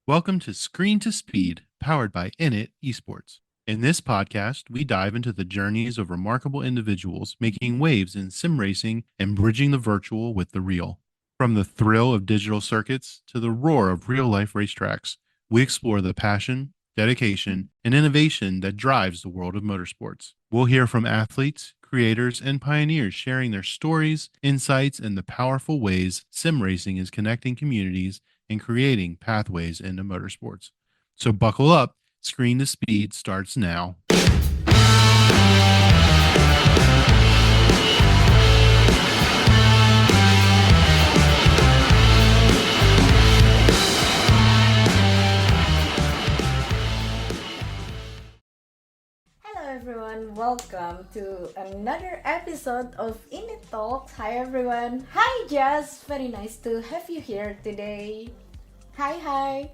Welcome to Screen to Speed, powered by INIT Esports. In this podcast, we dive into the journeys of remarkable individuals making waves in sim racing and bridging the virtual with the real. From the thrill of digital circuits to the roar of real life racetracks, we explore the passion, dedication, and innovation that drives the world of motorsports. We'll hear from athletes, creators, and pioneers sharing their stories, insights, and the powerful ways sim racing is connecting communities and creating pathways into motorsports. So buckle up, Screen to Speed starts now. Hello everyone, welcome to another episode of INIT Talks. Hi everyone. Hi Jess, very nice to have you here today. Hi.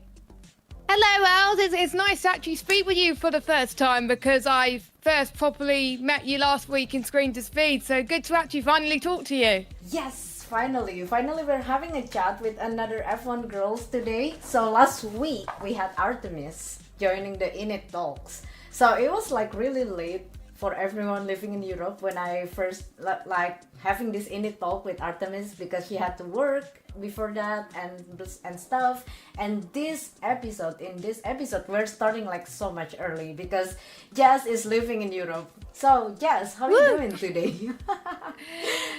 Hello, Els. It's nice to actually speak with you for the first time because I first properly met you last week in Screen to Speed. So good to actually finally talk to you. Yes, finally we're having a chat with another F1 girls today. So last week we had Artemis joining the INIT Talks. So it was like really late for everyone living in Europe when I first like having this INIT talk with Artemis because she had to work before that and stuff. And in this episode we're starting like so much early because Jess is living in Europe. So Jess, how are you doing today?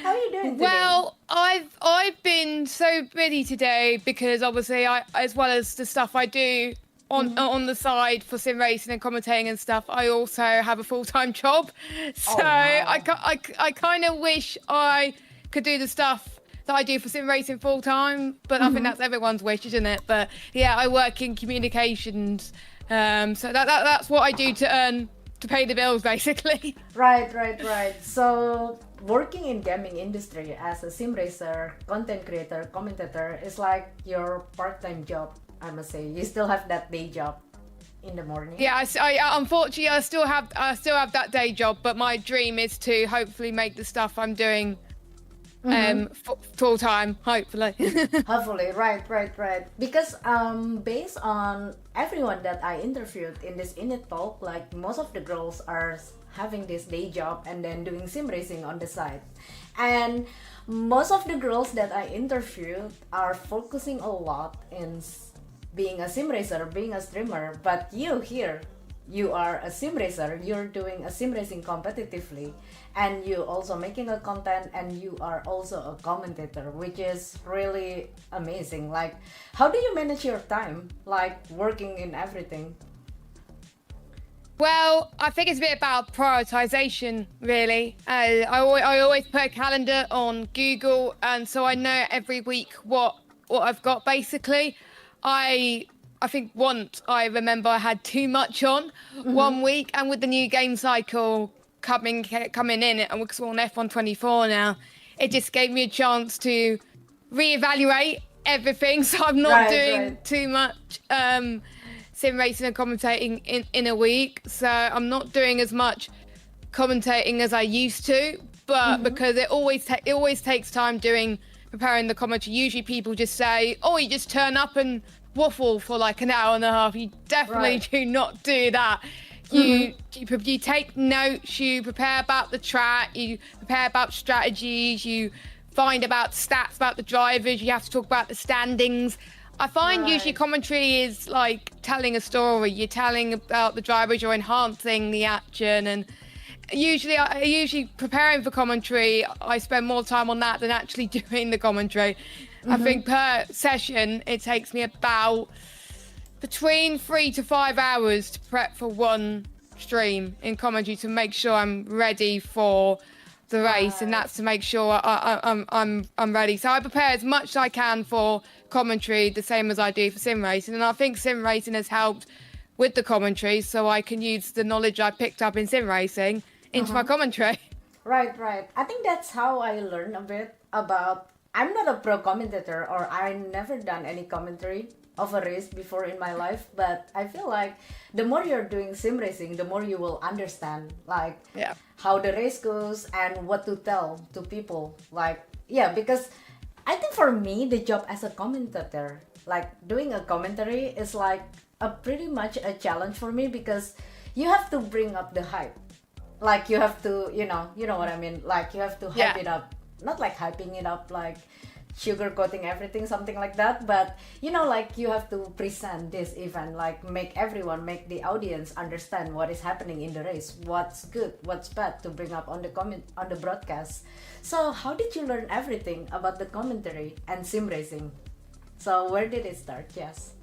How are you doing today? Well, I've been so busy today because obviously I, as well as the stuff I do on the side for sim racing and commentating and stuff, I also have a full-time job. So wow. I kind of wish I could do the stuff that I do for sim racing full-time, but I think that's everyone's wish, isn't it? But yeah, I work in communications, so that's what I do to pay the bills, basically. Right. So working in gaming industry as a sim racer, content creator, commentator is like your part-time job, I must say. You still have that day job in the morning. Yeah, I unfortunately I still have that day job, but my dream is to hopefully make the stuff I'm doing full time, hopefully. Hopefully, right. Because based on everyone that I interviewed in this INIT talk, like most of the girls are having this day job and then doing sim racing on the side. And most of the girls that I interviewed are focusing a lot in being a sim racer, being a streamer. But you here, you are a sim racer, you're doing a sim racing competitively, and you also making a content, and you are also a commentator, which is really amazing. Like, how do you manage your time, like working in everything? Well, I think it's a bit about prioritization, really. I always put a calendar on Google, and so I know every week what I've got, basically. I think once I remember I had too much on one week, and with the new game cycle coming in, and we're on F124 now, it just gave me a chance to reevaluate everything. So I'm not doing too much sim racing and commentating in a week. So I'm not doing as much commentating as I used to, but because it always takes time preparing the commentary. Usually people just say, oh, you just turn up and waffle for like an hour and a half. You definitely do not do that. You take notes, you prepare about the track, you prepare about strategies, you find about stats about the drivers, you have to talk about the standings. I find usually commentary is like telling a story. You're telling about the drivers, you're enhancing the action, and usually preparing for commentary, I spend more time on that than actually doing the commentary. I think per session it takes me about between 3 to 5 hours to prep for one stream in commentary to make sure I'm ready for the race, and that's to make sure I'm ready. So I prepare as much as I can for commentary, the same as I do for sim racing, and I think sim racing has helped with the commentary, so I can use the knowledge I picked up in sim racing into my commentary. Right. I think that's how I learned a bit about. I'm not a pro commentator, or I never done any commentary of a race before in my life, but I feel like the more you're doing sim racing, the more you will understand like how the race goes and what to tell to people. Like, because I think for me, the job as a commentator like doing a commentary is like a pretty much a challenge for me, because you have to bring up the hype. Like you have to, you know what I mean? Like you have to hype it up, not like hyping it up, like sugarcoating everything, something like that, but like you have to present this event, like make the audience understand what is happening in the race, what's good, what's bad, to bring up on the broadcast. So how did you learn everything about the commentary and sim racing? So where did it start? Yes.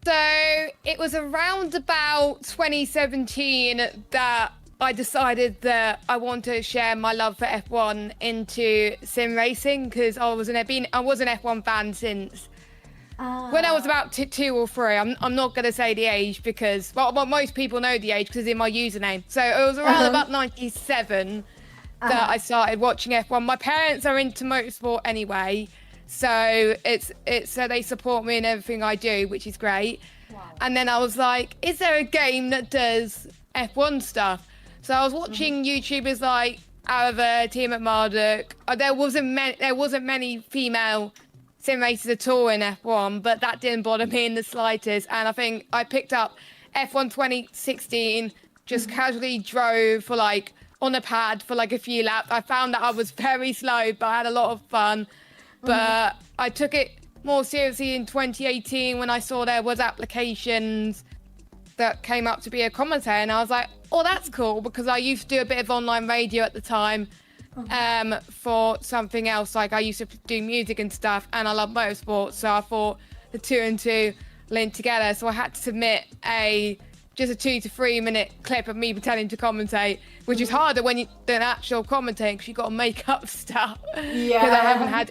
So it was around about 2017 that I decided that I want to share my love for F1 into sim racing, because I was an F1 fan since when I was about two or three. I'm not going to say the age because most people know the age because it's in my username. So it was around about 97 that I started watching F1. My parents are into motorsport anyway, so so they support me in everything I do, which is great. Wow. And then I was like, is there a game that does F1 stuff? So I was watching YouTubers like Oliver, Tia McMurdoch. There wasn't many female sim racers at all in F1, but that didn't bother me in the slightest. And I think I picked up F1 2016, just casually drove for like on a pad for like a few laps. I found that I was very slow, but I had a lot of fun. But I took it more seriously in 2018 when I saw there was applications that came up to be a commentator, and I was like, oh, that's cool, because I used to do a bit of online radio at the time for something else. Like I used to do music and stuff, and I love motorsport, so I thought the two and two linked together. So I had to submit just a 2 to 3 minute clip of me pretending to commentate, which is harder than actual commentating, because you got to make up stuff. Yeah. Because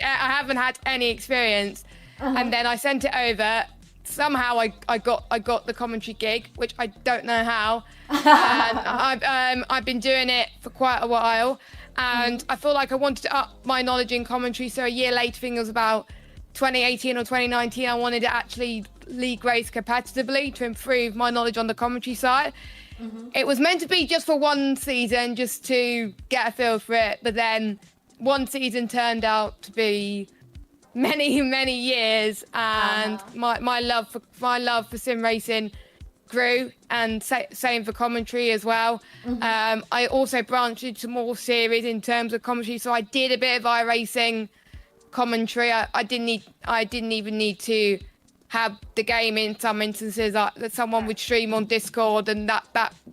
I haven't had any experience. And then I sent it over. Somehow I got the commentary gig, which I don't know how. And I've been doing it for quite a while, and I feel like I wanted to up my knowledge in commentary. So a year later, I think it was about 2018 or 2019, I wanted to actually league race competitively to improve my knowledge on the commentary side. It was meant to be just for one season, just to get a feel for it, but then one season turned out to be many years, and my love for sim racing grew, and same for commentary as well. I also branched into more series in terms of commentary, so I did a bit of iRacing commentary. I didn't even need to have the game in some instances. That someone would stream on Discord, and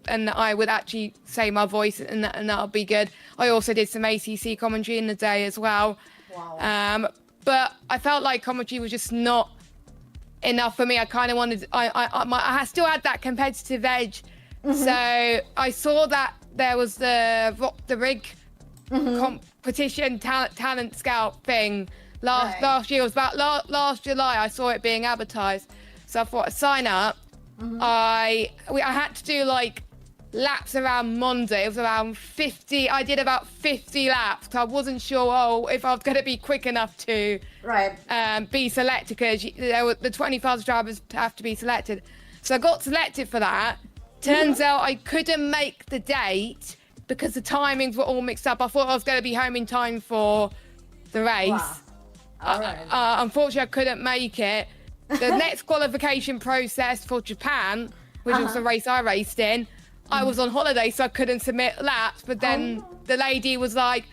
and I would actually say my voice, and that'll be good. I also did some ACC commentary in the day as well. Wow. But I felt like commentary was just not enough for me. I kind of wanted, I still had that competitive edge. So I saw that there was the Rock the Rig competition, talent scout thing last year. It was about last July. I saw it being advertised. So I thought I'd sign up. I had to do like laps around Monday. It was around 50. I did about 50 laps. I wasn't sure if I was going to be quick enough to be selected, because the 20 fastest drivers have to be selected. So I got selected for that. Turns out I couldn't make the date because the timings were all mixed up. I thought I was going to be home in time for the race. Wow. All right. Unfortunately, I couldn't make it. The next qualification process for Japan, which was the race I raced in, I was on holiday, so I couldn't submit laps. But then the lady was like,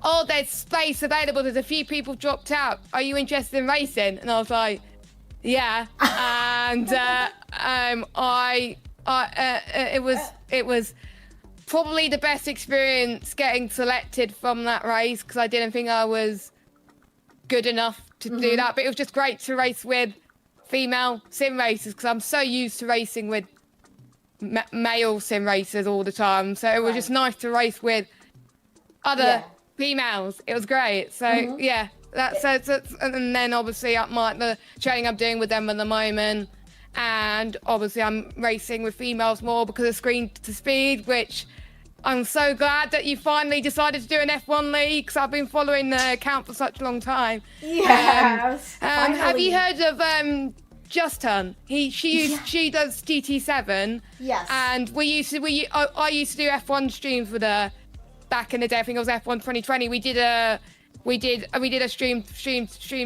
oh, there's space available. There's a few people dropped out. Are you interested in racing? And I was like, yeah. And it was probably the best experience getting selected from that race, because I didn't think I was good enough to do that. But it was just great to race with female sim racers, because I'm so used to racing with male sim racers all the time. So it was just nice to race with other females. It was great. So yeah, that's and then obviously the training I'm doing with them at the moment, and obviously I'm racing with females more because of Screen to Speed, which I'm so glad that you finally decided to do an F1 league, because I've been following the account for such a long time. Yes. Have you heard of Justin? She does TT7. Yes. And I used to do F1 streams with her back in the day. I think it was F1 2020. We did a stream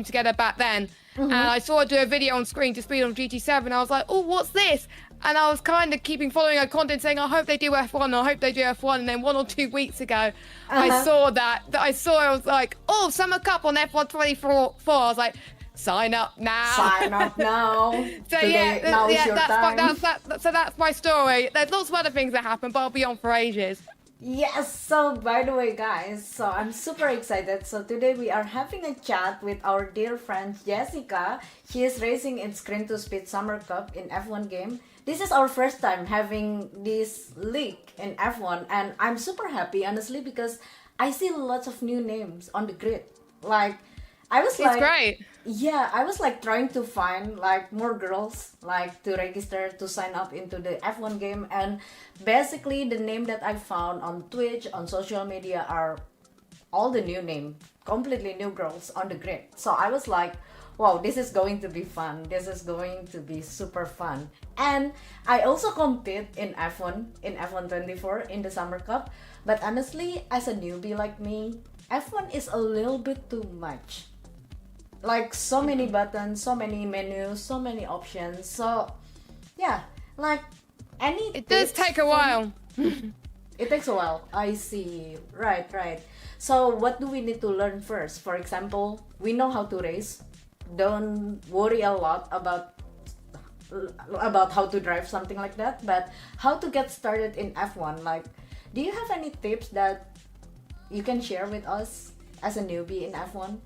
together back then. and I saw her do a video on screen to speed on GT7. I was like, oh, what's this? And I was kind of keeping following her content saying, I hope they do F1, I hope they do F1. And then 1 or 2 weeks ago, I saw that I was like, oh, Summer Cup on F1 24. I was like, sign up now. Sign up now. So Today, now is your time. So that's my story. There's lots of other things that happen, but I'll be on for ages. Yes, so by the way, guys, so I'm super excited. So today we are having a chat with our dear friend Jessica. She is racing in Screen to Speed Summer Cup in F1 game. This is our first time having this league in F1, and I'm super happy, honestly, because I see lots of new names on the grid. Like, It's great. Yeah, I was like trying to find like more girls like to register to sign up into the F1 game, and basically the name that I found on Twitch, on social media, are all the new name, completely new girls on the grid. So I was like, wow, this is going to be fun. This is going to be super fun. And I also compete in F1, in F1 24 in the Summer Cup. But honestly, as a newbie like me, F1 is a little bit too much. Like so many buttons, so many menus, so many options. So yeah, like any It does take a while. It takes a while. I see. Right. So what do we need to learn first? For example, we know how to race. Don't worry a lot about how to drive, something like that. But how to get started in F1? Like, do you have any tips that you can share with us as a newbie in F1?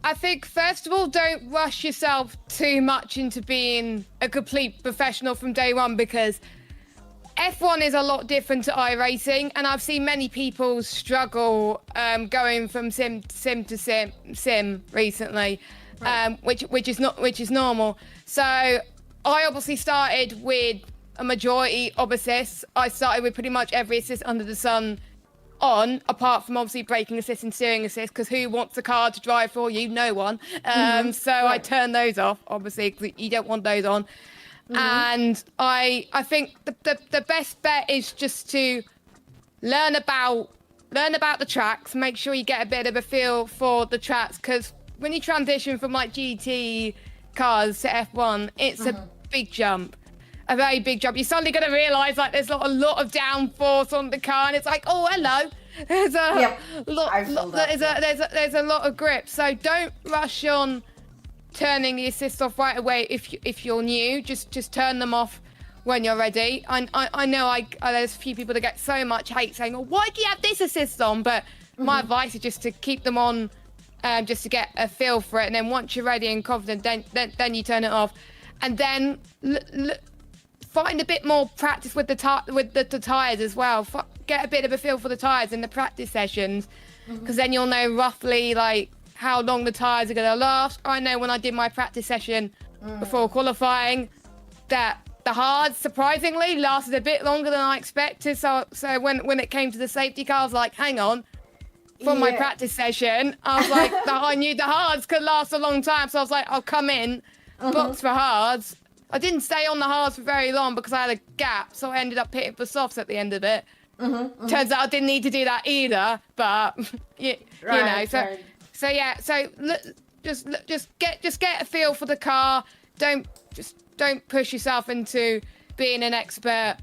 I think, first of all, don't rush yourself too much into being a complete professional from day one, because F1 is a lot different to iRacing, and I've seen many people struggle going from sim to sim recently, right. which is normal. So I obviously started with a majority of assists. I started with pretty much every assist under the sun on, apart from obviously braking assist and steering assist, because who wants a car to drive for you? No one. So right. I turned those off, obviously, because you don't want those on. And I think the best bet is just to learn about the tracks, make sure you get a bit of a feel for the tracks, because when you transition from like GT cars to F1, it's a big jump. A very big jump. You're suddenly going to realise like there's a lot of downforce on the car, and it's like, oh, hello. There's a there's a lot of grip. So don't rush on turning the assist off right away if you're new. Just turn them off when you're ready. I know there's a few people that get so much hate saying, oh, why do you have this assist on? But my advice is just to keep them on, just to get a feel for it. And then once you're ready and confident, then you turn it off, and then find a bit more practice with the tyres as well. Get a bit of a feel for the tyres in the practice sessions, because then you'll know roughly like how long the tyres are going to last. I know when I did my practice session before qualifying, that the hards surprisingly lasted a bit longer than I expected. So when it came to the safety car, I was like, hang on. From my practice session, I was like, I knew the hards could last a long time. So I was like, I'll come in, box for hards. I didn't stay on the hards for very long because I had a gap, so I ended up pitting for softs at the end of it. Turns out I didn't need to do that either, but you know. So just get a feel for the car. Don't push yourself into being an expert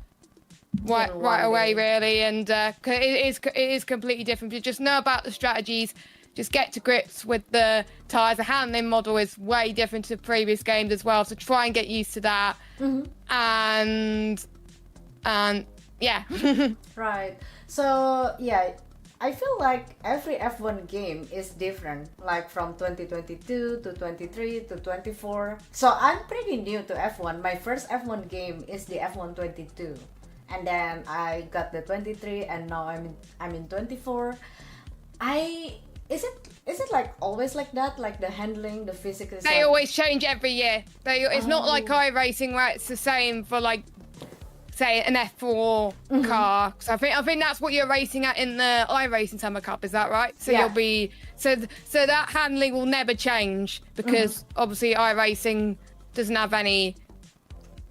right away, really. And it is completely different. You just know about the strategies. Just get to grips with the tyres. The handling model is way different to previous games as well, so try and get used to that. And yeah. Right. So yeah, I feel like every F1 game is different, like from 2022 to 23 to 24. So I'm pretty new to F1. My first F1 game is the F1 22, and then I got the 23, and now I'm in 24. Is it like always like that? Like the handling, the physics? They always change every year. It's not like iRacing where it's the same for like, say, an F4 car. So I think that's what you're racing at in the iRacing Summer Cup. Is that right? So you'll be so that handling will never change, because obviously iRacing doesn't have any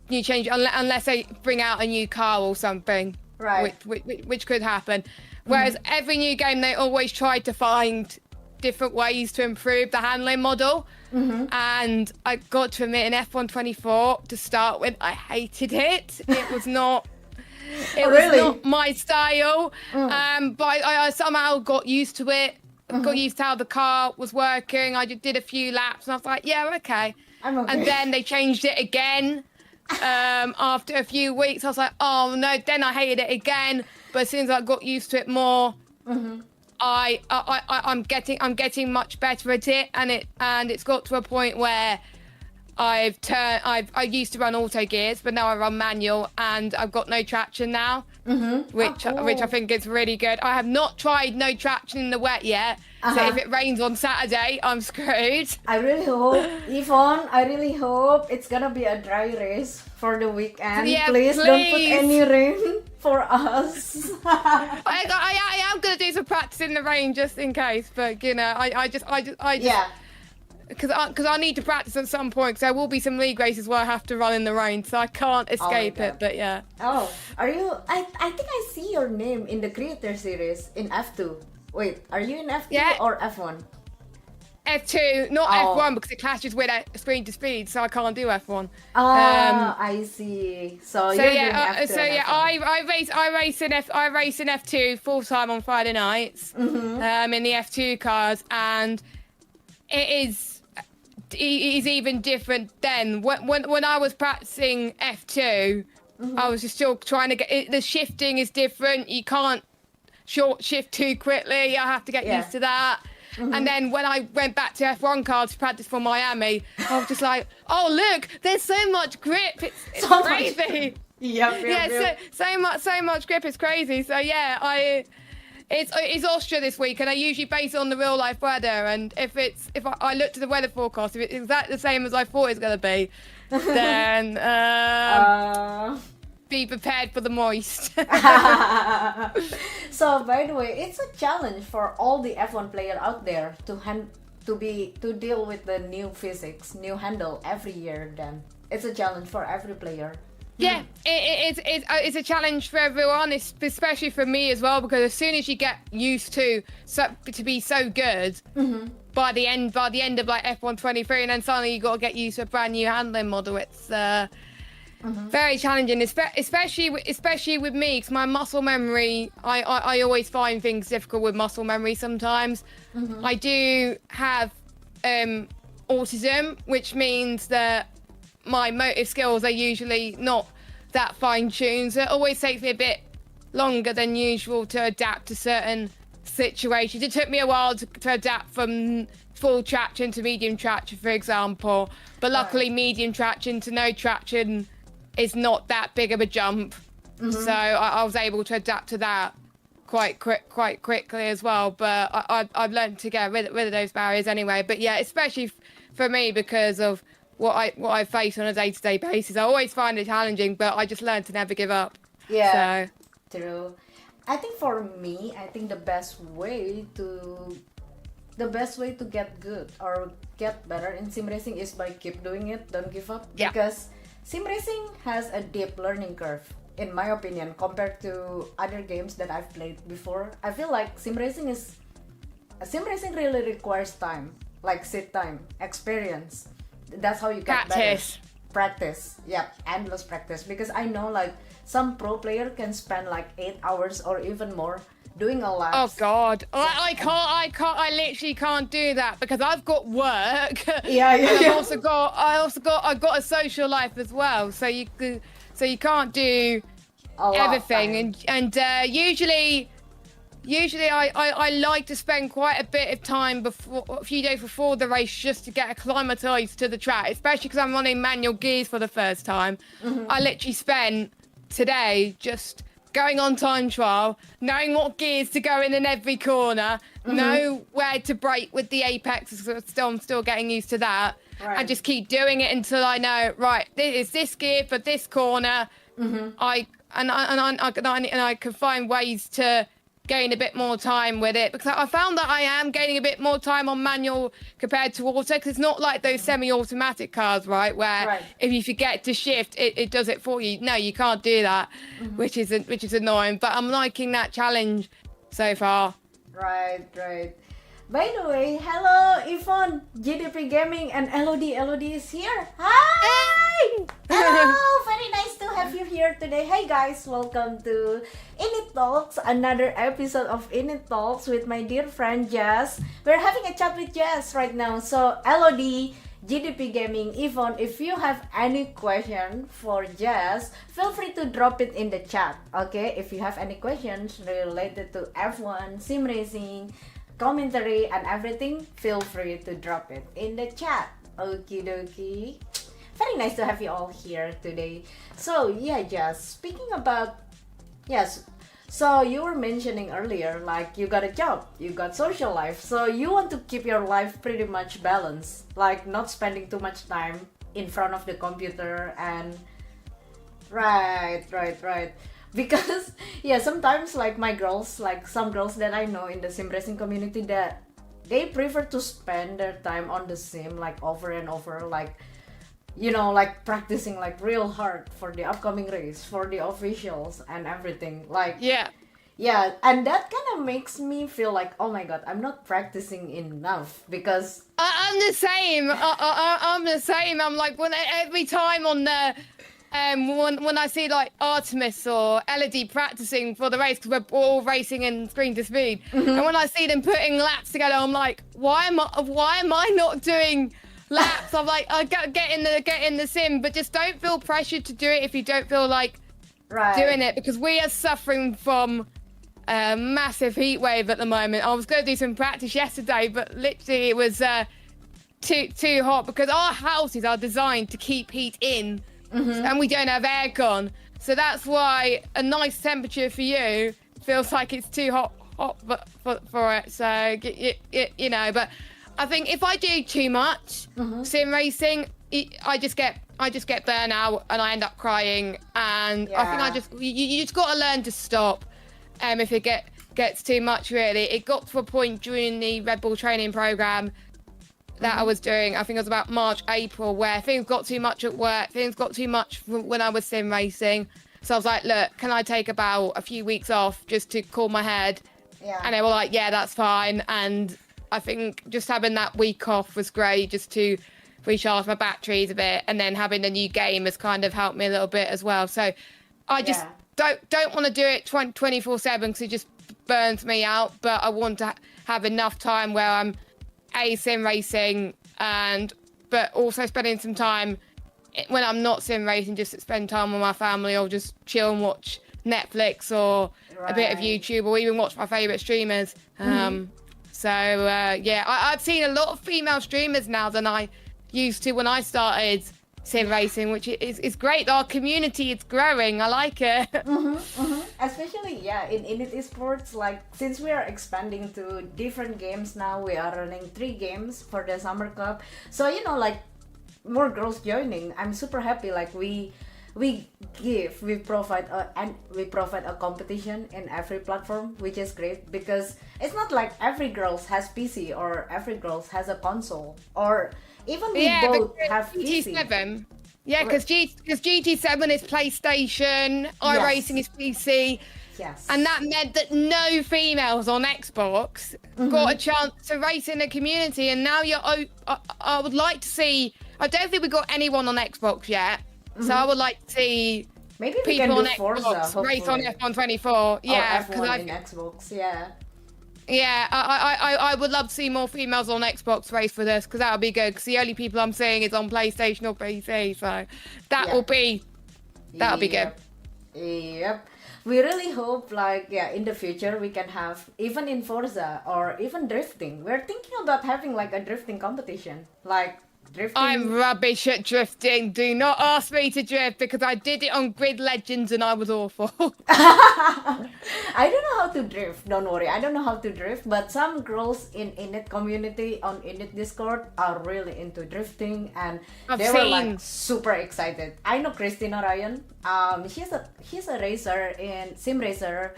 new change unless they bring out a new car or something. Right. Which could happen. Whereas every new game, they always try to find different ways to improve the handling model. And I got to admit, in F124 to start with, I hated it. It was not. It was not my style. But I somehow got used to it. Got used to how the car was working. I did a few laps, and I was like, yeah, okay. I'm okay. And then they changed it again. After a few weeks, I was like, oh no. Then I hated it again. But as soon as I got used to it more, I'm getting much better at it, and it's got to a point where I used to run auto gears, but now I run manual, and I've got no traction now, which I think is really good. I have not tried no traction in the wet yet, so if it rains on Saturday, I'm screwed. I really hope, Yvonne, it's gonna be a dry race for the weekend. Yeah, please don't put any rain for us. I am gonna do some practice in the rain just in case, but you know, I just yeah. Because I need to practice at some point, because there will be some league races where I have to run in the rain, so I can't escape it, but yeah. Oh, are you... I think I see your name in the Creator Series in F2. Wait, are you in F2 or F1? F2, not F1, because it clashes with speed to speed, so I can't do F1. I see. So you're doing F2 so yeah, I race in F2 full time on Friday nights, in the F2 cars, and it is even different then. When I was practicing F2, I was just still trying to get it. The shifting is different. You can't short shift too quickly. I have to get used to that. And then when I went back to F1 cars to practice for Miami, I was just like, oh look, there's so much grip. It's so crazy. Yep. So much grip. It's crazy. So yeah, It's Austria this week, and I usually base it on the real life weather. And if I look to the weather forecast, if it's exactly the same as I thought it's going to be, then be prepared for the moist. So by the way, it's a challenge for all the F1 player out there to deal with the new physics, new handle every year. Then it's a challenge for every player. Yeah, it's a challenge for everyone, especially for me as well, because as soon as you get used to be so good, by the end of like F123, and then suddenly you got to get used to a brand new handling model. It's very challenging, especially with me, because my muscle memory, I always find things difficult with muscle memory sometimes. I do have autism, which means that my motor skills are usually not that fine-tuned, so it always takes me a bit longer than usual to adapt to certain situations. It took me a while to adapt from full traction to medium traction, for example, but luckily medium traction to no traction is not that big of a jump, so I was able to adapt to that quite quickly as well. But I've learned to get rid of those barriers anyway. But yeah, especially for me, because of what I face on a day-to-day basis, I always find it challenging, but I just learned to never give up. Yeah, so. True. I think for me, the best way to get good or get better in sim racing is by keep doing it, don't give up. Yeah. Because sim racing has a deep learning curve, in my opinion, compared to other games that I've played before. I feel like sim racing really requires time, like sit time, experience. That's how you get practice. Yeah, endless practice. Because I know like some pro player can spend like 8 hours or even more doing a lap. Oh God, I literally can't do that because I've got work. Yeah. I've got a social life as well. So you can't do everything. And usually I like to spend quite a bit of time a few days before the race just to get acclimatized to the track, especially because I'm running manual gears for the first time. I literally spent today just going on time trial, knowing what gears to go in every corner, know where to brake with the apex, I'm still getting used to that, and just keep doing it until I know, right, this is this gear for this corner. I can find ways to gain a bit more time with it, because I found that I am gaining a bit more time on manual compared to auto, because it's not like those semi-automatic cars, right, where if you forget to shift, it does it for you. No, you can't do that, which is annoying, but I'm liking that challenge so far. Right. By the way, hello Yvonne, GDP Gaming, and LOD is here. Hi! Hello! Very nice to have you here today. Hey guys, welcome to INIT Talks, another episode of INIT Talks with my dear friend Jess. We're having a chat with Jess right now. So LOD, GDP Gaming, Yvonne, if you have any question for Jess, feel free to drop it in the chat, okay? If you have any questions related to F1, sim racing, commentary, and everything, feel free to drop it in the chat. Okie dokie. Very nice to have you all here today. So, yeah, Jess, speaking about, yes, so you were mentioning earlier, like you got a job, you got social life, so you want to keep your life pretty much balanced, like not spending too much time in front of the computer and right. Because yeah, sometimes like my girls, like some girls that I know in the sim racing community, that they prefer to spend their time on the sim like over and over, like like practicing like real hard for the upcoming race, for the officials and everything, like yeah, and that kind of makes me feel like, oh my god, I'm not practicing enough. Because I'm the same. I'm the same. I'm like, every time on the when I see like Artemis or Elodie practicing for the race, because we're all racing in screen to speed, and when I see them putting laps together, I'm like, why am I not doing laps? I'm like, I get in the sim, but just don't feel pressured to do it if you don't feel like doing it, because we are suffering from a massive heat wave at the moment. I was going to do some practice yesterday, but literally it was too hot, because our houses are designed to keep heat in. And we don't have aircon, so that's why a nice temperature for you feels like it's too hot for it. So but I think if I do too much sim racing, I just get burnout and I end up crying. And I think you just got to learn to stop. If it gets too much, really. It got to a point during the Red Bull training program that I was doing, I think it was about March, April, where things got too much at work, things got too much when I was sim racing. So I was like, look, can I take about a few weeks off just to cool my head? Yeah. And they were like, yeah, that's fine. And I think just having that week off was great, just to recharge my batteries a bit. And then having the new game has kind of helped me a little bit as well. So I just don't want to do it 24/7, because it just burns me out. But I want to have enough time where I'm sim racing, but also spending some time when I'm not sim racing, just to spend time with my family, or just chill and watch Netflix or a bit of YouTube, or even watch my favourite streamers. I've seen a lot of female streamers now than I used to when I started sim racing, which is great. Our community is growing. I like it. Especially in INIT Sports, like since we are expanding to different games now, we are running 3 games for the Summer Cup. So like more girls joining. I'm super happy. Like we provide a competition in every platform, which is great, because it's not like every girl has PC or every girl has a console, or even we both have GT7. Yeah, because GT7 is PlayStation, iRacing is PC. Yes. And that meant that no females on Xbox got a chance to race in the community. And now I would like to see, I don't think we got anyone on Xbox yet. So I would like to see maybe people on Forza, Xbox race on F1 24. Yeah, because in Xbox, Yeah, I would love to see more females on Xbox race with us, because that would be good. Because the only people I'm seeing is on PlayStation or PC, so that'll be good. Yep. We really hope, in the future we can have, even in Forza or even drifting. We're thinking about having like a drifting competition, like drifting. I'm rubbish at drifting. Do not ask me to drift, because I did it on Grid Legends and I was awful. I don't know how to drift. Don't worry, I don't know how to drift. But some girls in INIT community on INIT Discord are really into drifting, and were like super excited. I know Christina Ryan. She's a racer in sim racer.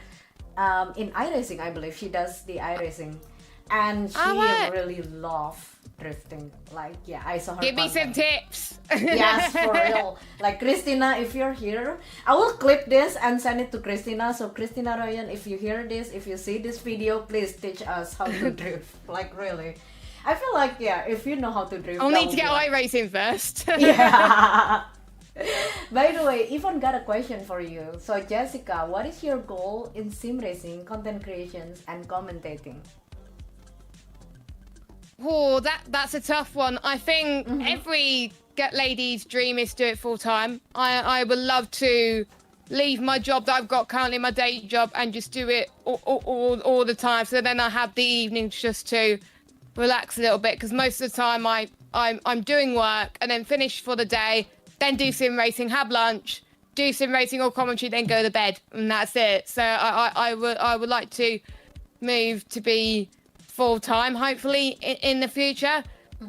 In iRacing, I believe she does the iRacing, and she really loves drifting. Like, yeah, I saw her. Give me some content. tips. Yes, for real. Like, Christina, if you're here, I will clip this and send it to Christina. So, Christina Ryan, if you hear this, if you see this video, please teach us how to drift. Like, really. I feel like, yeah, if you know how to drift, I'll that need will to be get like- iRacing first. Yeah. By the way, Yvonne got a question for you. So, Jessica, what is your goal in sim racing, content creations, and commentating? Oh, that's a tough one. I think every lady's dream is to do it full time. I would love to leave my job that I've got currently, my day job, and just do it all the time. So then I have the evenings just to relax a little bit, because most of the time I'm doing work and then finish for the day, then do sim racing, have lunch, do sim racing or commentary, then go to bed, and that's it. So I would like to move to be full time, hopefully in the future.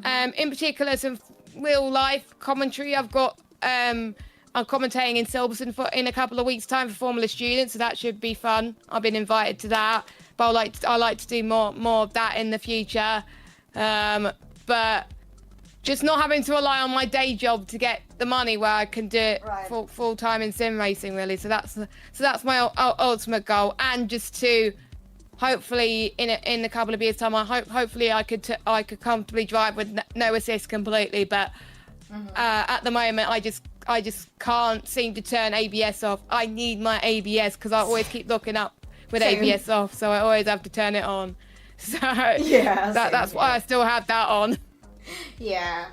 In particular, some real life commentary. I've got I'm commentating in Silverstone in a couple of weeks' time for Formula Students, so that should be fun. I've been invited to that, but I like to do more of that in the future. But just not having to rely on my day job to get the money, where I can do it full time in sim racing, really. So that's my ultimate goal, and just to hopefully in a couple of years' time, hopefully I could comfortably drive with no assist completely. But at the moment, I just can't seem to turn ABS off. I need my ABS because I always keep looking up with Same. ABS off, so I always have to turn it on. So Yeah, that's why I still have that on. Yeah.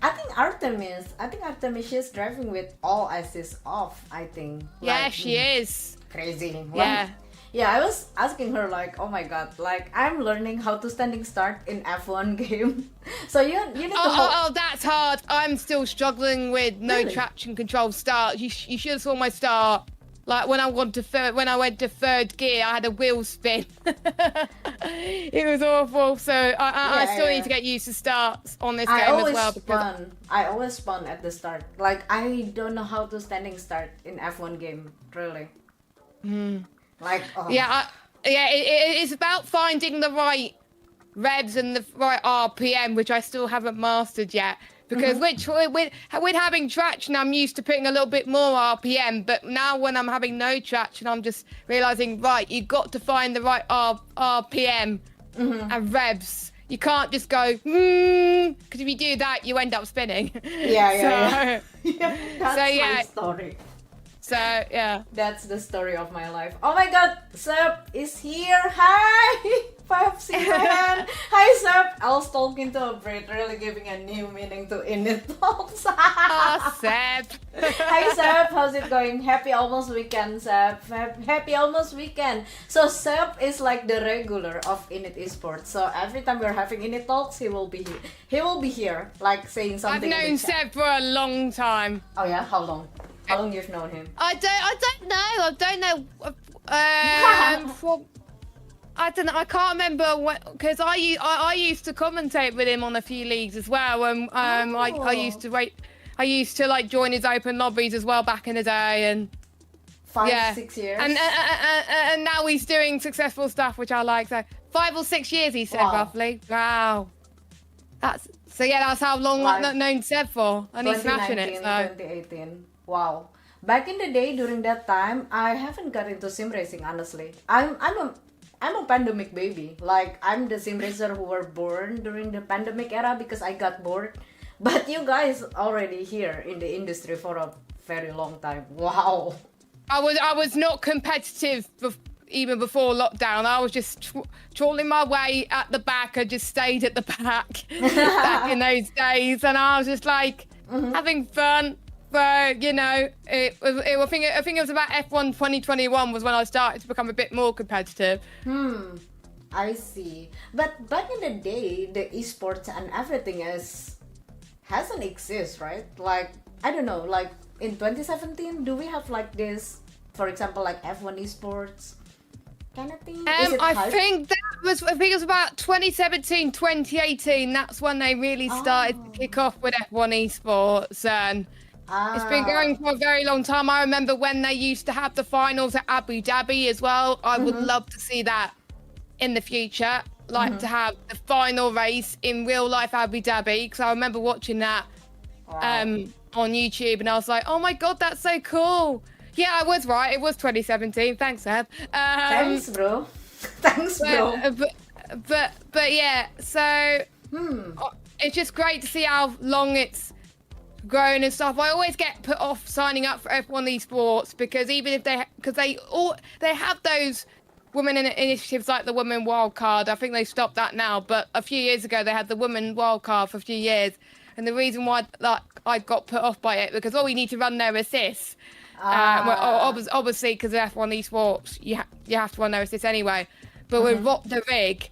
I think Artemis is driving with all assists off, I think. Yeah, Like, she is. Crazy. Yeah. Yeah, I was asking her like, oh my god, like I'm learning how to standing start in F1 game. So you need to Oh, that's hard. I'm still struggling with no Really? traction control start. You should have saw my start. Like when I went to third gear, I had a wheel spin. It was awful. So I still need to get used to starts on this game as well. I always spun at the start. Like I don't know how to standing start in F1 game, really. Like It's about finding the right revs and the right RPM, which I still haven't mastered yet. Because with having traction, I'm used to putting a little bit more RPM. But now when I'm having no traction, I'm just realizing, right, you've got to find the right RPM and revs. You can't just go, because if you do that, you end up spinning. Yeah. That's my story. So, yeah. That's the story of my life. Oh my god, Seb is here. Hi! 5C man. Hi, Seb. Elz talking to a Brit, really giving a new meaning to INIT Talks. Oh, Seb. Hi, Seb. How's it going? Happy almost weekend, Seb. Happy almost weekend. So, Seb is like the regular of INIT Esports. So, every time we're having INIT Talks, he will be here. He will be here, like saying something. I've known Seb for a long time. Oh, yeah? How long? How long you've known him? I don't know. I don't know. I can't remember because I used to commentate with him on a few leagues as well. I used to wait. I used to like join his open lobbies as well back in the day, and 6 years. And now he's doing successful stuff, which I like. So 5 or 6 years, he said roughly. Wow. That's how long I've known Seb for, and he's smashing it. So. 2018. Wow. Back in the day, during that time, I haven't got into sim racing. Honestly, I'm a pandemic baby. Like I'm the sim racer who were born during the pandemic era because I got bored. But you guys already here in the industry for a very long time. Wow. I was not competitive even before lockdown. I was just trawling my way at the back. I just stayed at the back back in those days, and I was just like having fun. But I think it was about F1 2021 was when I started to become a bit more competitive. I see. But back in the day, the esports and everything hasn't exist, right? Like I don't know, like in 2017, do we have like this, for example, like F1 esports kind of thing? I think it was about 2017, 2018. That's when they really started to kick off with F1 esports, and it's been going for a very long time. I remember when they used to have the finals at Abu Dhabi as well. I would love to see that in the future. like to have the final race in real life Abu Dhabi, because I remember watching that on YouTube, and I was like, oh my god, that's so cool. Yeah, I was right. It was 2017. Thanks, Seb. Thanks, bro. Thanks, bro. But yeah, so it's just great to see how long it's grown and stuff. I always get put off signing up for F1 esports, because even if they have those women initiatives like the Women Wild Card. I think they stopped that now, but a few years ago they had the Women Wild Card for a few years, and the reason why I got put off by it, because you need to run their assists. Obviously, because of F1 esports, you have to run their assists anyway. But with Rock the Rig,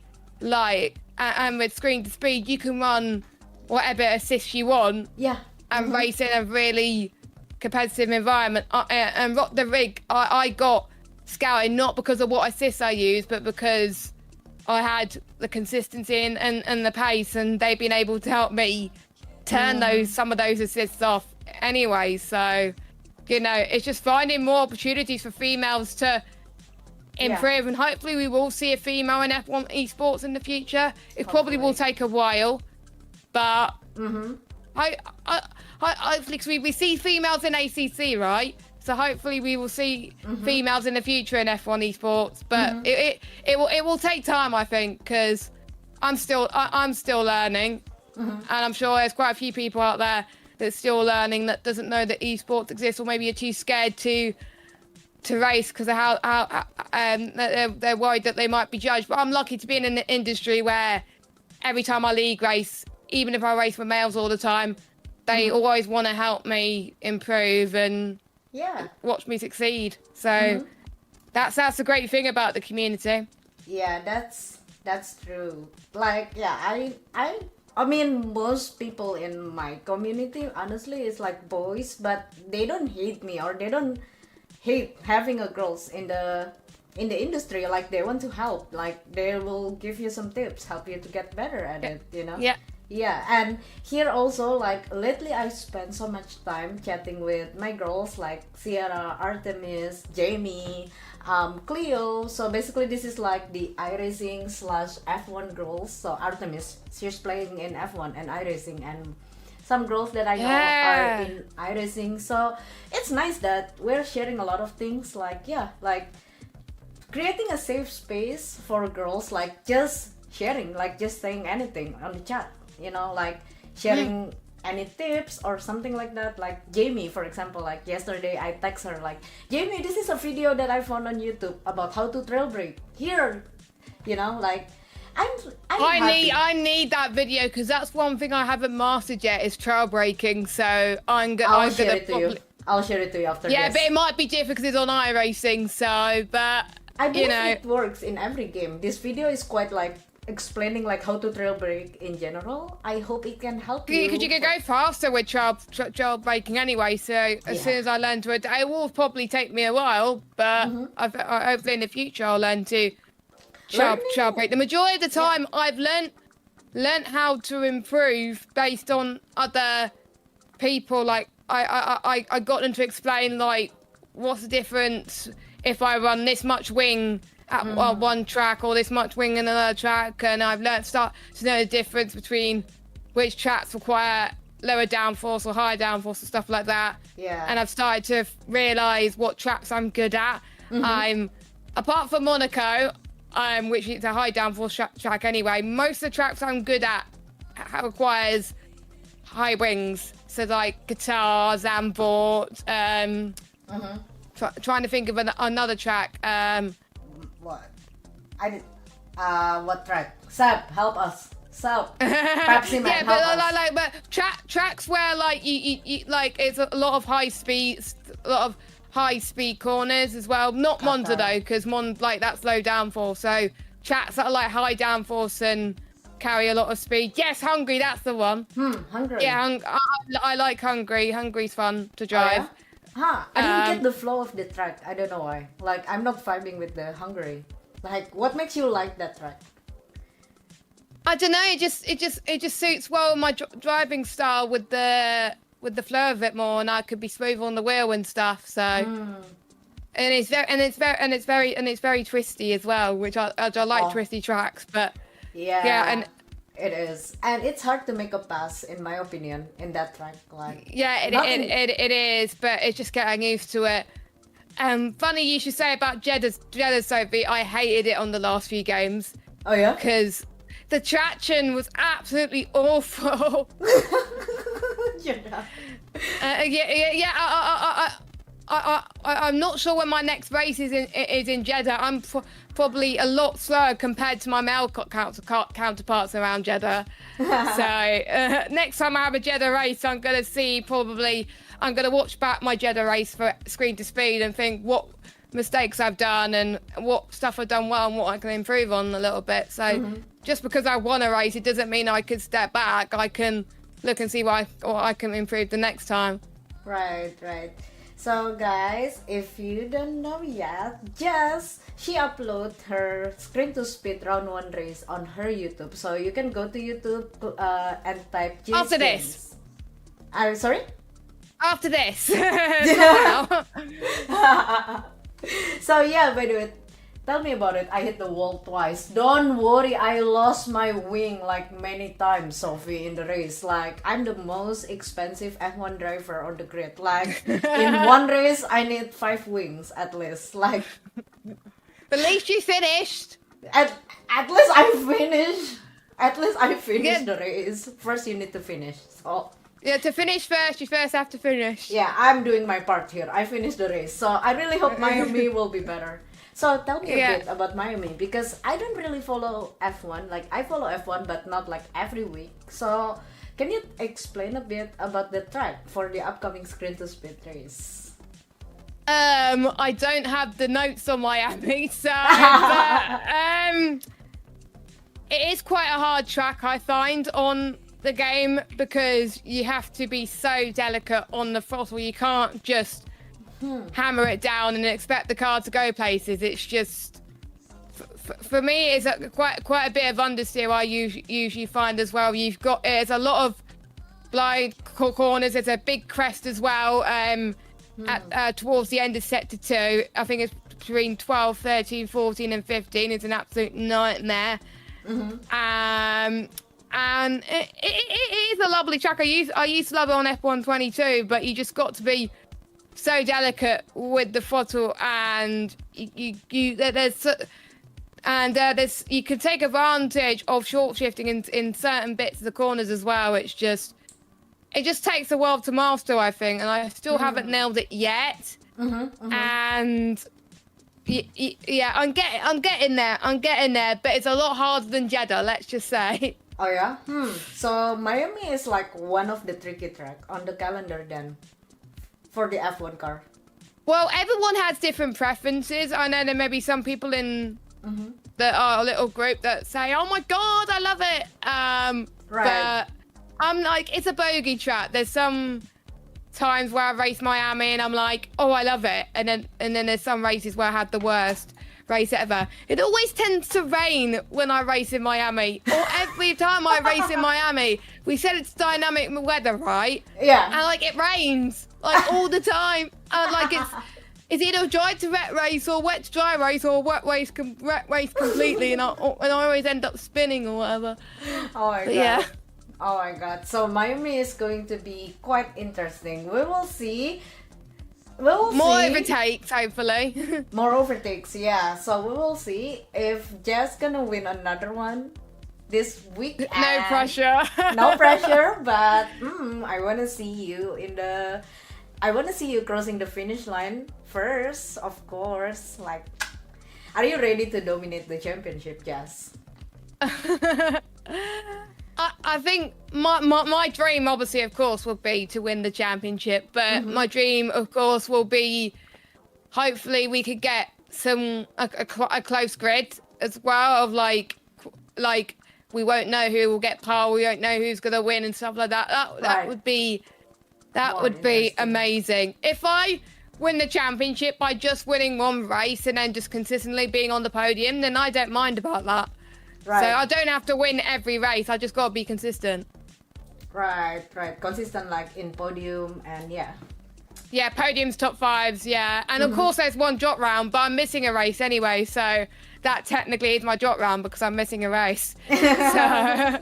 and with Screen to Speed, you can run whatever assists you want. Yeah. And race in a really competitive environment. And Rock the Rig, I got scouted not because of what assists I used, but because I had the consistency and the pace, and they've been able to help me turn some of those assists off anyway. So, it's just finding more opportunities for females to improve, and hopefully we will see a female in F1 esports in the future. It probably will take a while, but hopefully, because we see females in ACC, right? So hopefully we will see females in the future in F1 esports, but it will take time, I think, because I'm still learning, and I'm sure there's quite a few people out there that's still learning that doesn't know that esports exists, or maybe are too scared to race because of how they're worried that they might be judged. But I'm lucky to be in an industry where every time I league race, even if I race with males all the time, they always want to help me improve and watch me succeed. So that's the great thing about the community. Yeah, that's true. I mean, most people in my community, honestly, is like boys, but they don't hate me, or they don't hate having a girls in the industry. Like, they want to help. Like, they will give you some tips, help you to get better at it. Yeah, and here also, like, lately I spent so much time chatting with my girls, like Sierra, Artemis, Jamie, Cleo. So basically this is like the iRacing / F1 girls. So Artemis, she's playing in F1 and iRacing, and some girls that I know are in iRacing. So it's nice that we're sharing a lot of things, like creating a safe space for girls, like just sharing, like just saying anything on the chat. Like sharing any tips or something like that. Like Jamie, for example, like yesterday I text her like, Jamie, this is a video that I found on YouTube about how to trail brake. Here, like I need that video, because that's one thing I haven't mastered yet is trail braking. So I'll share it to you. I'll share it to you after this. Yeah, but it might be different because it's on iRacing. So, but I believe it works in every game. This video is quite like explaining like how to trail brake in general. I hope it can help you. Because you can go faster with trail braking anyway. So as soon as I learn to it will probably take me a while, but hopefully in the future I'll learn to trail brake. The majority of the time I've learnt how to improve based on other people. Like I got them to explain like what's the difference if I run this much wing at one track or this much wing in another track, and I've start to know the difference between which tracks require lower downforce or higher downforce and stuff like that. Yeah. And I've started to realise what tracks I'm good at. I'm apart from Monaco, which is a high downforce track anyway. Most of the tracks I'm good at requires high wings, so like Qatar, Zandvoort. Trying to think of another track. What? What track? Seb, help us. Seb. Pepsi Man, help us. But tracks where like you like it's a lot of high speed corners as well. Not Monza though, because that's low downforce. So tracks that are like high downforce and carry a lot of speed. Yes, Hungary, that's the one. Hungary. Yeah, I like Hungary. Hungary's fun to drive. Oh, yeah? I didn't get the flow of the track. I don't know why. Like, I'm not vibing with the Hungary. Like, what makes you like that track? I don't know. It just suits well my driving style with the flow of it more, and I could be smooth on the wheel and stuff. So, and it's very twisty as well, which I like twisty tracks. But Yeah, and it is, and it's hard to make a pass, in my opinion, in that track. Like, it is, but it's just getting used to it. Funny you should say about Jeddah, Sophie. I hated it on the last few games. Oh yeah, because the traction was absolutely awful. yeah. I'm not sure when my next race is in Jeddah. I'm probably a lot slower compared to my male counterparts around Jeddah. So next time I have a Jeddah race, I'm going to watch back my Jeddah race for screen to speed and think what mistakes I've done and what stuff I've done well and what I can improve on a little bit. So just because I won a race, it doesn't mean I could step back. I can look and see what I can improve the next time. Right. So guys, if you don't know yet, Jess, she uploaded her screen to speed round 1 race on her YouTube. So you can go to YouTube and type Jess After Games. this. I'm sorry? After this. So yeah, by the way, tell me about it. I hit the wall twice. Don't worry, I lost my wing like many times, Sophie, in the race. Like, I'm the most expensive F1 driver on the grid. Like, in one race, I need 5 wings at least. Like, at least you finished. At least I finished. At least I finished the race. First, you need to finish. So. Yeah, to finish first, you first have to finish. Yeah, I'm doing my part here. I finished the race. So I really hope Miami will be better. So tell me a bit about Miami, because I don't really follow F1. Like, I follow F1, but not like every week. So can you explain a bit about the track for the upcoming screen to speed race? I don't have the notes on Miami, so but, it is quite a hard track, I find, on the game, because you have to be so delicate on the throttle. You can't just hammer it down and expect the car to go places. It's just, for me, it's quite a bit of understeer I usually find as well. There's a lot of blind corners. There's a big crest as well towards the end of sector 2. I think it's between 12, 13, 14 and 15. It's an absolute nightmare. And it is a lovely track. I used to love it on F122, but you just got to be so delicate with the throttle, and you can take advantage of short shifting in certain bits of the corners as well. It just takes a while to master, I think, and I still haven't nailed it yet. And yeah, I'm getting there, but it's a lot harder than Jeddah, let's just say. Oh yeah? So Miami is like one of the tricky track on the calendar then, for the F1 car. Well, everyone has different preferences. I know there may be some people in our little group that say, oh my God, I love it. But I'm like, it's a bogey track. There's some times where I race Miami and I'm like, oh, I love it. And then there's some races where I had the worst race ever. It always tends to rain when I race in Miami, or every time I race in Miami. We said it's dynamic weather, right? Yeah. And like it rains like all the time. Like it's either dry to wet race or wet to dry race or wet race completely, and I always end up spinning or whatever. Oh my God. Yeah. Oh my God. So Miami is going to be quite interesting. We will see. More overtakes, hopefully. More overtakes, yeah. So we will see if Jess gonna win another one this week. No pressure. No pressure, but I wanna see you crossing the finish line first, of course. Like, are you ready to dominate the championship, Jess? I think my dream, obviously, of course, would be to win the championship. But my dream, of course, will be hopefully we could get a close grid as well. Of like we won't know who will get pole, we won't know who's gonna win and stuff like that. That would be amazing. If I win the championship by just winning one race and then just consistently being on the podium, then I don't mind about that. Right. So I don't have to win every race. I just got to be consistent. Right. Consistent, like in podium and yeah. Yeah, podiums, top fives, yeah. And of course there's one drop round, but I'm missing a race anyway, so that technically is my drop round because I'm missing a race. So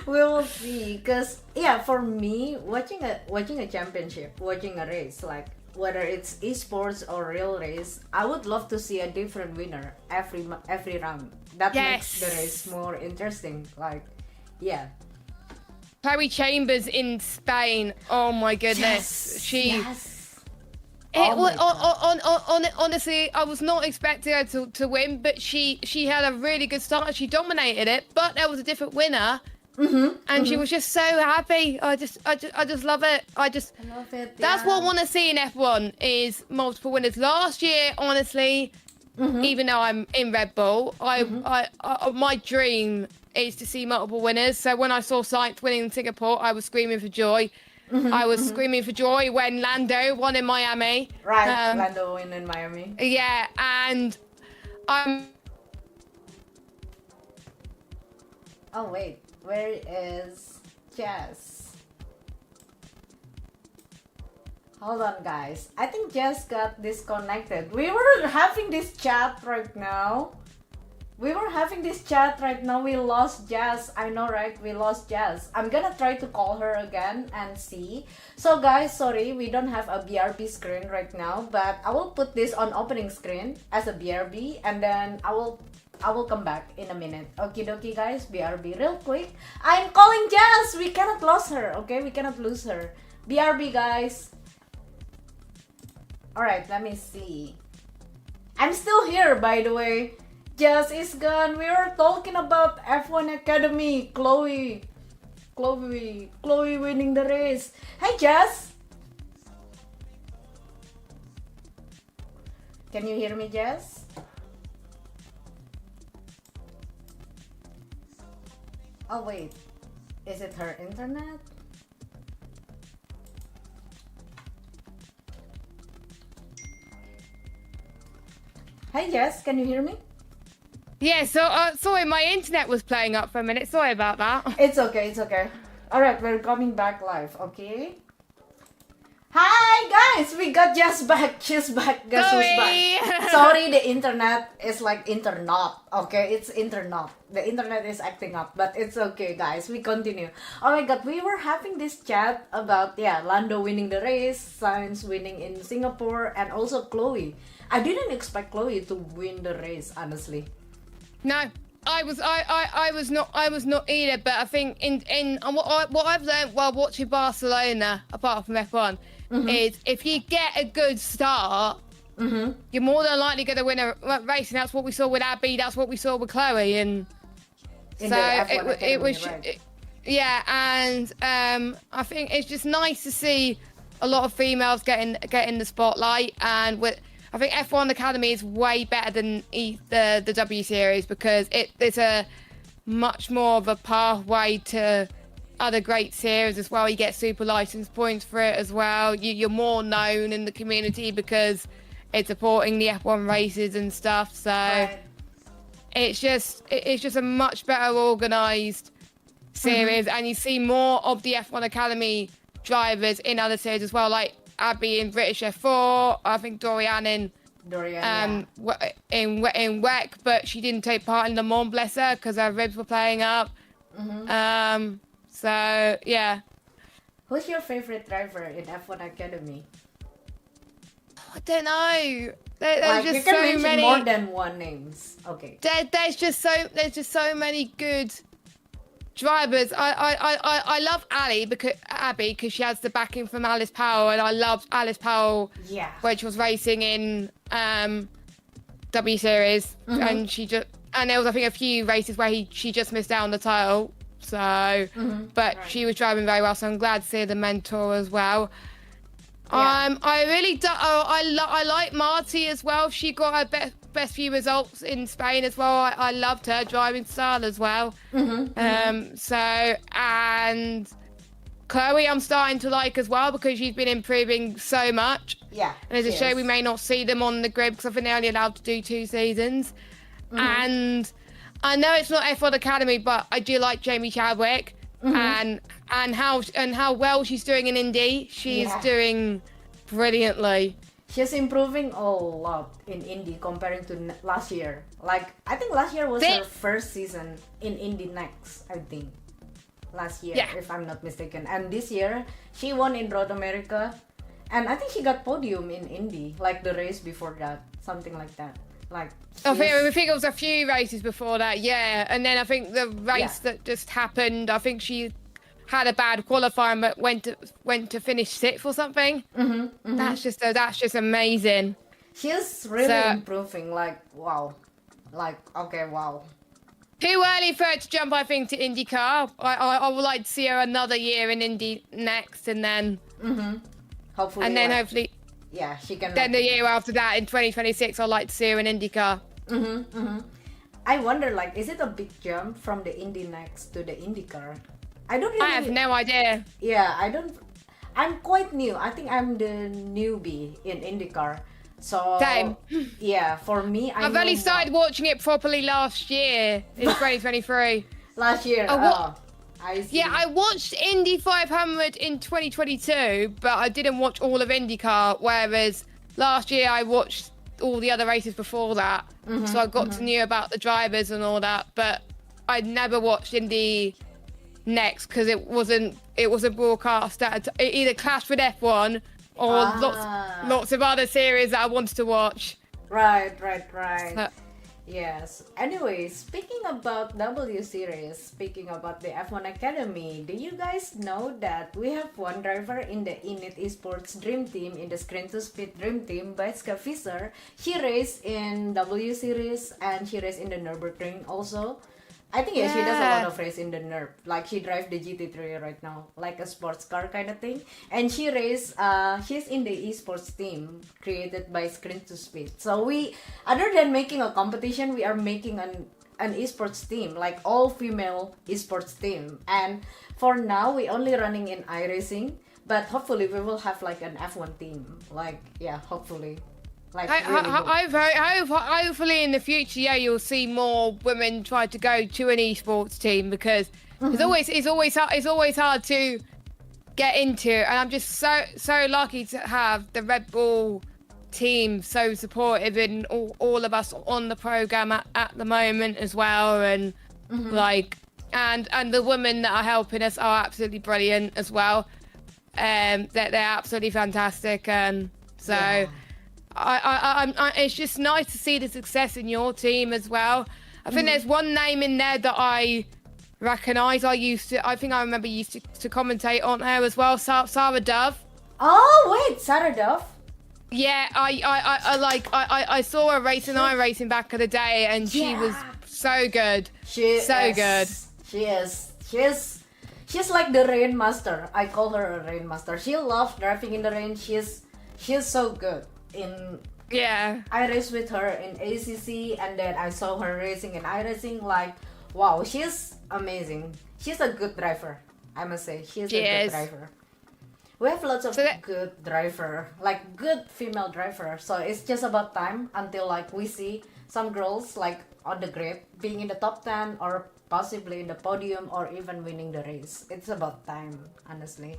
We will see, cause yeah, for me, watching a championship, watching a race, like whether it's esports or real race, I would love to see a different winner every round. That makes the race more interesting. Like, yeah. Chloe Chambers in Spain. Oh my goodness, Yes. Oh my God. Honestly, I was not expecting her to win, but she had a really good start. She dominated it, but there was a different winner. And she was just so happy. I just love it. I love it. That's what I want to see in F1 is multiple winners. Last year, honestly, even though I'm in Red Bull, I my dream is to see multiple winners. So when I saw Sainz winning in Singapore, I was screaming for joy. I was screaming for joy when Lando won in Miami. Right, Lando won in Miami. Yeah, and I'm. Oh wait. Where is Jess? Hold on, guys. I think Jess got disconnected. We were having this chat right now. We lost Jess. I know, right? We lost Jess. I'm gonna try to call her again and see. So, guys, sorry, we don't have a BRB screen right now, but I will put this on opening screen as a BRB, and then I will come back in a minute. Okie dokie, guys. BRB real quick. I'm calling Jess. We cannot lose her. Okay, we cannot lose her. BRB, guys. Alright, let me see. I'm still here, by the way. Jess is gone. We were talking about F1 Academy. Chloe winning the race. Hey, Jess. Can you hear me, Jess? Oh wait, is it her internet? Hey Jess, can you hear me? Yeah, so sorry, my internet was playing up for a minute. Sorry about that. It's okay. Alright, we're coming back live, okay? Hi guys, we got Jess back. She's back. Guess who's back? Sorry, the internet is like internet. Okay, it's internet. The internet is acting up, but it's okay, guys. We continue. Oh my God, we were having this chat about Lando winning the race, Sainz winning in Singapore, and also Chloe. I didn't expect Chloe to win the race, honestly. No, I was not either. But I think in what I've learned while watching Barcelona, apart from F1. Is if you get a good start, you're more than likely going to win a race, and that's what we saw with Abby. That's what we saw with Chloe, and so it was, right. Yeah. And I think it's just nice to see a lot of females getting the spotlight, and I think F1 Academy is way better than the W Series because it's a much more of a pathway to other great series as well. You get super license points for it as well. You're more known in the community because it's supporting the F1 races and stuff. So it's just a much better organised series, and you see more of the F1 Academy drivers in other series as well, like Abby in British F4. I think Dorian in WEC, but she didn't take part in Le Mans, bless her, because her ribs were playing up. So, yeah. Who's your favorite driver in F1 Academy? I don't know. There's like, just you can so mention many. more than one names. Okay. There's just so many good drivers. I love Abby because she has the backing from Alice Powell, and I loved Alice Powell when she was racing in W Series, and there was I think a few races where she just missed out on the title. So, but she was driving very well, so I'm glad to see the mentor as well. Yeah. I really do. I like Marty as well. She got her best few results in Spain as well. I loved her driving style as well. So, and Chloe, I'm starting to like as well because she's been improving so much. Yeah. And it's a shame we may not see them on the grid because I think they're only allowed to do 2 seasons. And I know it's not F1 Academy, but I do like Jamie Chadwick and how well she's doing in Indy. She's doing brilliantly. She's improving a lot in Indie comparing to last year. Like, I think last year was her first season in Indie Next, I think. Last year, if I'm not mistaken. And this year, she won in Road America. And I think she got podium in Indy, like the race before that. Something like that. Like, I think it was a few races before that, yeah. And then I think the race that just happened, I think she had a bad qualifying but went to finish 6th or something. That's just amazing. She's really improving, like, wow. Like, okay, wow. Too early for her to jump, I think, to IndyCar. I would like to see her another year in Indy next, and then hopefully, and then hopefully, yeah, she can. Then the year after that, in 2026, I'd like to see her in IndyCar. I wonder, like, is it a big jump from the Indy next to the IndyCar? I don't really. I have no idea. Yeah, I don't. I'm quite new. I think I'm the newbie in IndyCar. So same. Yeah, for me, I've only started watching it properly last year in 2023. Last year. I see. Yeah, I watched Indy 500 in 2022, but I didn't watch all of IndyCar. Whereas last year I watched all the other races before that, so I got to know about the drivers and all that. But I never watched Indy next because it wasn't broadcast at it either clashed with F1 or lots of other series that I wanted to watch. Right. Yes. Anyway, speaking about W Series, speaking about the F1 Academy, do you guys know that we have one driver in the INIT Esports Dream Team, in the Screen to Speed Dream Team, Baiska Visser? She raced in W Series and she raced in the Nürburgring also. I think she does a lot of race in the NERP. Like, she drives the GT3 right now, like a sports car kind of thing. And she race, she's in the esports team created by Screen to Speed. So we, other than making a competition, we are making an esports team, like all female esports team. And for now, we only running in iRacing, but hopefully we will have like an F1 team. Like, yeah, hopefully. Like, hopefully in the future, you'll see more women try to go to an esports team, because it's always hard to get into, and I'm just so lucky to have the Red Bull team so supportive in all of us on the program at the moment as well, and like and the women that are helping us are absolutely brilliant as well. They're absolutely fantastic, and so. Yeah. It's just nice to see the success in your team as well. I think there's one name in there that I recognise. I remember used to commentate on her as well, Sarah Dove. Oh wait, Sarah Dove. Yeah, I saw her racing iRacing back in the day, and she was so good. She's like the rain master. I call her a rain master. She loves driving in the rain. She's so good. I raced with her in ACC, and then I saw her racing in iRacing. Like, wow, she's amazing. She's a good driver, I must say. She's a good driver. We have lots of good driver, like good female driver. So it's just about time until like we see some girls like on the grid being in the top 10 or possibly in the podium or even winning the race. It's about time, honestly.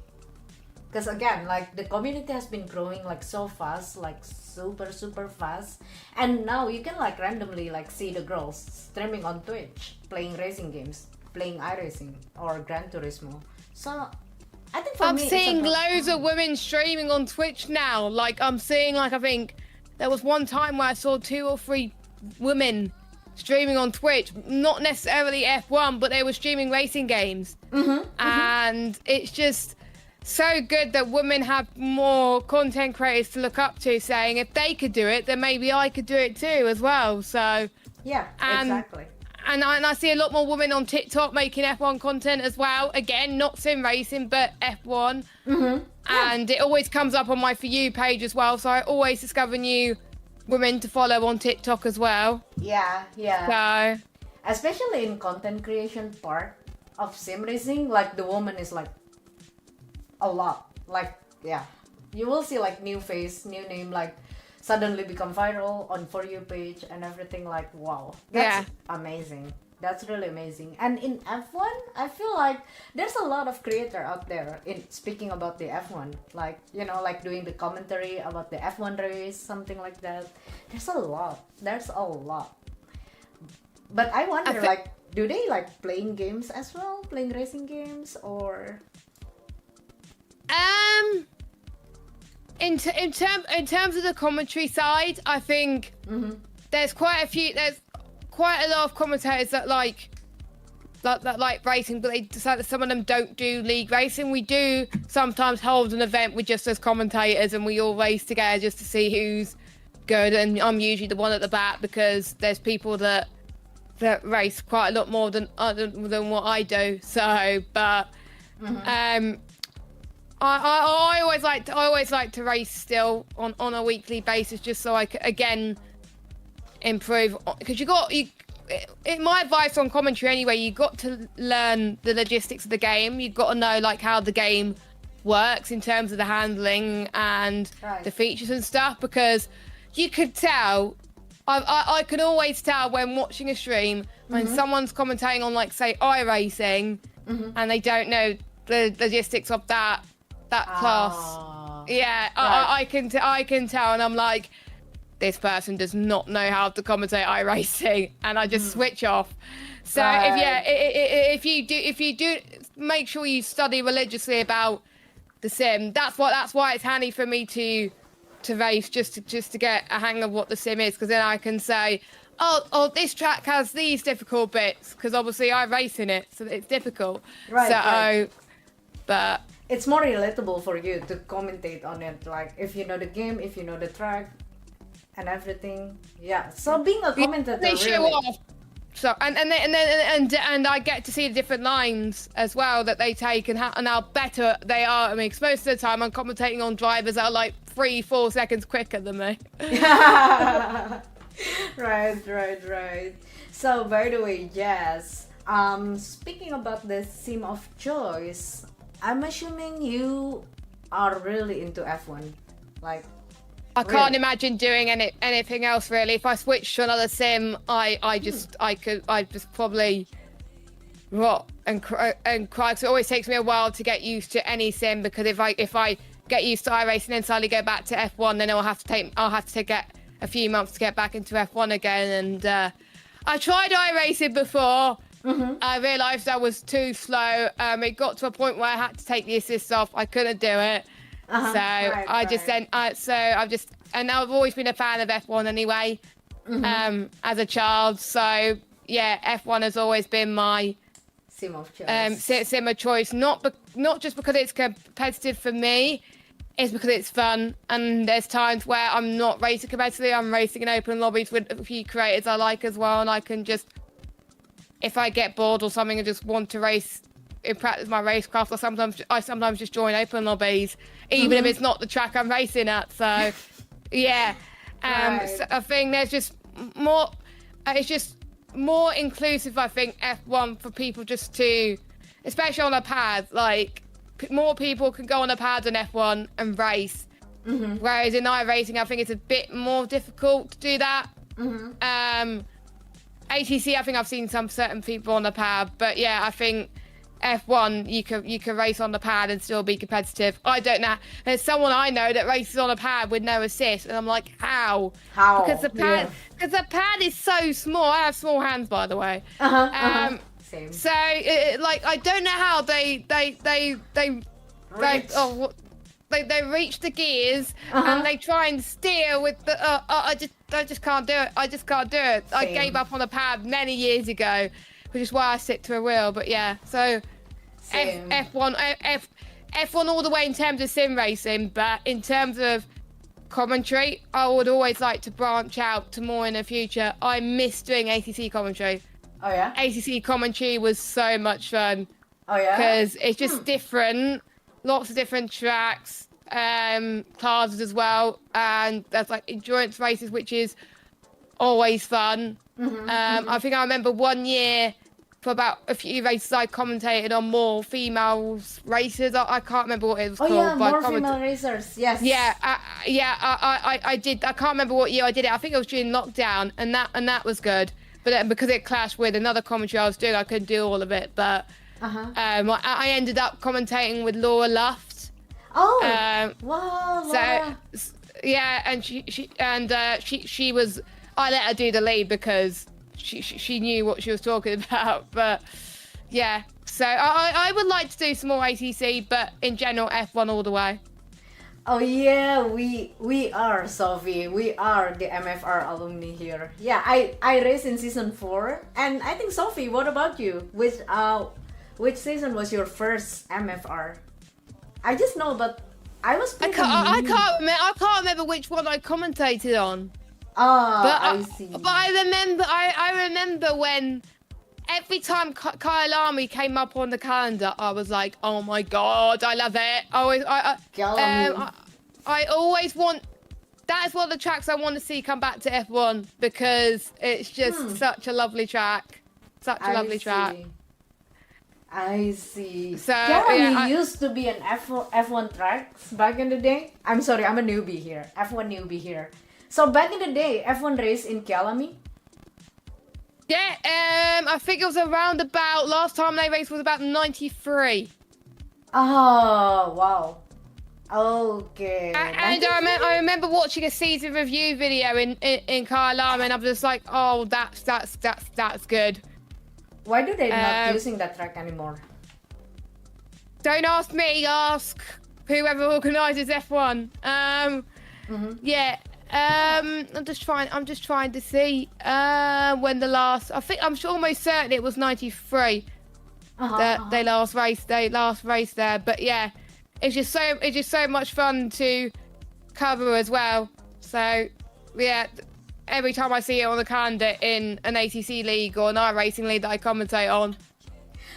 Because again, like, the community has been growing like so fast, like super fast, and now you can like randomly like see the girls streaming on Twitch, playing racing games, playing iRacing or Gran Turismo. So I think I'm seeing loads of women streaming on Twitch now. Like, I'm seeing, like, I think there was one time where I saw 2 or 3 women streaming on Twitch, not necessarily F1, but they were streaming racing games. And it's just so good that women have more content creators to look up to, saying if they could do it, then maybe I could do it too as well. So yeah, exactly. And I see a lot more women on TikTok making F1 content as well. Again, not sim racing, but F1. And it always comes up on my For You page as well. So I always discover new women to follow on TikTok as well. Yeah. So, especially in content creation part of sim racing, like, the woman is like a lot. Like, yeah, you will see like new face, new name, like suddenly become viral on For You page and everything. Like, wow, that's amazing. That's really amazing. And in F1, I feel like there's a lot of creator out there in speaking about the F1, like like doing the commentary about the F1 race, something like that. There's a lot. There's a lot. But I wonder, like, do they like playing games as well, playing racing games, or? In terms of the commentary side, I think there's quite a lot of commentators that like racing, but they decide that some of them don't do league racing. We do sometimes hold an event with just as commentators, and we all race together just to see who's good. And I'm usually the one at the back because there's people that race quite a lot more than what I do. So, but I always like to race still on a weekly basis, just so I can, again, improve, because my advice on commentary anyway, you got to learn the logistics of the game. You've got to know like how the game works in terms of the handling and the features and stuff, because you could tell, I can always tell when watching a stream when someone's commentating on, like, say, iRacing and they don't know the logistics of that class. Yeah, I can tell, and I'm like, this person does not know how to commentate iRacing, and I just switch off. So if you do make sure you study religiously about the sim, that's why it's handy for me to race, just to get a hang of what the sim is, because then I can say, oh, this track has these difficult bits, because obviously I race in it, so it's difficult. But it's more relatable for you to commentate on it, like if you know the game, if you know the track and everything. Yeah, so being a commentator, they show off. So and I get to see the different lines as well that they take, and how better they are. I mean, 'cause most of the time I'm commentating on drivers that are like 3-4 seconds quicker than me. Right. So by the way, Jess, speaking about the sim of choice, I'm assuming you are really into F1, like. I can't imagine doing anything else really. If I switched to another sim, I just probably rot and cry. Cause it always takes me a while to get used to any sim, because if I get used to iRacing and suddenly go back to F1, then I'll have to get a few months to get back into F1 again. And I tried iRacing before. I realised I was too slow. It got to a point where I had to take the assist off. I couldn't do it. And I've always been a fan of F1 anyway, as a child. So yeah, F1 has always been my sim of choice. Sim of choice. Not just because it's competitive for me, it's because it's fun. And there's times where I'm not racing competitively. I'm racing in open lobbies with a few creators I like as well, and I can just, if I get bored or something and just want to race and practice my racecraft, I sometimes just join open lobbies, even if it's not the track I'm racing at. So yeah, so I think there's just more. It's just more inclusive, I think, F1 for people just to, especially on a pad. Like, more people can go on a pad on F1 and race, whereas in iRacing, I think it's a bit more difficult to do that. ATC, I think I've seen some certain people on the pad, but yeah, I think F1, you can race on the pad and still be competitive. I don't know. There's someone I know that races on a pad with no assist, and I'm like, how? Because the pad is so small. I have small hands, by the way. Same. So I don't know how they reach the gears and they try and steer with the. I just can't do it. I Same. I gave up on the pad many years ago, which is why I stick to a wheel. But yeah, so F1 all the way in terms of sim racing, but in terms of commentary, I would always like to branch out to more in the future. I miss doing ATC commentary. Oh yeah? ATC commentary was so much fun. Oh yeah? Because it's just different, lots of different tracks, classes as well, and there's like endurance races, which is always fun. I think I remember one year for about a few races I commentated on more females races. I can't remember what it was called. Oh yeah, more female racers. Yes. Yeah, I did. I can't remember what year I did it. I think it was during lockdown, and that was good. but then because it clashed with another commentary I was doing, I couldn't do all of it. But I ended up commentating with Laura Luft. Oh, wow, Laura. So yeah, and she was. I let her do the lead because she knew what she was talking about. But yeah, so I would like to do some more ATC, but in general F1 all the way. Oh yeah, we are, Sophie. We are the MFR alumni here. Yeah, I raced in season 4, and I think Sophie, what about you? Which season was your first MFR? I just know, but I was. I can't remember which one I commentated on. Oh, But I see. But I remember when every time Kyle Army came up on the calendar, I was like, oh my god, I love it. I always want. That is one of the tracks I want to see come back to F1 because it's just such a lovely track. Such a lovely track. I see. So used to be an F1 tracks back in the day. I'm sorry, I'm a newbie here. F1 newbie here. So back in the day, F1 race in Kialami. Yeah, I think it was around about last time they raced was about 93. Oh wow. Okay. And I remember watching a season review video in Kyle Army, and I'm just like, oh, that's good. Why do they not using that track anymore? Don't ask me, ask whoever organises F1. Yeah. I'm just trying to see when the last. I'm almost certain it was 93 that they last raced there. But yeah, it's just so much fun to cover as well. So yeah, every time I see it on the calendar in an ATC league or an iRacing league that I commentate on,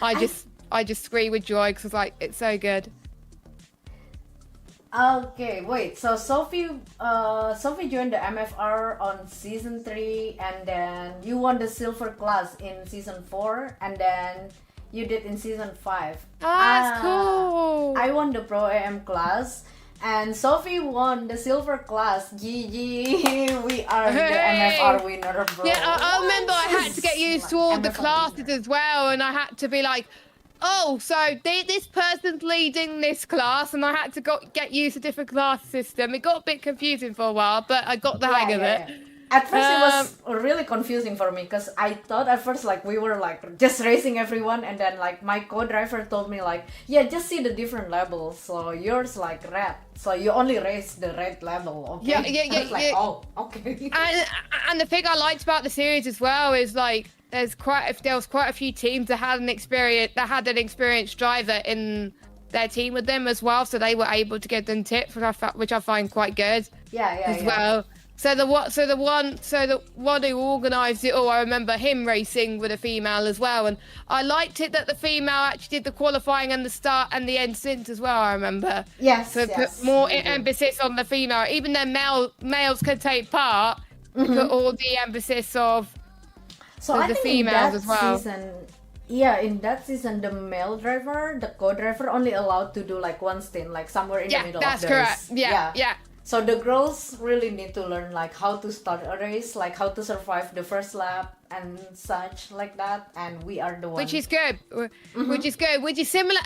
I just scream with joy because it's so good. Okay, wait. So Sophie joined the MFR on season 3, and then you won the silver class in season 4, and then you did in season 5. That's cool. I won the Pro AM class, and Sophie won the silver class. GG, we are the MFR winner, bro. Yeah, I remember I had to get used to all the classes as well, and I had to be like, oh, so this person's leading this class, and I had to get used to different class system. It got a bit confusing for a while, but I got the hang of it. At first, it was really confusing for me because I thought at first we were just racing everyone, and then my co-driver told me yeah, just see the different levels. So yours red, so you only race the red level. Okay? Yeah. Oh, okay. And the thing I liked about the series as well is there was quite a few teams that had an experienced driver in their team with them as well, so they were able to give them tips, which I find quite good. Yeah. Well. So the one who organised it all, I remember him racing with a female as well, and I liked it that the female actually did the qualifying and the start and the end stints as well. I remember. Yes. So put more emphasis on the female, even though males can take part. Put all the emphasis of. So I the think females as well. In that season, the male driver, the co-driver, only allowed to do one stint, somewhere in the middle of the race. Yeah. So the girls really need to learn how to start a race, how to survive the first lap and such like that. And we are the ones. Which is good. Which is similar.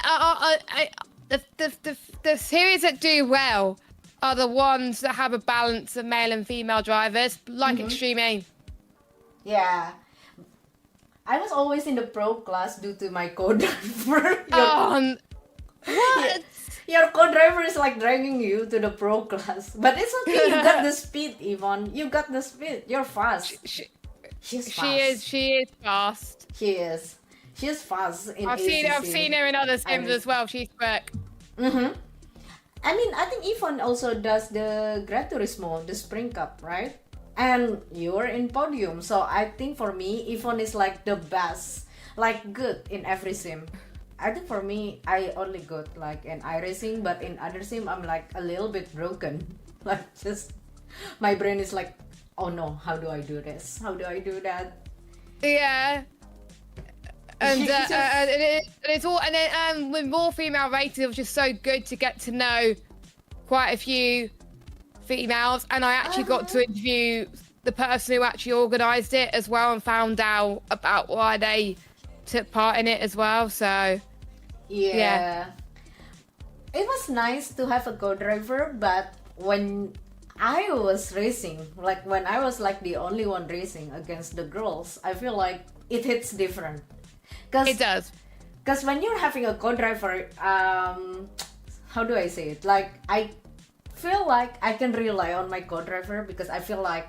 The series that do well are the ones that have a balance of male and female drivers, like Extreme Aim. Yeah. I was always in the pro class due to my co-driver. What? Your co-driver is dragging you to the pro class. But it's okay, you got the speed, Yvonne. You got the speed. You're fast. She's fast. She is fast. She is fast in ACC. I've seen her in other sims as well. She's quick. I mean, I think Yvonne also does the Gran Turismo, the Spring Cup, right? And you're in podium, so I think for me, Yvonne is the best, good in every sim. I think for me, I only good in iRacing, but in other sim, I'm a little bit broken. Just my brain is oh no, how do I do this? How do I do that? Yeah. And it's all, and then with more female races, it was just so good to get to know quite a few females, and I actually got to interview the person who actually organised it as well and found out about why they took part in it as well. So Yeah. It was nice to have a co-driver, but when I was racing, like when I was like the only one racing against the girls, I feel like it hits different. it does. Because when you're having a co-driver, how do I say it? Like, I feel like I can rely on my co-driver because I feel like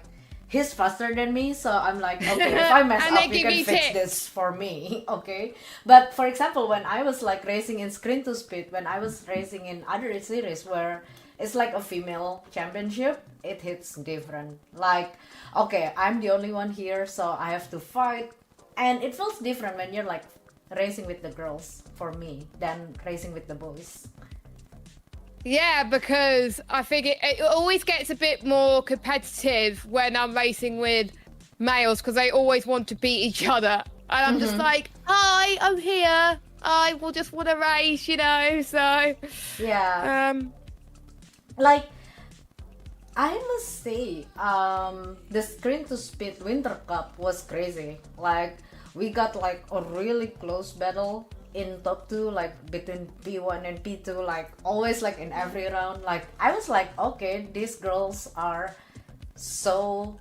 he's faster than me. So I'm like, okay, if I mess And they up, you give can you fix tips. this for me, okay? But for example, when I was like racing in Screen to Speed, when I was racing in other series where it's like a female championship, it hits different. Like, okay, I'm the only one here, so I have to fight. And it feels different when you're like racing with the girls, for me, than racing with the boys. Yeah, because I think it always gets a bit more competitive when I'm racing with males because they always want to beat each other. And I'm just like, hi, I'm here. I will just want to race, you know, so... Yeah. Like, I must say, the Screen to Speed Winter Cup was crazy. Like, we got like a really close battle in top 2, like between P1 and P2, like always like in every round. Like, I was like, okay, these girls are so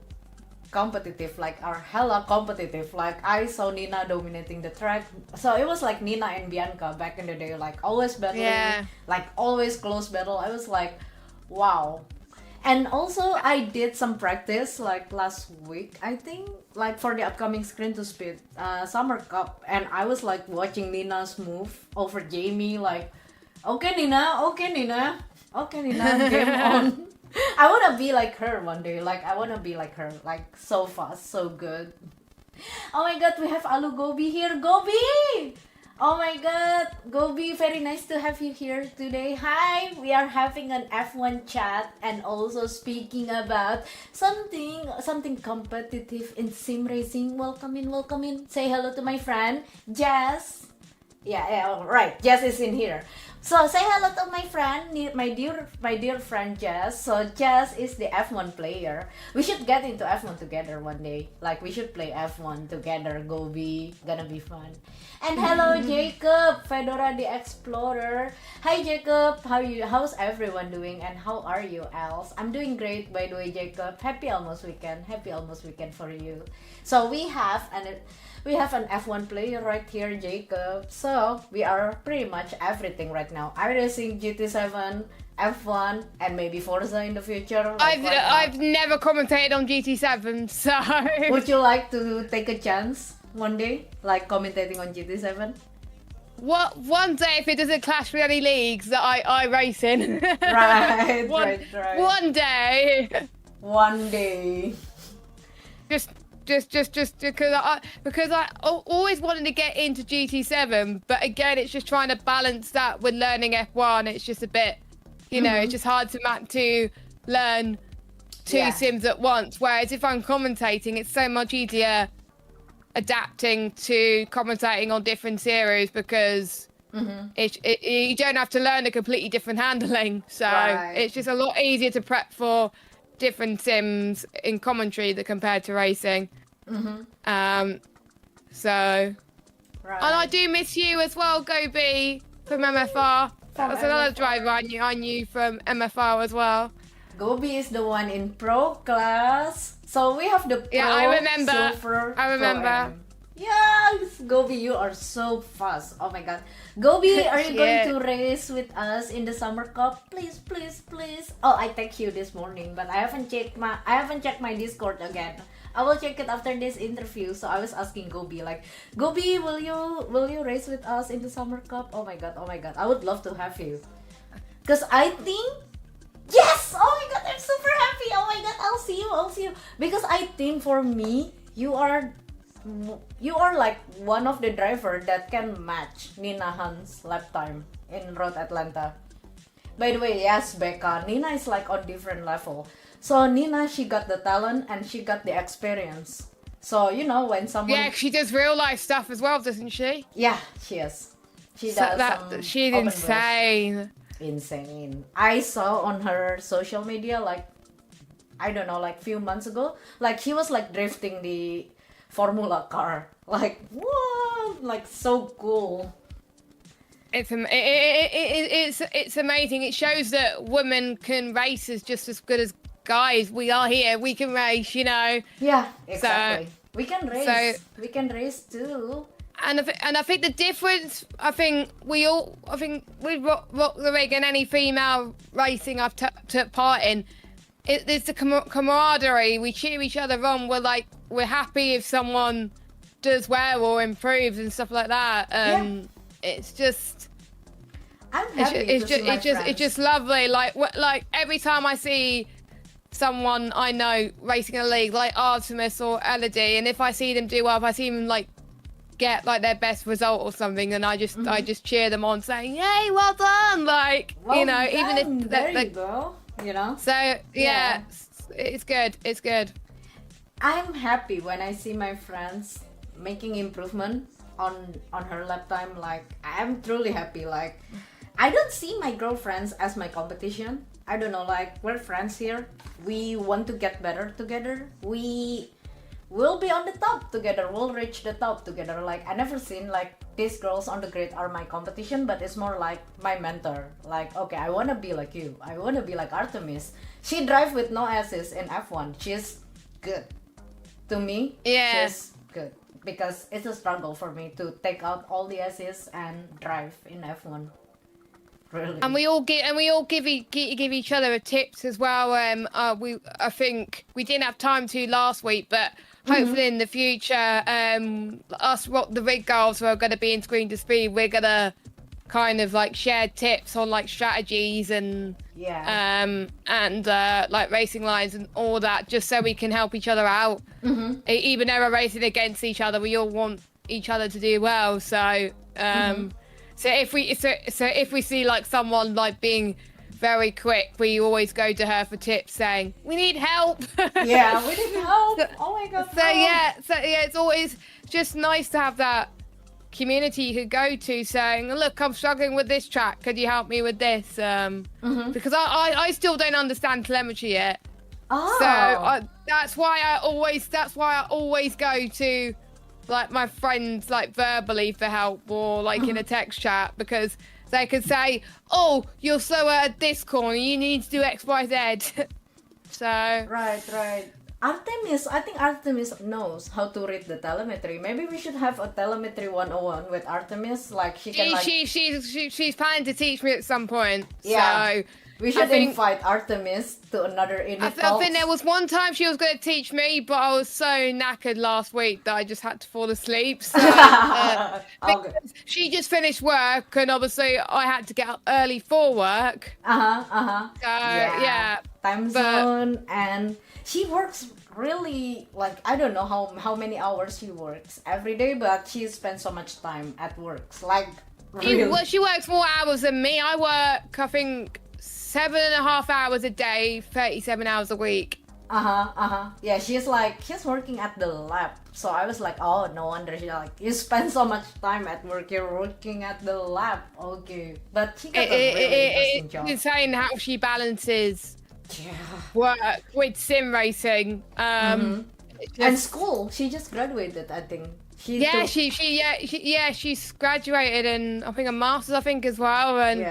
competitive, like are hella competitive. Like, I saw Nina dominating the track, so it was like Nina and Bianca back in the day, like always battling, like always close battle. I was like, wow. And also I did some practice like last week, I think, like for the upcoming Screen to Speed Summer Cup, and I was like watching Nina's move over Jamie, like, okay Nina, game on. I wanna be like her one day, like I wanna be like her, like so fast, so good. Oh my god, we have Alu Gobi here. Gobi! Oh my god, Gobi, very nice to have you here today. Hi, we are having an F1 chat and also speaking about something competitive in sim racing. Welcome in. Say hello to my friend, Jess. Yeah, right. Jess is in here. So say hello to my friend, my dear friend Jess. So Jess is the F1 player. We should get into F1 together one day. Like, we should play F1 together. Gobi, gonna be fun. And hello Jacob, Fedora the Explorer. Hi Jacob, how's everyone doing? And how are you, Elz? I'm doing great, by the way, Jacob. Happy almost weekend for you. So we have an F1 player right here, Jacob. So we are pretty much everything right now. iRacing, GT7, F1, and maybe Forza in the future. Like I've never commentated on GT7, so... Would you like to take a chance one day, like commentating on GT7? What, one day, if it doesn't clash with any leagues that I race in. Right. One day. Just because I always wanted to get into GT7, but again, it's just trying to balance that with learning F1. It's just a bit, it's just hard to learn two sims at once. Whereas if I'm commentating, it's so much easier adapting to commentating on different series because you don't have to learn a completely different handling. So it's just a lot easier to prep for different sims in commentary that compared to racing. And I do miss you as well, Gobi, from MFR. That was another driver I knew from MFR as well. Gobi is the one in pro class. So we have the pro, I remember. silver, I remember. Pro, and... Yes, Gobi, you are so fast. Oh my god. Gobi, are you going to race with us in the Summer Cup? Please. Oh, I text you this morning, but I haven't checked my Discord again. I will check it after this interview. So I was asking Gobi, like, Gobi, will you race with us in the Summer Cup? Oh my god. I would love to have you. Cause I think, yes! Oh my god, I'm super happy. Oh my god, I'll see you. Because I think for me, you are like one of the driver that can match Nina Han's lap time in Road Atlanta. By the way, yes, Becca, Nina is like on different level. So Nina, she got the talent and she got the experience. So when someone... Yeah, she does real life stuff as well, doesn't she? Yeah, she is. She does she's insane. Insane. I saw on her social media, like, I don't know, like few months ago. Like he was like drifting the Formula car. Like what? Like so cool. It's amazing. It shows that women can race just as good as guys. We are here. We can race. Yeah, exactly. We can race. so- We can race too. And I think the difference. I think with Rock the Rig and any female racing I've took part in, there's the camaraderie. We cheer each other on. We're happy if someone does well or improves and stuff like that. It's just. I'm happy It's to see my friends. just lovely. Like every time I see someone I know racing in a league like Artemis or Elodie, and if I see them do well, if I see them like get like their best result or something, and I just cheer them on, saying, "Yay, well done!" Like Well even done. if there you go. So Yeah. it's good. It's good. I'm happy when I see my friends making improvement on her lap time. Like I'm truly happy. Like I don't see my girlfriends as my competition. I don't know, like we're friends here. We want to get better together. We will be on the top together. We'll reach the top together. Like I never seen like these girls on the grid are my competition, but it's more like my mentor. Like okay, I wanna be like you. I wanna be like Artemis. She drive with no assist in F1. She's good. To me, Yeah. she's good because it's a struggle for me to take out all the assists and drive in F1. Really. And we all give each other tips as well. I think we didn't have time to last week, but hopefully in the future, us Rock the Rig girls who are going to be in Screen to Speed, we're gonna kind of like share tips on like strategies and like racing lines and all that, just so we can help each other out. Even though we're racing against each other, we all want each other to do well. So so if we see like someone like being very quick, we always go to her for tips, saying we need help. Yeah, we need help. Oh my god. So yeah, it's always just nice to have that community you could go to saying, look, I'm struggling with this track, could you help me with this? Because I still don't understand telemetry yet. So that's why I always go to like my friends like verbally for help, or like in a text chat, because they could say, oh, you're slower at this corner, you need to do XYZ. So Right. I think Artemis knows how to read the telemetry. Maybe we should have a telemetry 101 with Artemis. Like she can like... she's planning to teach me at some point. Yeah. So We should invite Artemis to another INIT Talks. I think there was one time she was going to teach me, but I was so knackered last week that I just had to fall asleep. So, Okay. she just finished work, and obviously I had to get up early for work. So, yeah. Time zone, and she works really like I don't know how many hours she works every day, but she spends so much time at work. Like really. She works more hours than me. I work, I think, 7.5 hours a day, 37 hours a week. Yeah, she's working at the lab. So I was like, oh, no wonder she like you spend so much time at work. You're working at the lab, okay? But she got a really interesting job. It's insane how she balances work with sim racing. And school. She just graduated, I think. She's graduated in I think a master's, I think, as well. And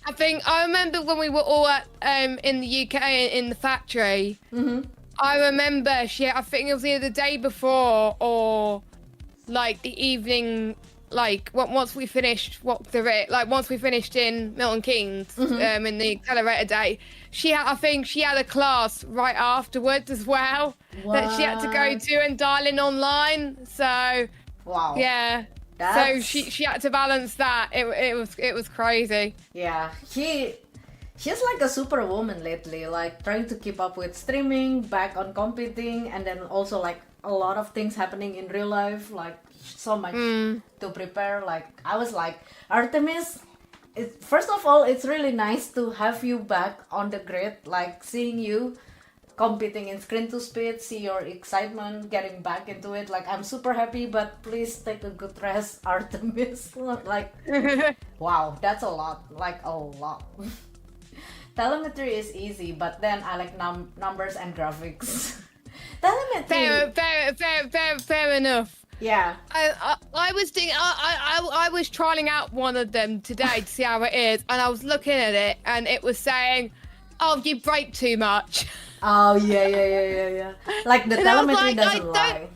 I think I remember when we were all at in the UK in the factory. I remember I think it was either the day before or like the evening, like once we finished once we finished in Milton Keynes in the accelerator day. I think she had a class right afterwards as well that she had to go to and dial in online. So wow. Yeah. So she had to balance that. It was crazy. Yeah, she's like a superwoman lately, like trying to keep up with streaming, back on competing, and then also like a lot of things happening in real life, like so much to prepare. Like I was like, Artemis, first of all, it's really nice to have you back on the grid, like seeing you competing in Screen to Speed, see your excitement getting back into it. Like I'm super happy, but please take a good rest, Artemis. Like wow, that's a lot, like a lot. telemetry is easy, but then I like numbers and graphics. Telemetry. Fair enough. Yeah. I was doing I was trying out one of them today to see how it is, and I was looking at it, and it was saying, "Oh, you brake too much." Oh yeah. Like the And I was telemetry like, doesn't lie.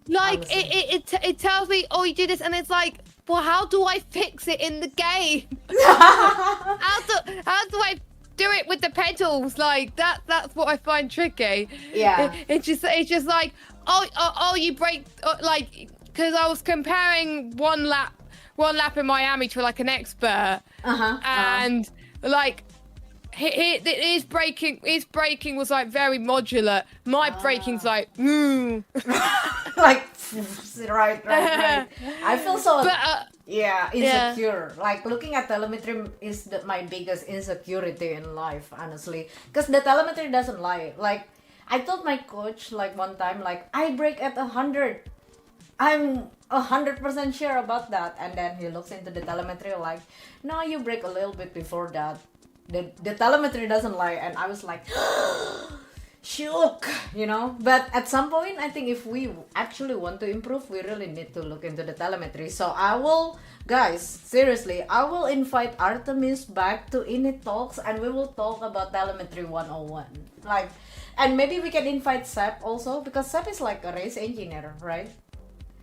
Like honestly. it tells me, "Oh, you do this," and it's like, well, how do I fix it in the game? How do I do it with the pedals? Like that's what I find tricky. Yeah. It's just like, oh, you brake, like, because I was comparing one lap in Miami to like an expert, and like his braking was like very modular. My braking's like, Like right. I feel so but, insecure. Like looking at telemetry is my biggest insecurity in life, honestly, because the telemetry doesn't lie. Like I told my coach like one time, like I brake at 100. I'm 100% sure about that, and then he looks into the telemetry like, no, you brake a little bit before that. The telemetry doesn't lie, and I was like shook, you know. But at some point, I think if we actually want to improve, we really need to look into the telemetry. So I will, guys, seriously, I will invite Artemis back to INIT Talks, and we will talk about telemetry 101. Like, and maybe we can invite Sep also, because Sep is like a race engineer, right?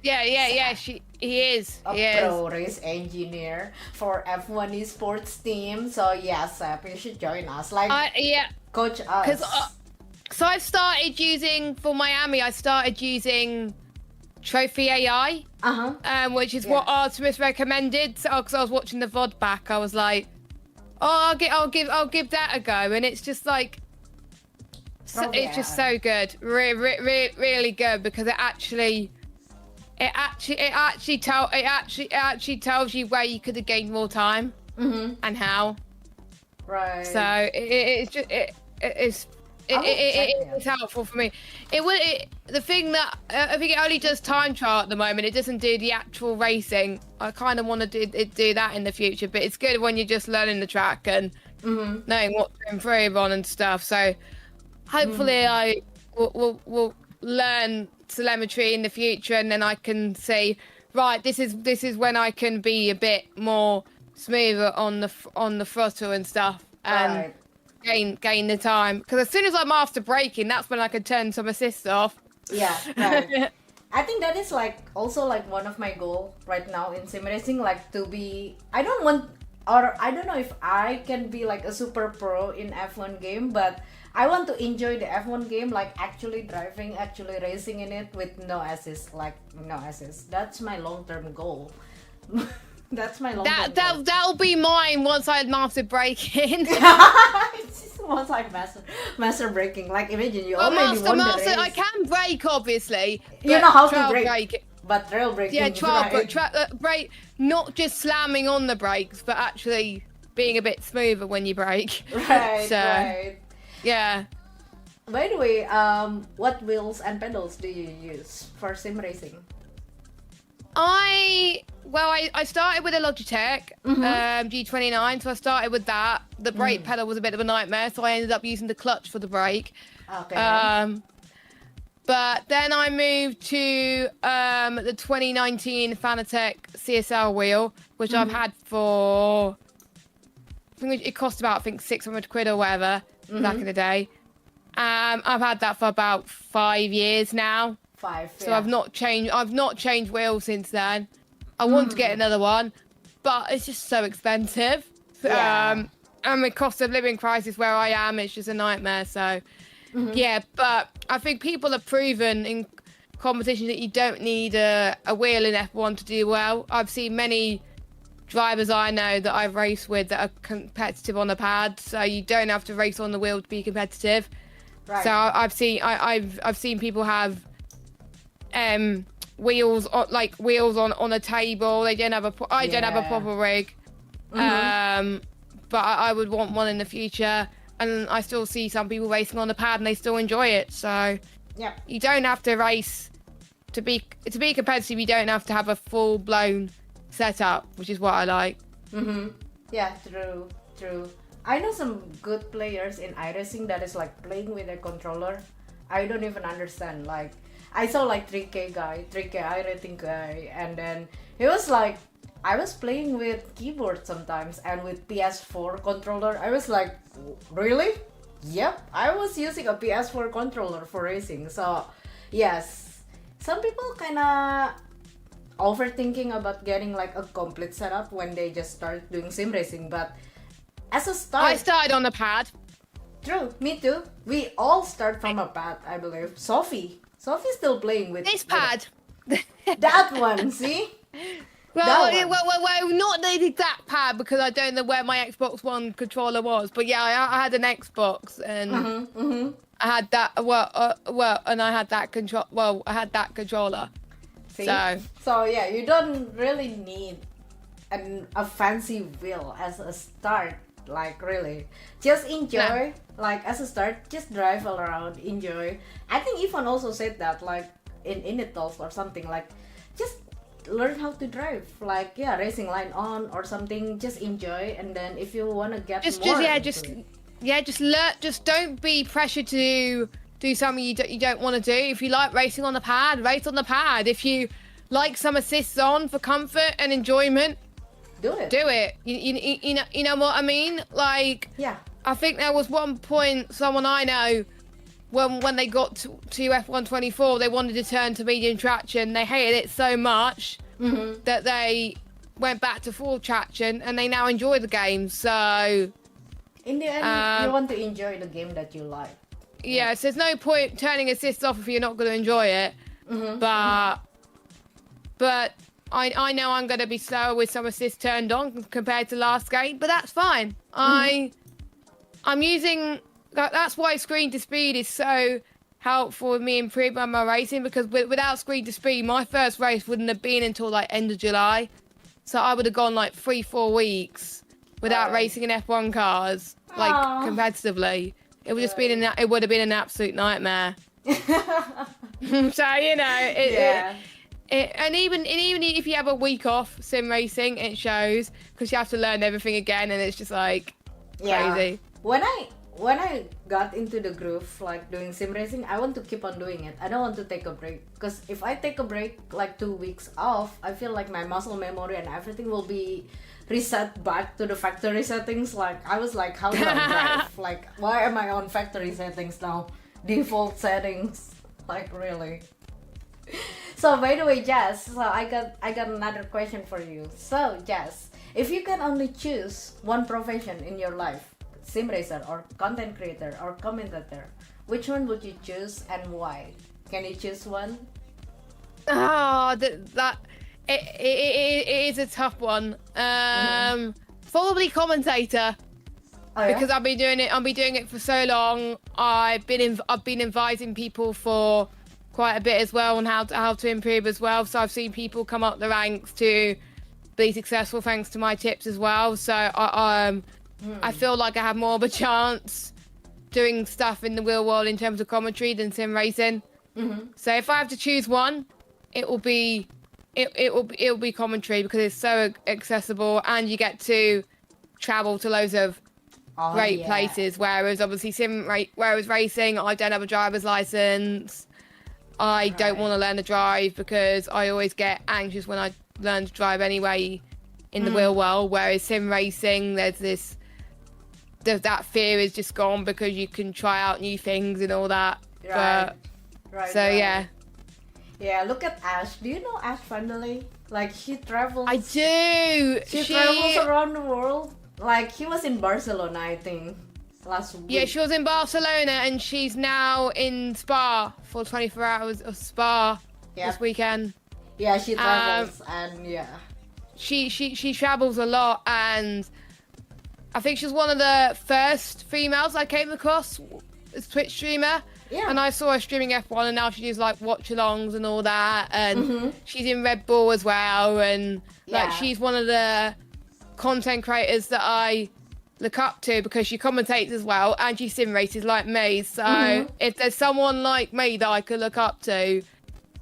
Yeah. He is. A pro race engineer for F1 esports team. So yeah, Sep, you should join us. Like, coach us. So I've started using, for Miami, I started using Trophy AI, which is what Artemis recommended. So, because I was watching the VOD back, I was like, oh, I'll give that a go, and it's just like, it's just so good, really good, because it actually tells you where you could have gained more time and how. Right. So it's helpful for me. The thing that I think it only does time trial at the moment. It doesn't do the actual racing. I kind of want to do that in the future, but it's good when you're just learning the track and knowing what to improve on and stuff. So hopefully I will learn telemetry in the future, and then I can say, right, this is when I can be a bit more smoother on the throttle and stuff, and gain the time. Because as soon as I master braking, that's when I can turn some assist off. Yeah, right. I think that is like also like one of my goal right now in sim racing, like to be. I don't know if I can be like a super pro in F1 game, but I want to enjoy the F1 game, like actually driving, actually racing in it with no assist, like no assist. That's my long-term goal. That's my long-term goal. That'll be mine once I master braking. Once I master braking, like imagine you already won the race. I can brake, obviously. You know how to brake. But trail braking. Yeah, brake, not just slamming on the brakes, but actually being a bit smoother when you brake. Right. Yeah. By the way, what wheels and pedals do you use for sim racing? I started with a Logitech G29, so I started with that. The brake pedal was a bit of a nightmare, so I ended up using the clutch for the brake. Okay. But then I moved to the 2019 Fanatec CSL wheel, which I've had for, I think it cost about 600 quid or whatever back in the day. I've had that for about 5 years now. So I've not changed wheels since then. I want to get another one, but it's just so expensive. And the cost of living crisis where I am, it's just a nightmare. So yeah, but I think people have proven in competitions that you don't need a wheel in F1 to do well. I've seen many drivers I know that I've raced with that are competitive on the pad, so you don't have to race on the wheel to be competitive. Right. So I've seen people have wheels on a table. I don't have a proper rig, but I would want one in the future. And I still see some people racing on the pad and they still enjoy it. So you don't have to race to be competitive. You don't have to have a full blown setup, which is what I like. Yeah, true. I know some good players in iRacing that is like playing with a controller. I don't even understand. Like I saw like 3K iRacing guy, and then he was like, I was playing with keyboard sometimes and with PS4 controller. I was like, really? Yep, I was using a PS4 controller for racing. So, yes, some people kind of overthinking about getting like a complete setup when they just start doing sim racing. But as a start, I started on the pad. true, me too. We all start from a pad, I believe. Sophie's still playing with This pad. that one. See. Well, That one. well, not the exact pad because I don't know where my Xbox One controller was. But yeah, I had an Xbox and I had that. And I had that control. Well, I had that controller. See? So Yeah, you don't really need a fancy wheel as a start. Like really, just enjoy. Like as a start, just drive all around, enjoy. I think Ivan also said that, like in INIT Talks or something. Like just learn how to drive. Like yeah, racing line on or something. Just enjoy, and then if you wanna get more into it. just don't be pressured to do something you don't want to do. If you like racing on the pad, race on the pad. If you like some assists on for comfort and enjoyment, do it. do it. You know what I mean? Like, Yeah. I think there was one point someone I know when they got to F124, they wanted to turn to medium traction. They hated it so much that they went back to full traction, and they now enjoy the game. So In the end, you want to enjoy the game that you like. yeah, so there's no point turning assists off if you're not going to enjoy it. But I know I'm going to be slower with some assists turned on compared to last game, but that's fine. I'm using that's why screen to speed is so helpful with me improving my racing, because without screen to speed, my first race wouldn't have been until like end of July, so I would have gone like 3-4 weeks without racing in F1 cars like competitively. It would just been it would have been an absolute nightmare. So you know and even if you have a week off sim racing, it shows, because you have to learn everything again, and it's just like crazy. When I got into the groove, like doing sim racing, I want to keep on doing it. I don't want to take a break, because if I take a break like 2 weeks off, I feel like my muscle memory and everything will be reset back to the factory settings. Like I was like, how do I drive? Like why am I on factory settings now? Default settings. Like really. So by the way, Jess, so I got another question for you. So Jess, if you can only choose one profession in your life, sim racer or content creator or commentator, which one would you choose and why? Can you choose one? It is a tough one. Probably commentator. Oh, yeah? Because I've been doing it for so long. I've been advising people for quite a bit as well on how to improve as well. So I've seen people come up the ranks to be successful thanks to my tips as well. So I feel like I have more of a chance doing stuff in the real world in terms of commentary than sim racing. So if I have to choose one, it will be commentary, because it's so accessible and you get to travel to loads of great places. Whereas obviously whereas racing, I don't have a driver's license. I don't want to learn to drive because I always get anxious when I learn to drive anyway in the real world. Whereas sim racing, that fear is just gone because you can try out new things and all that. Yeah. Yeah, look at Ash. Do you know Ash Vanderlei? Like she travels. I do. She travels around the world. Like he was in Barcelona, I think, last week. Yeah, she was in Barcelona and she's now in Spa for 24 hours of Spa this weekend. Yeah, she travels and She travels a lot, and I think she's one of the first females I came across as Twitch streamer. Yeah. And I saw her streaming F1, and now she does like watch-alongs and all that, and she's in Red Bull as well, and like she's one of the content creators that I look up to because she commentates as well and she sim races like me. So if there's someone like me that I could look up to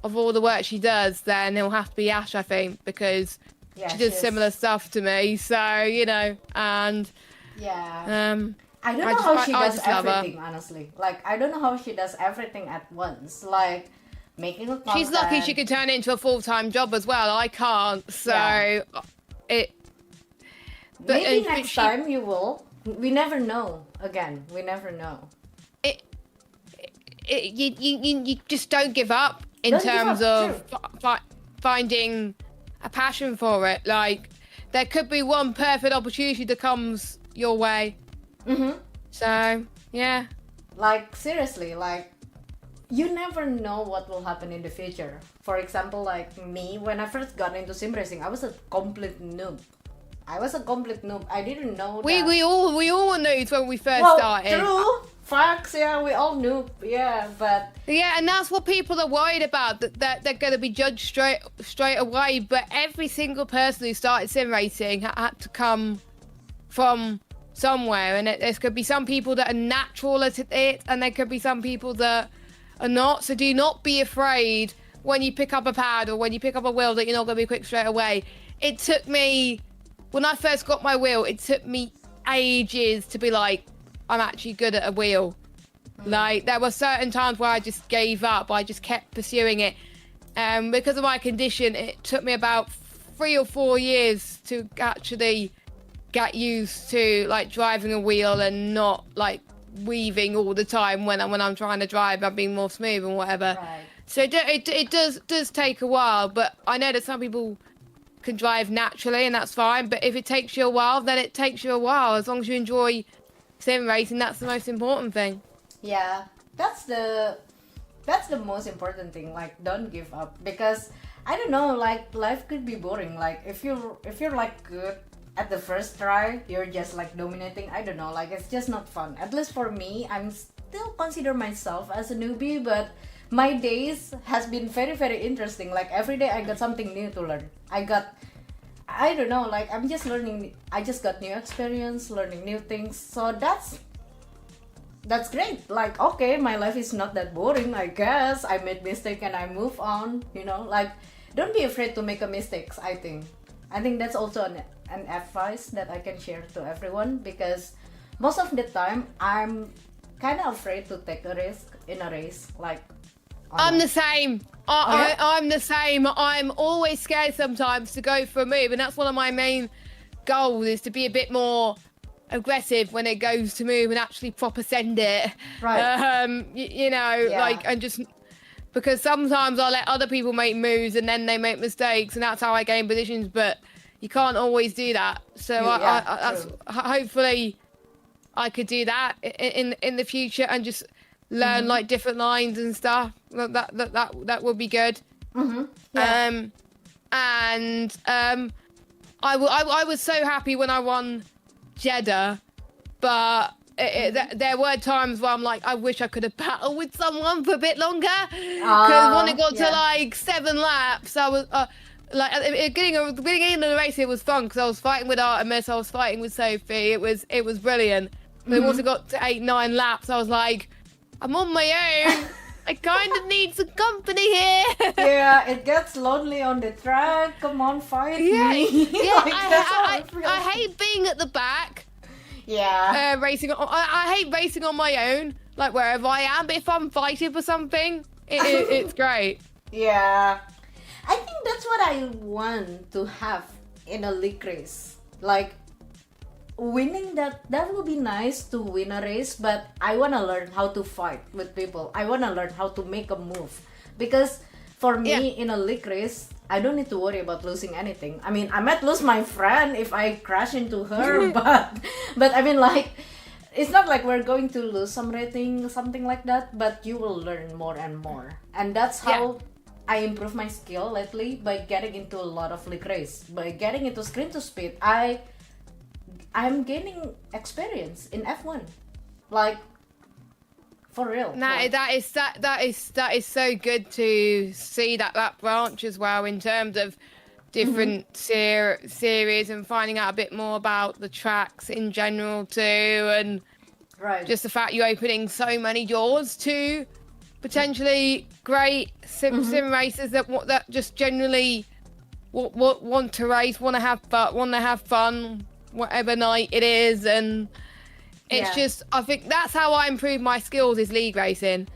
of all the work she does, then it'll have to be Ash, I think, because she does similar stuff to me. So, you know, and Yeah. I don't I know just- how she I does just love her. everything, honestly. Like, I don't know how she does everything at once. Like, making a content. She's lucky she could turn it into a full-time job as well. I can't, so Yeah. it. Maybe but next she- time you will. We never know. Again, we never know. You just don't give up in Don't give terms up, of finding a passion for it. Like, there could be one perfect opportunity that comes your way. Mm-hmm. So, yeah. Like, seriously, like, you never know what will happen in the future. For example, like me, when I first got into sim racing, I was a complete noob. I didn't know that. We all were nudes when we first well, started. true. Facts, yeah, we all noob. Yeah, but... Yeah, and that's what people are worried about, that they're going to be judged straight away. But every single person who started sim racing had to come from somewhere, and there could be some people that are natural at it, and there could be some people that are not. So do not be afraid when you pick up a pad or when you pick up a wheel that you're not going to be quick straight away. It took me, when I first got my wheel, it took me ages to be like, I'm actually good at a wheel. Like, there were certain times where I just gave up. I just kept pursuing it. Because of my condition, it took me about 3 or 4 years to actually get used to, like, driving a wheel and not, like, weaving all the time when I'm trying to drive. I'm being more smooth and whatever. Right. So it does take a while, but I know that some people can drive naturally, and that's fine. But if it takes you a while, then it takes you a while. As long as you enjoy sim racing, that's the most important thing. Yeah, that's the most important thing. Like, don't give up, because I don't know, like, life could be boring. Like, if you're like good at the first try, you're just like dominating. I don't know, like, it's just not fun. At least for me, I'm still consider myself as a newbie, but my days has been very, very interesting. Like, every day I got something new to learn. I don't know, like, I'm just learning. I just got new experience, learning new things. So that's great. Like, okay, my life is not that boring, I guess. I made mistake and I move on, you know. Like, don't be afraid to make a mistakes, I think that's also an advice that I can share to everyone, because most of the time I'm kind of afraid to take a risk in a race. Like, I'm the same. I'm the same. I'm always scared sometimes to go for a move, and that's one of my main goals, is to be a bit more aggressive when it goes to move and actually proper send it. Right. You know, like, and just because sometimes I let other people make moves and then they make mistakes, and that's how I gain positions. But you can't always do that. So hopefully I could do that in the future and just learn like different lines and stuff. That would be good. Mm-hmm. Yeah. I was so happy when I won Jeddah, but there were times where I'm like, I wish I could have battled with someone for a bit longer, because when it got to like 7 laps, I was like, at the beginning of the race, it was fun because I was fighting with Artemis, I was fighting with Sophie. It was brilliant. But once it got to 8-9 laps, I was like, I'm on my own. I kind of need some company here. Yeah, it gets lonely on the track. Come on, fight me. Yeah. Like, that's how I feel. I hate being at the back. Yeah. Racing. I hate racing on my own, like wherever I am. But if I'm fighting for something, it's great. Yeah. I think that's what I want to have in a league race. Like, winning that will be nice to win a race, but I want to learn how to fight with people. I want to learn how to make a move, because for me in a league race, I don't need to worry about losing anything. I mean, I might lose my friend if I crash into her, but I mean, like, it's not like we're going to lose some rating, something like that, but you will learn more and more. And that's how I improve my skill lately, by getting into a lot of league race, by getting into screen to speed. I'm gaining experience in F1, like, for real. That is so good to see that branch as well, in terms of different series and finding out a bit more about the tracks in general too, and just the fact you're opening so many doors to potentially great sim racers that just generally want to race, want to have fun, whatever night it is, and it's Yeah. just, I think that's how I improve my skills is league racing.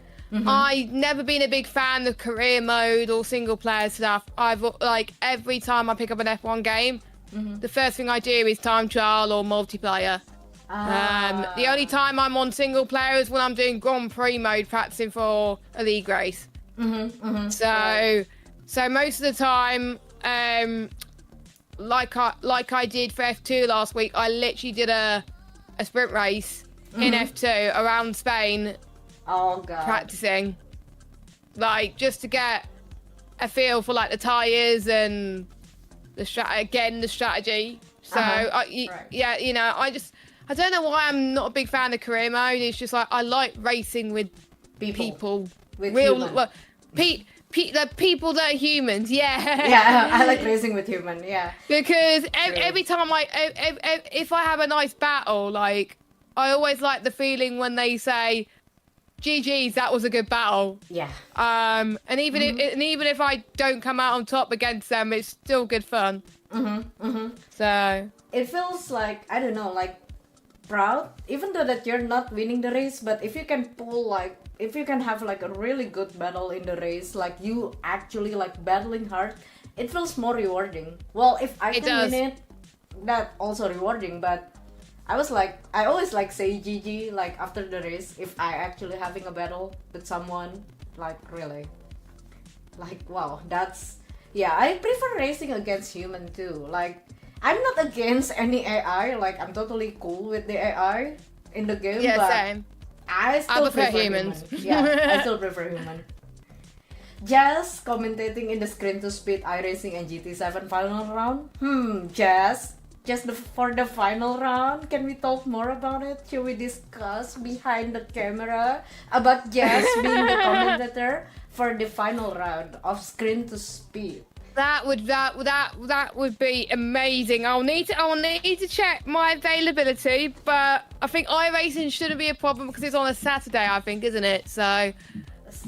I've never been a big fan of career mode or single player stuff. I've like every time I pick up an F1 game, the first thing I do is time trial or multiplayer. The only time I'm on single player is when I'm doing Grand Prix mode practicing for a league race. So most of the time, like I did for F2 last week, I literally did a sprint race in F2 around Spain, Oh god. practicing, like just to get a feel for like the tires and the strategy. So Right. yeah, you know, I don't know why I'm not a big fan of career mode. It's just like I like racing with people, With real human. well, the people that are humans. Yeah. Yeah, I like racing with human. Yeah. Because every time if I have a nice battle, like I always like the feeling when they say, "GG's, that was a good battle." Yeah. And even if I don't come out on top against them, it's still good fun. So It feels like, I don't know, like proud, even though that you're not winning the race, but if you can pull like, if you can have like a really good battle in the race, like you actually like battling hard, it feels more rewarding. Well, if I It can does. win it, that also rewarding, but I always like say GG like after the race if I actually having a battle with someone, like really. Like wow, that's, yeah, I prefer racing against human too. Like I'm not against any AI, like I'm totally cool with the AI in the game, yeah, but same. I still prefer prefer humans. human. Yeah, I still prefer human. Jess commentating in the Screen to Speed iRacing and GT7 final round. Jess, just for the final round, can we talk more about it? Should we discuss behind the camera about Jess being the commentator for the final round of Screen to Speed? That would be amazing. I'll need to check my availability, but I think iRacing shouldn't be a problem because it's on a Saturday, I think, isn't it? So,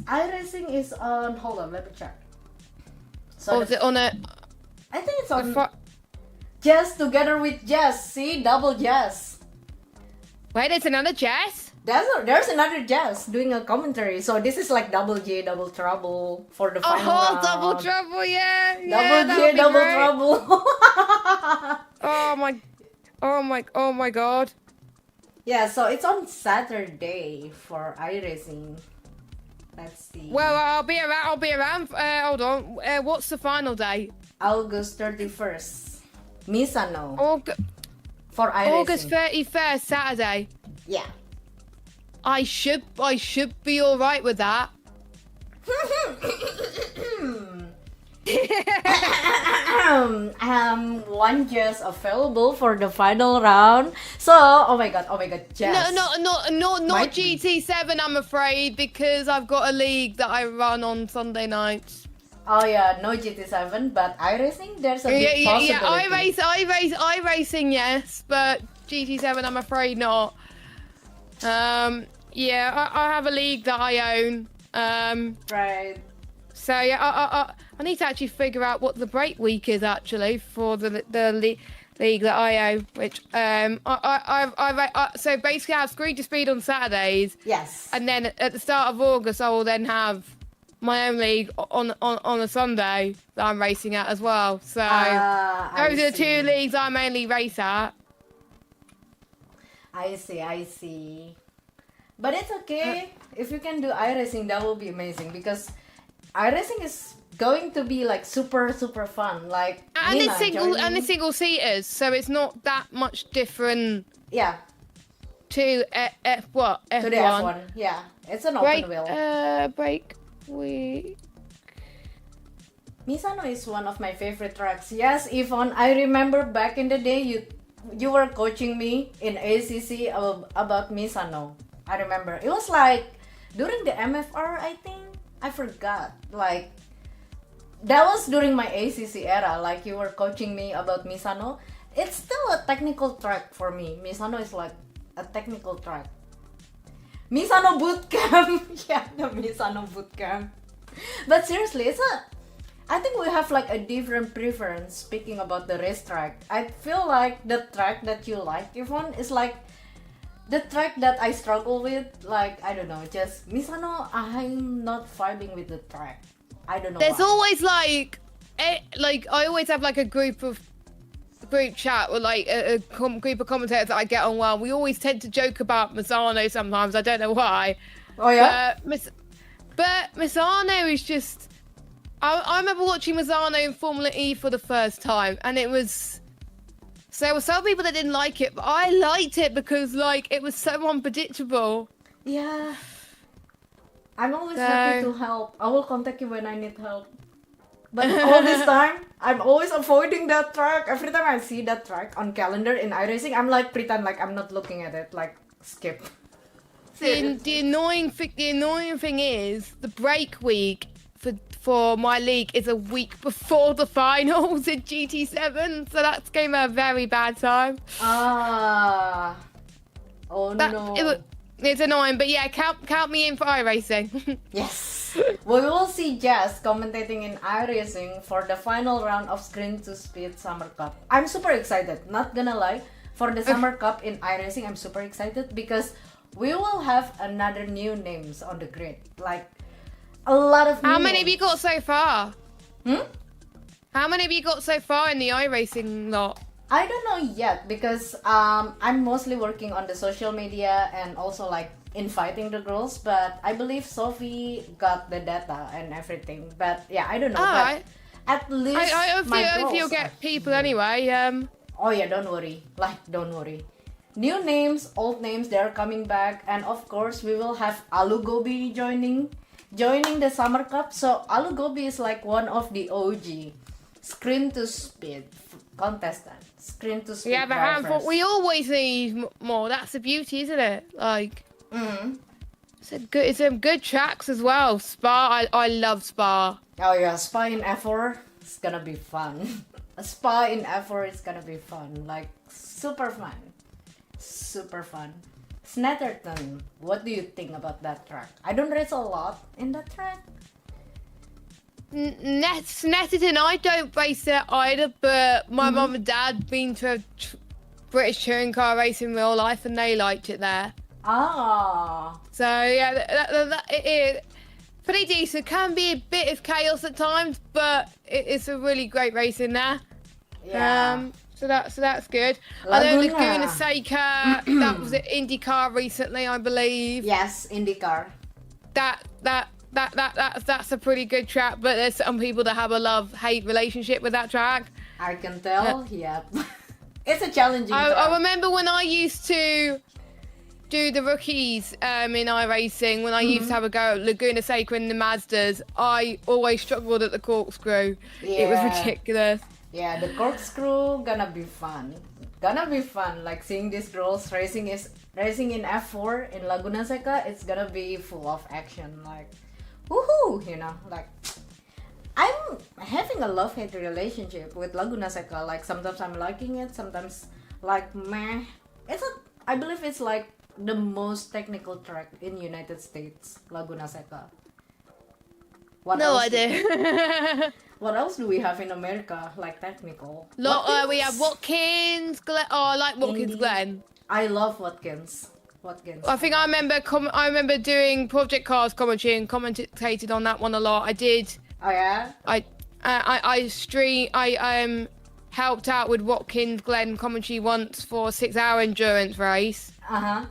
iRacing is on. Hold on, let me check. or is it on a? I think it's on. fr- Jess together with Jess. See, double Jess. Wait, there's another Jess. There's another Jess doing a commentary. So this is like double J, double trouble for the final round. Double trouble, yeah. Double J, double trouble. Oh my god. Yeah, so it's on Saturday for iRacing. Let's see. Well, I'll be around. Hold on. What's the final day? August 31st. Misano for iRacing. August 31st, Saturday. Yeah. I should be all right with that. One Jess available for the final round. So, oh my god, Jess. Not GT7. I'm afraid because I've got a league that I run on Sunday nights. Oh yeah, no GT7, but iRacing, there's a big possibility. iRacing, yes, but GT7, I'm afraid not. Yeah, I have a league that I own. Right. So yeah, I need to actually figure out what the break week is actually for the league that I own. Which so basically I have Screen to Speed on Saturdays. Yes. And then at the start of August, I will then have my own league on a Sunday that I'm racing at as well. So those are the two leagues I mainly race at. I see. But it's okay. If you can do iRacing, that will be amazing because iRacing is going to be like super fun. Like And Nina it's single seaters, so it's not that much different yeah. to F1. To the F1. Yeah. It's an open wheel. Break week. Misano is one of my favorite tracks. Yes, Yvonne, I remember back in the day you were coaching me in ACC about Misano. I remember. It was like during the MFR, I think. I forgot. Like that was during my ACC era. Like you were coaching me about Misano. It's still a technical track for me. Misano is like a technical track. Misano Bootcamp. Yeah, the Misano Bootcamp. But seriously, I think we have like a different preference speaking about the racetrack. I feel like the track that you like, Yvonne, is like the track that I struggle with. Like, I don't know, just Misano, I'm not vibing with the track. I don't know. There's why. always like I always have like a group chat or like a group of commentators that I get on well. We always tend to joke about Misano sometimes. I don't know why. Oh yeah. But Misano is just. I remember watching Misano in Formula E for the first time, and it was. So there were some people that didn't like it, but I liked it because like it was so unpredictable. Yeah. I'm always happy to help. I will contact you when I need help. But all this time, I'm always avoiding that track. Every time I see that track on calendar in iRacing, I'm like pretend like I'm not looking at it, like skip. The annoying thing is the break week for my league is a week before the finals in GT7, so that's came at a very bad time. No. It's annoying, but yeah, count me in for iRacing. Yes. We will see Jess commentating in iRacing for the final round of Screen to Speed Summer Cup. I'm super excited, not gonna lie. For the Summer Cup in iRacing, I'm super excited because we will have another new names on the grid. Like, a lot of new How many have names. you got so far? How many have you got so far in the iRacing lot? I don't know yet because I'm mostly working on the social media and also like inviting the girls. But I believe Sophie got the data and everything. But yeah, I don't know. But at least I hope you'll girls get people anyway. Oh yeah, don't worry. Like, don't worry. New names, old names, they're coming back. And of course, we will have Alu Gobi joining the Summer Cup. So Alu Gobi is like one of the OG Screen to Speed contestant. Screen to Speed. We have a handful. We always need more. That's the beauty, isn't it? Like, it's some good tracks as well. Spa, I love Spa. Oh yeah, Spa in F4 is gonna be fun. A Spa in F4 is gonna be fun. Like, super fun. Super fun. Snetterton, what do you think about that track? I don't race a lot in that track. Snetterton, I don't race it either, but my mum and dad been to a British touring car race in real life and they liked it there. Ah. So yeah, it pretty decent. Can be a bit of chaos at times, but it's a really great race in there. Yeah. So that's good. I know Laguna Seca, that was at IndyCar recently, I believe. Yes, IndyCar. That's a pretty good track, but there's some people that have a love-hate relationship with that track. I can tell. Yeah. It's a challenging track. I remember when I used to do the rookies in iRacing, when I used to have a go at Laguna Seca in the Mazdas, I always struggled at the corkscrew. Yeah. It was ridiculous. Yeah, the corkscrew gonna be fun. Like seeing these girls racing in F4 in Laguna Seca, it's gonna be full of action. Like, woohoo, you know, like I'm having a love-hate relationship with Laguna Seca. Like, sometimes I'm liking it, sometimes like meh. I believe it's like the most technical track in United States, Laguna Seca. No idea. What else do we have in America, like technical? We have Watkins, Glen. Oh, I like Watkins Glen. I love Watkins. I think I remember doing Project Cars commentary and commentated on that one a lot. I did. Oh yeah. I helped out with Watkins Glen commentary once for a 6-hour endurance race. I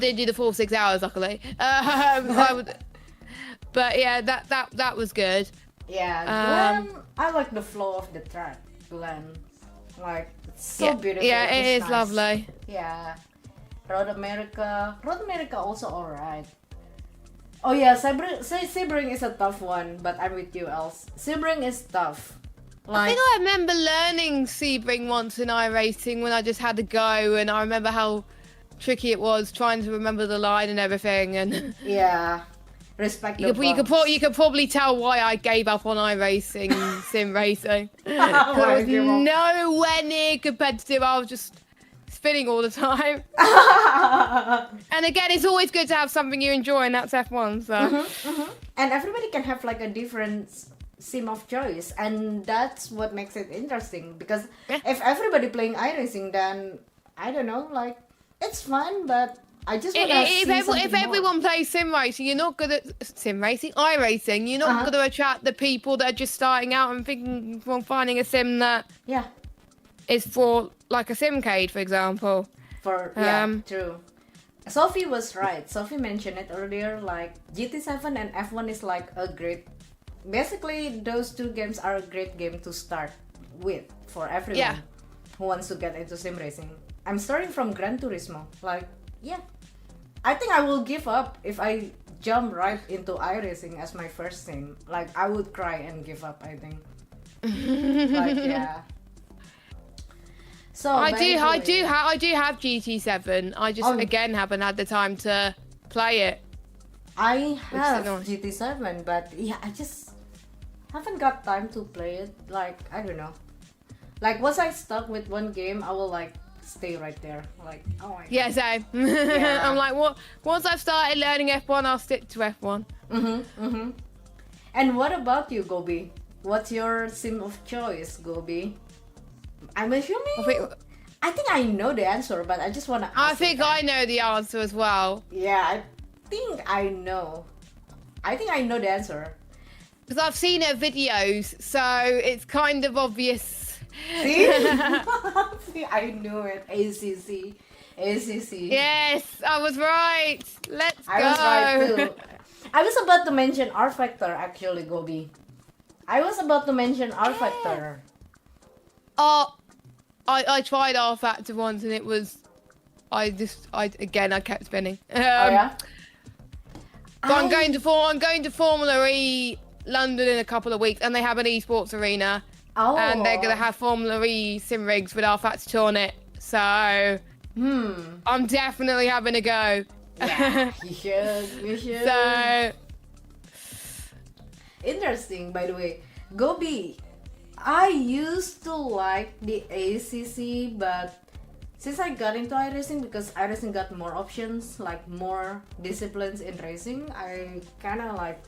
didn't do the full 6 hours, luckily. But yeah, that was good. Yeah, Glen. I like the flow of the track, Glen. Like, it's so beautiful. Yeah, it is nice. lovely. Yeah. Road America also alright. Oh yeah, Sebring is a tough one, but I'm with you, Elz. Sebring is tough. Like, I think I remember learning Sebring once in iRacing when I just had to go, and I remember how tricky it was trying to remember the line and everything. And yeah, respect the you could probably tell why I gave up on iRacing sim racing. Why I was give up? nowhere near competitive. I was just spinning all the time. And again, it's always good to have something you enjoy, and that's F1. So. And everybody can have like a different sim of choice, and that's what makes it interesting. Because Yeah. if everybody playing iRacing, then I don't know, like it's fun, but I just want to see If something more. everyone plays sim racing, you're not good at sim racing, iRacing. You're not Uh-huh. going to attract the people that are just starting out and thinking, well, finding a sim that Yeah, is for like a simcade, for example. true. Sophie was right. Sophie mentioned it earlier. Like GT7 and F1 is like a great. Basically, those two games are a great game to start with for everyone Yeah. who wants to get into sim racing. I'm starting from Gran Turismo. Like, yeah, I think I will give up if I jump right into iRacing as my first sim. Like, I would cry and give up, I think. Like, yeah. So I by do the way- have GT7. I just Oh. again haven't had the time to play it. I have annoying. GT7, but yeah, I just haven't got time to play it. Like, I don't know. Like, once I stuck with one game, I will like stay right there. Like, oh my god. Yeah, same. Yeah. I'm like, what? Once I've started learning F1, I'll stick to F1. And what about you, Gobi? What's your sim of choice, Gobi? I'm assuming. I think I know the answer, but I just want to ask. I think it. I know the answer as well. Yeah, I think I know. I think I know the answer. Because I've seen her videos, so it's kind of obvious. See? See, I knew it. ACC. Yes, I was right. Let's go. I was right too. I was about to mention R Factor actually, Gobi. I was about to mention R Factor. Oh, I tried R Factor once and it was, I kept spinning. Oh yeah. But I'm going to Formula E London in a couple of weeks, and they have an esports arena, Oh. and they're gonna have Formula E sim rigs with R Factor 2 on it. So I'm definitely having a go. Yeah, you should. You should. So Interesting, by the way. Gobi, I used to like the ACC, but since I got into iRacing, because iRacing got more options, like more disciplines in racing, I kind of like,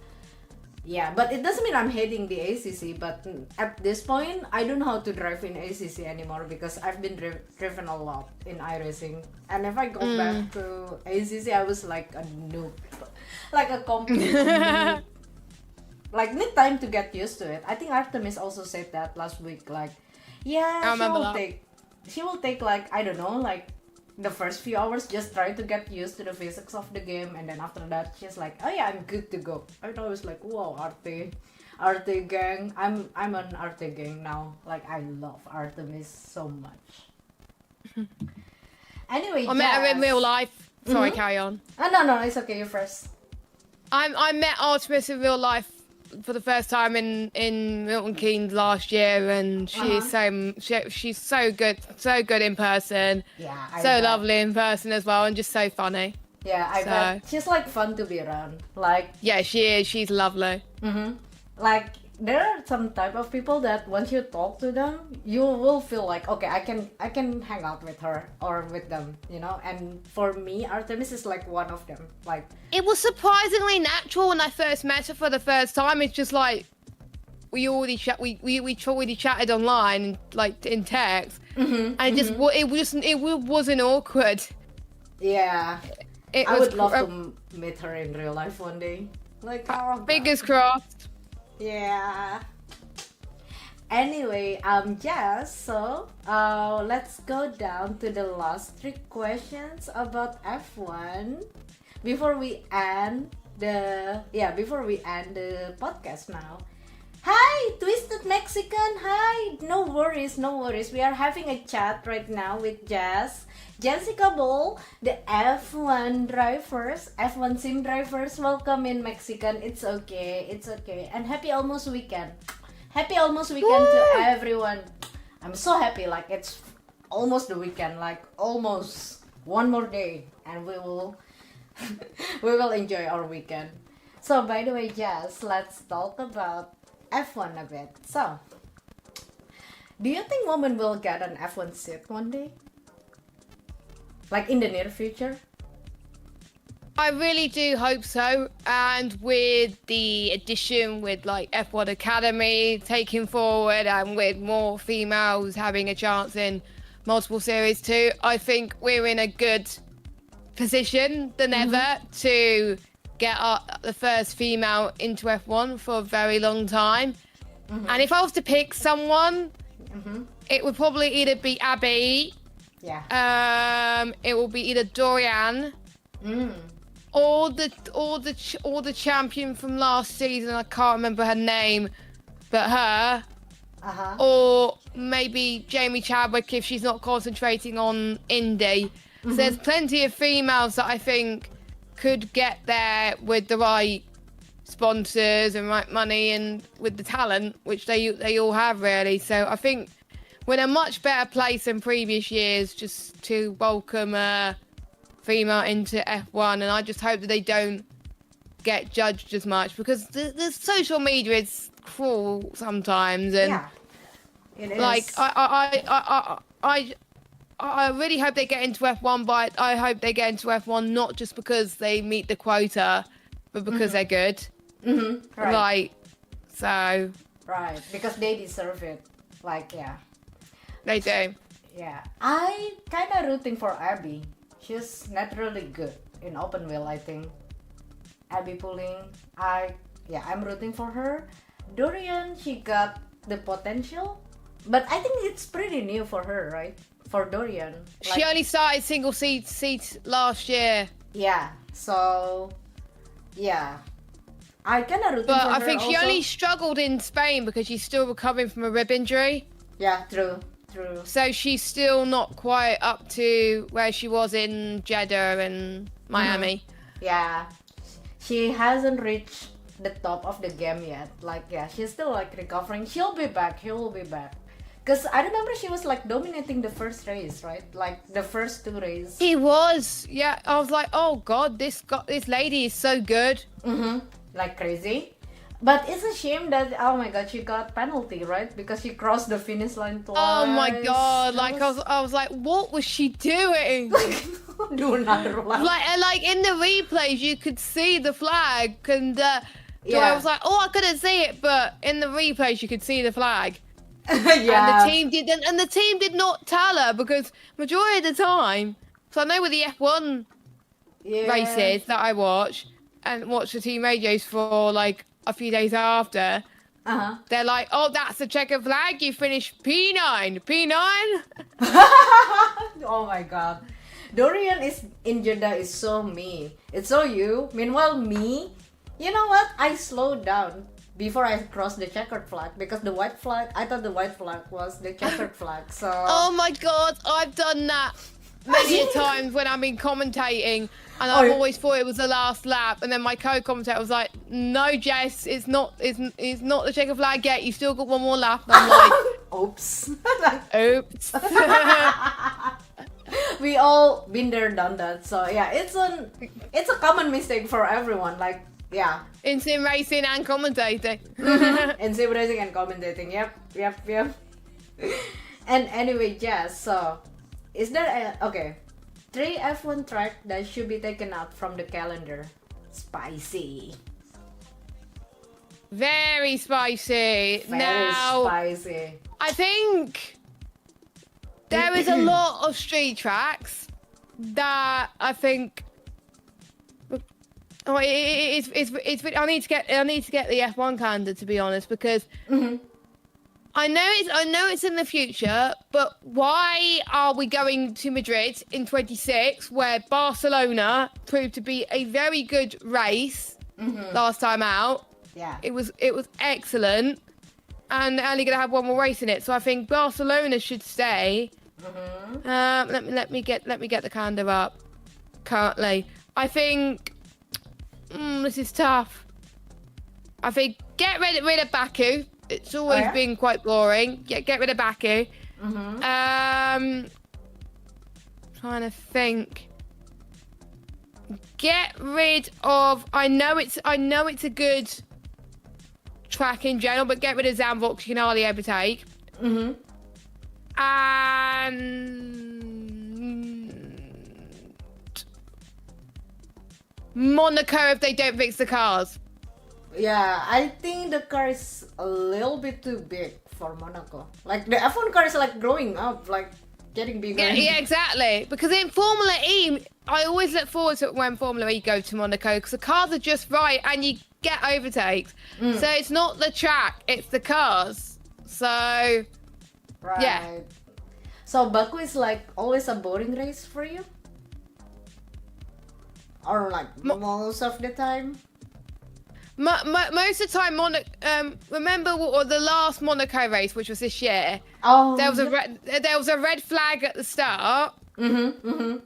yeah, but it doesn't mean I'm hating the ACC, but at this point, I don't know how to drive in ACC anymore because I've been driven a lot in iRacing. And if I go back to ACC, I was like a noob, like a complete noob. Like, need time to get used to it. I think Artemis also said that last week. Like, yeah, I remember that. she will take like, I don't know, like the first few hours just try to get used to the physics of the game, and then after that she's like, oh yeah, I'm good to go. I was like, wow, Arte gang. I'm an Arte gang now. Like, I love Artemis so much. Anyway, I met her in Jess. real life. Sorry, carry on. Oh, no, it's okay. You first. I met Artemis in real life for the first time in Milton Keynes last year, and she's so good in person. Yeah, So bet. lovely in person as well, and just so funny. Yeah, I bet. She's like fun to be around. Like, Yeah, she is. She's lovely. like there are some type of people that once you talk to them, you will feel like, okay, I can hang out with her or with them, you know. And for me, Artemis is like one of them. Like, It was surprisingly natural when I first met her for the first time. It's just like we already chatted online, like in text, and it wasn't awkward. yeah, It I was would love to meet her in real life one day. Like, oh, God. fingers crossed. Yeah. Anyway, Jess, so let's go down to the last 3 questions about F1 before we end the podcast now. Hi, Twisted Mexican. Hi. No worries. We are having a chat right now with Jess, Jessica Ball, the F1 drivers, F1 sim drivers. Welcome in, Mexican. It's okay. And happy almost weekend. Happy almost weekend to everyone. I'm so happy. Like, it's almost the weekend. Like, almost one more day, and we will enjoy our weekend. So, by the way, Jess, let's talk about F1 a bit. So, do you think women will get an F1 seat one day? Like in the near future? I really do hope so. And with the addition with like F1 Academy taking forward and with more females having a chance in multiple series too, I think we're in a good position than ever to get the first female into F1 for a very long time. And if I was to pick someone, it would probably either be Abby. Yeah. It will be either Dorian. Or the champion from last season. I can't remember her name, but her. Or maybe Jamie Chadwick if she's not concentrating on Indy. So there's plenty of females that I think could get there with the right sponsors and right money and with the talent, which they all have really. So I think we're in a much better place than previous years just to welcome female into F1, and I just hope that they don't get judged as much because the social media is cruel sometimes, and Yeah. It is. like I really hope they get into F1, but I hope they get into F1 not just because they meet the quota, but because they're good. Right. Like, so Right. Because they deserve it. Like, yeah. they do. Yeah. I kind of rooting for Abby. She's naturally good in open wheel, I think. Abby Pulling. I'm rooting for her. Dorian, she got the potential. But I think it's pretty new for her, right? For Dorian. She only started single seat last year. Yeah. So, yeah. I kind of rooting But for her I think she also. only struggled in Spain because she's still recovering from a rib injury. Yeah, true. So she's still not quite up to where she was in Jeddah and Miami. Yeah. She hasn't reached the top of the game yet. Like, yeah, she's still like recovering. She'll be back. He will be back. Because I remember she was like dominating the first race, right? Like the first 2 races. He was, yeah. I was like, oh god, this lady is so good. Like crazy. But it's a shame that, oh my god, she got penalty, right? Because she crossed the finish line twice. Oh my god! Like I was like, what was she doing? Do not laugh. like in the replays, you could see the flag, and so Yeah. I was like, oh, I couldn't see it, but in the replays, you could see the flag. Yeah. And the team did not tell her because majority of the time, so I know with the F1 Yeah. races that I watch and watch the team radios for like a few days after, they're like, oh, that's the checkered flag, you finished P9. Oh my god. Dorian is in Jeddah is so me. It's so you. Meanwhile, me, you know what? I slowed down before I crossed the checkered flag because the white flag, I thought the white flag was the checkered flag. So Oh my god, I've done that many a times when I've been commentating, and I've yeah. always thought it was the last lap, and then my co-commentator was like, no, Jess, it's not the checkered flag yet, you still got one more lap. And I'm like, oops. oops. We all been there, done that. So yeah, it's a common mistake for everyone. Like, yeah. In sim racing and commentating. And sim racing and commentating. Yep. And anyway, Jess, so is there okay, 3 F1 track that should be taken out from the calendar? Spicy. Very spicy. Very Now, spicy. I think there is a lot of street tracks that I think. Oh, it's I need to get the F1 calendar, to be honest, because I know it's in the future, but why are we going to Madrid in 26 where Barcelona proved to be a very good race last time out? Yeah. It was excellent, and they're only gonna have one more race in it. So I think Barcelona should stay. Let me get the calendar up. Currently, I think this is tough. I think get rid of Baku. It's always been quite boring. Get rid of Baku. Trying to think. Get rid of. I know it's a good track in general, but get rid of Zandvoort. You can hardly overtake. And Monaco if they don't fix the cars. Yeah, I think the car is a little bit too big for Monaco. Like the F1 car is like growing up, like getting bigger. Yeah, exactly. Because in Formula E, I always look forward to when Formula E go to Monaco because the cars are just right and you get overtakes. So it's not the track, it's the cars. So, Right. yeah. So Baku is like always a boring race for you? Or like most of the time? Most of the time, remember the last Monaco race, which was this year? Oh. There was a red flag at the start. And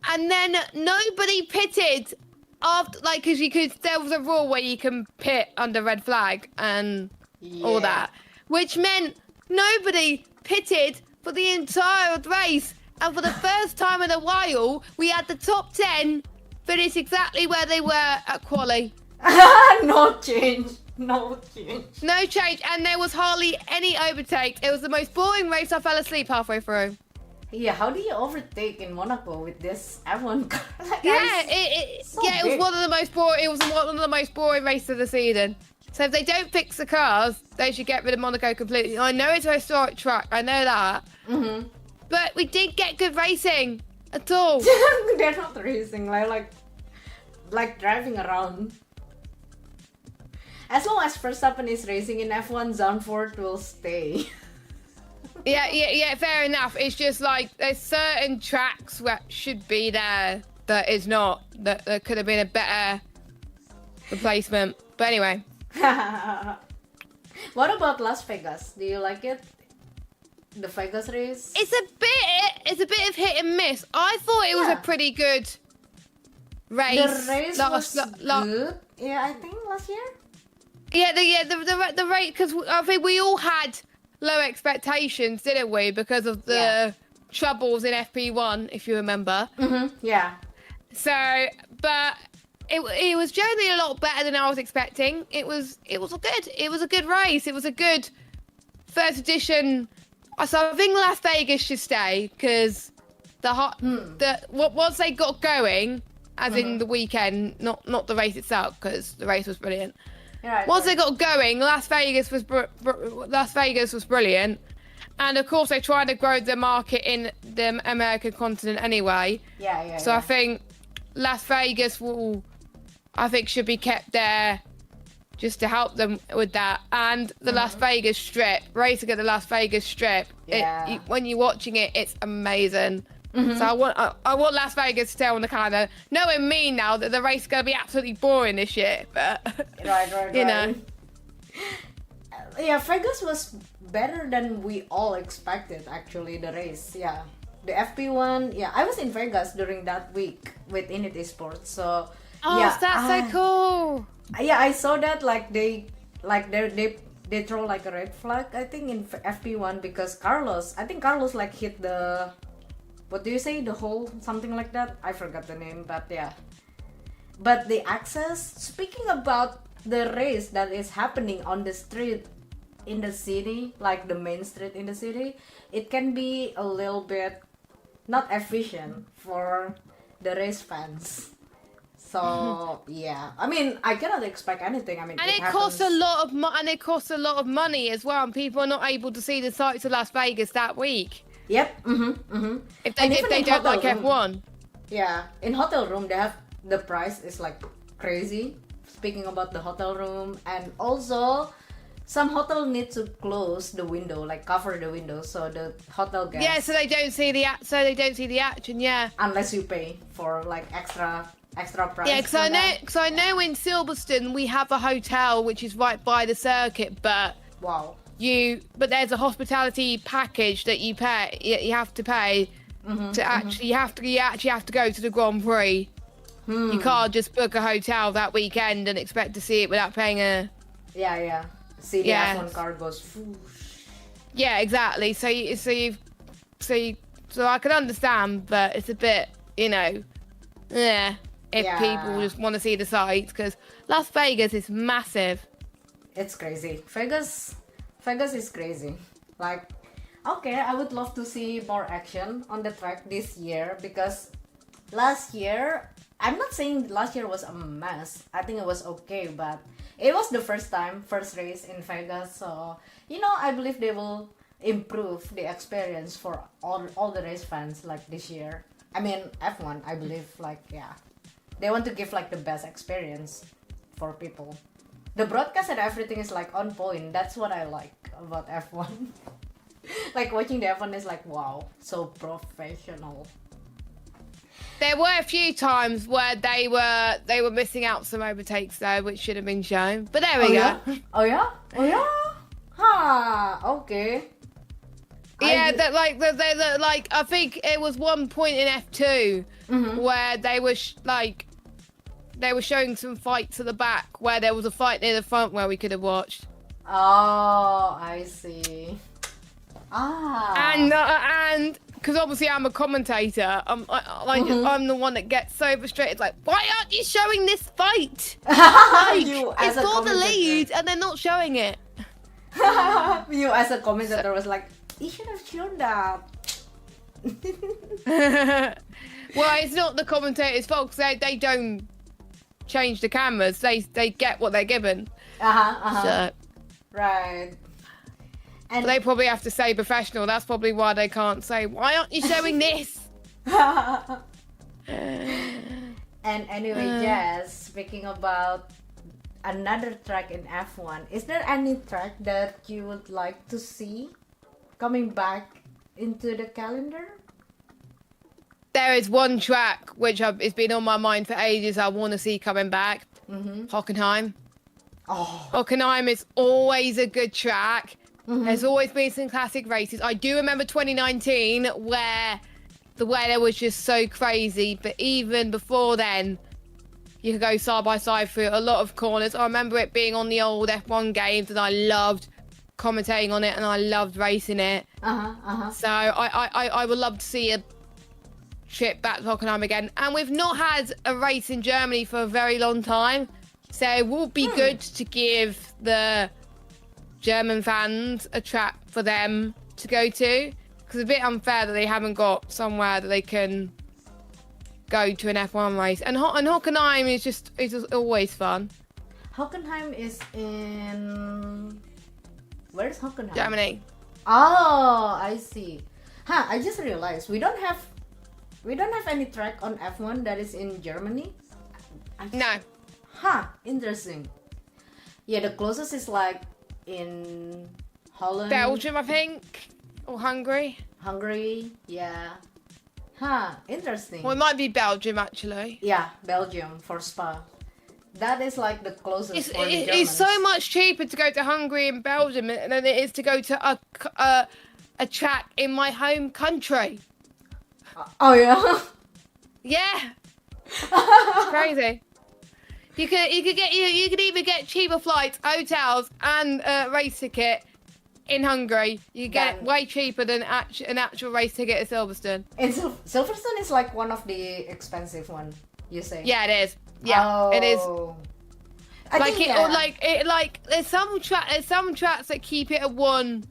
then nobody pitted after, like, because there was a rule where you can pit under red flag and all that, which meant nobody pitted for the entire race. And for the first time in a while, we had the top 10 finish exactly where they were at quali. No change. No change. No change, and there was hardly any overtake. It was the most boring race. I fell asleep halfway through. Yeah, how do you overtake in Monaco with this F1 car? Like, Yeah, so it was big. one of the most boring. It was one of the most boring races of the season. So if they don't fix the cars, they should get rid of Monaco completely. I know it's a historic track. I know that. But we didn't get good racing at all. They're not racing, like driving around. As long as Verstappen is racing in F1, Zandvoort will stay. Yeah, fair enough. It's just like there's certain tracks that should be there that is not. That there could have been a better replacement. But anyway. What about Las Vegas? Do you like it? The Vegas race? It's a bit of hit and miss. I thought it was a pretty good race. The race was good. Yeah, I think last year. Yeah, the rate, because I think we all had low expectations, didn't we? Because of the troubles in FP1, if you remember. Yeah. So, but it was generally a lot better than I was expecting. It was a good race. It was a good first edition. So I think Las Vegas should stay because once they got going, as in the weekend, not the race itself, because the race was brilliant. Right, Once they got going, Las Vegas was brilliant, and of course they're trying to grow the market in the American continent anyway. Yeah. So I think Las Vegas should be kept there just to help them with that. And the Las Vegas Strip, racing at the Las Vegas Strip, when you're watching it, it's amazing. So I want Las Vegas to stay on the calendar, knowing me now that the race is going to be absolutely boring this year. But right. you know. Yeah, Vegas was better than we all expected. Actually, the race. Yeah, the FP1. Yeah, I was in Vegas during that week with INIT Sports. So That's so cool. Yeah, I saw that they throw like a red flag, I think, in FP1 because Carlos like hit the, what do you say, the hole, something like that. I forgot the name, but yeah. But the access, speaking about the race that is happening on the street in the city, like the main street in the city, it can be a little bit not efficient for the race fans. So yeah, I mean, I cannot expect anything. I mean, and it costs a lot of money as well, and people are not able to see the sights of Las Vegas that week. Yep. If they don't like F1. Yeah, in hotel room they have the price is like crazy. Speaking about the hotel room, and also some hotel need to close the window, like cover the window, so the hotel guests. Yeah, so they don't see the action. Yeah. Unless you pay for like extra price. Yeah, because I know in Silverstone we have a hotel which is right by the circuit, but wow. But there's a hospitality package that you pay. You have to pay to actually. You actually have to go to the Grand Prix. You can't just book a hotel that weekend and expect to see it without paying a. Yeah. See the F1 car goes. Yeah, exactly. So I can understand, but it's a bit, if people just want to see the sights, because Las Vegas is massive. It's crazy. Vegas is crazy. Like, okay, I would love to see more action on the track this year, because last year I'm not saying last year was a mess. I think it was okay, but it was the first race in Vegas. So, I believe they will improve the experience for all the race fans like this year. I mean, F1, I believe, like, yeah. They want to give like the best experience for people. The broadcast and everything is like on point. That's what I like about F1. Like watching the F1 is like, wow, so professional. There were a few times where they were missing out some overtakes though, which should have been shown. But there we go. Yeah? Oh yeah? Oh yeah? Huh, okay. Yeah, that like I think it was one point in F2 where they were they were showing some fights at the back where there was a fight near the front where we could have watched. Oh, I see. And because obviously I'm a commentator, I'm the one that gets so frustrated. Like, why aren't you showing this fight? Like, it's for the lead, and they're not showing it. You as a commentator was like, you should have shown that. Well, it's not the commentators' fault because they don't change the cameras. They get what they're given. So, right. And they probably have to say professional. That's probably why they can't say, why aren't you showing this? And anyway, Jess, speaking about another track in F1, is there any track that you would like to see coming back into the calendar? There is one track which it's been on my mind for ages. I want to see coming back. Hockenheim. Oh, Hockenheim is always a good track. There's always been some classic races. I do remember 2019 where the weather was just so crazy. But even before then, you could go side by side through a lot of corners. I remember it being on the old F1 games, and I loved commentating on it, and I loved racing it. So I would love to see a trip back to Hockenheim again. And we've not had a race in Germany for a very long time, so it would be good to give the German fans a track for them to go to, because it's a bit unfair that they haven't got somewhere that they can go to an F1 race. And Hockenheim is just always fun. Hockenheim is in... Where's Hockenheim? Germany. Oh, I see. I just realized we don't have any track on F1 that is in Germany. No. Interesting. Yeah, the closest is like in Holland. Belgium, I think. Or Hungary. Hungary, yeah. Interesting. Well, it might be Belgium, actually. Yeah, Belgium for Spa. That is like the closest for the Germans. It's so much cheaper to go to Hungary and Belgium than it is to go to a track in my home country. Oh, yeah? Yeah. It's crazy. You could either get cheaper flights, hotels, and a race ticket in Hungary. You get it way cheaper than an actual race ticket at Silverstone. And Silverstone is like one of the expensive one, you say? Yeah, it is. Yeah, it is. There's some tracks that keep it at one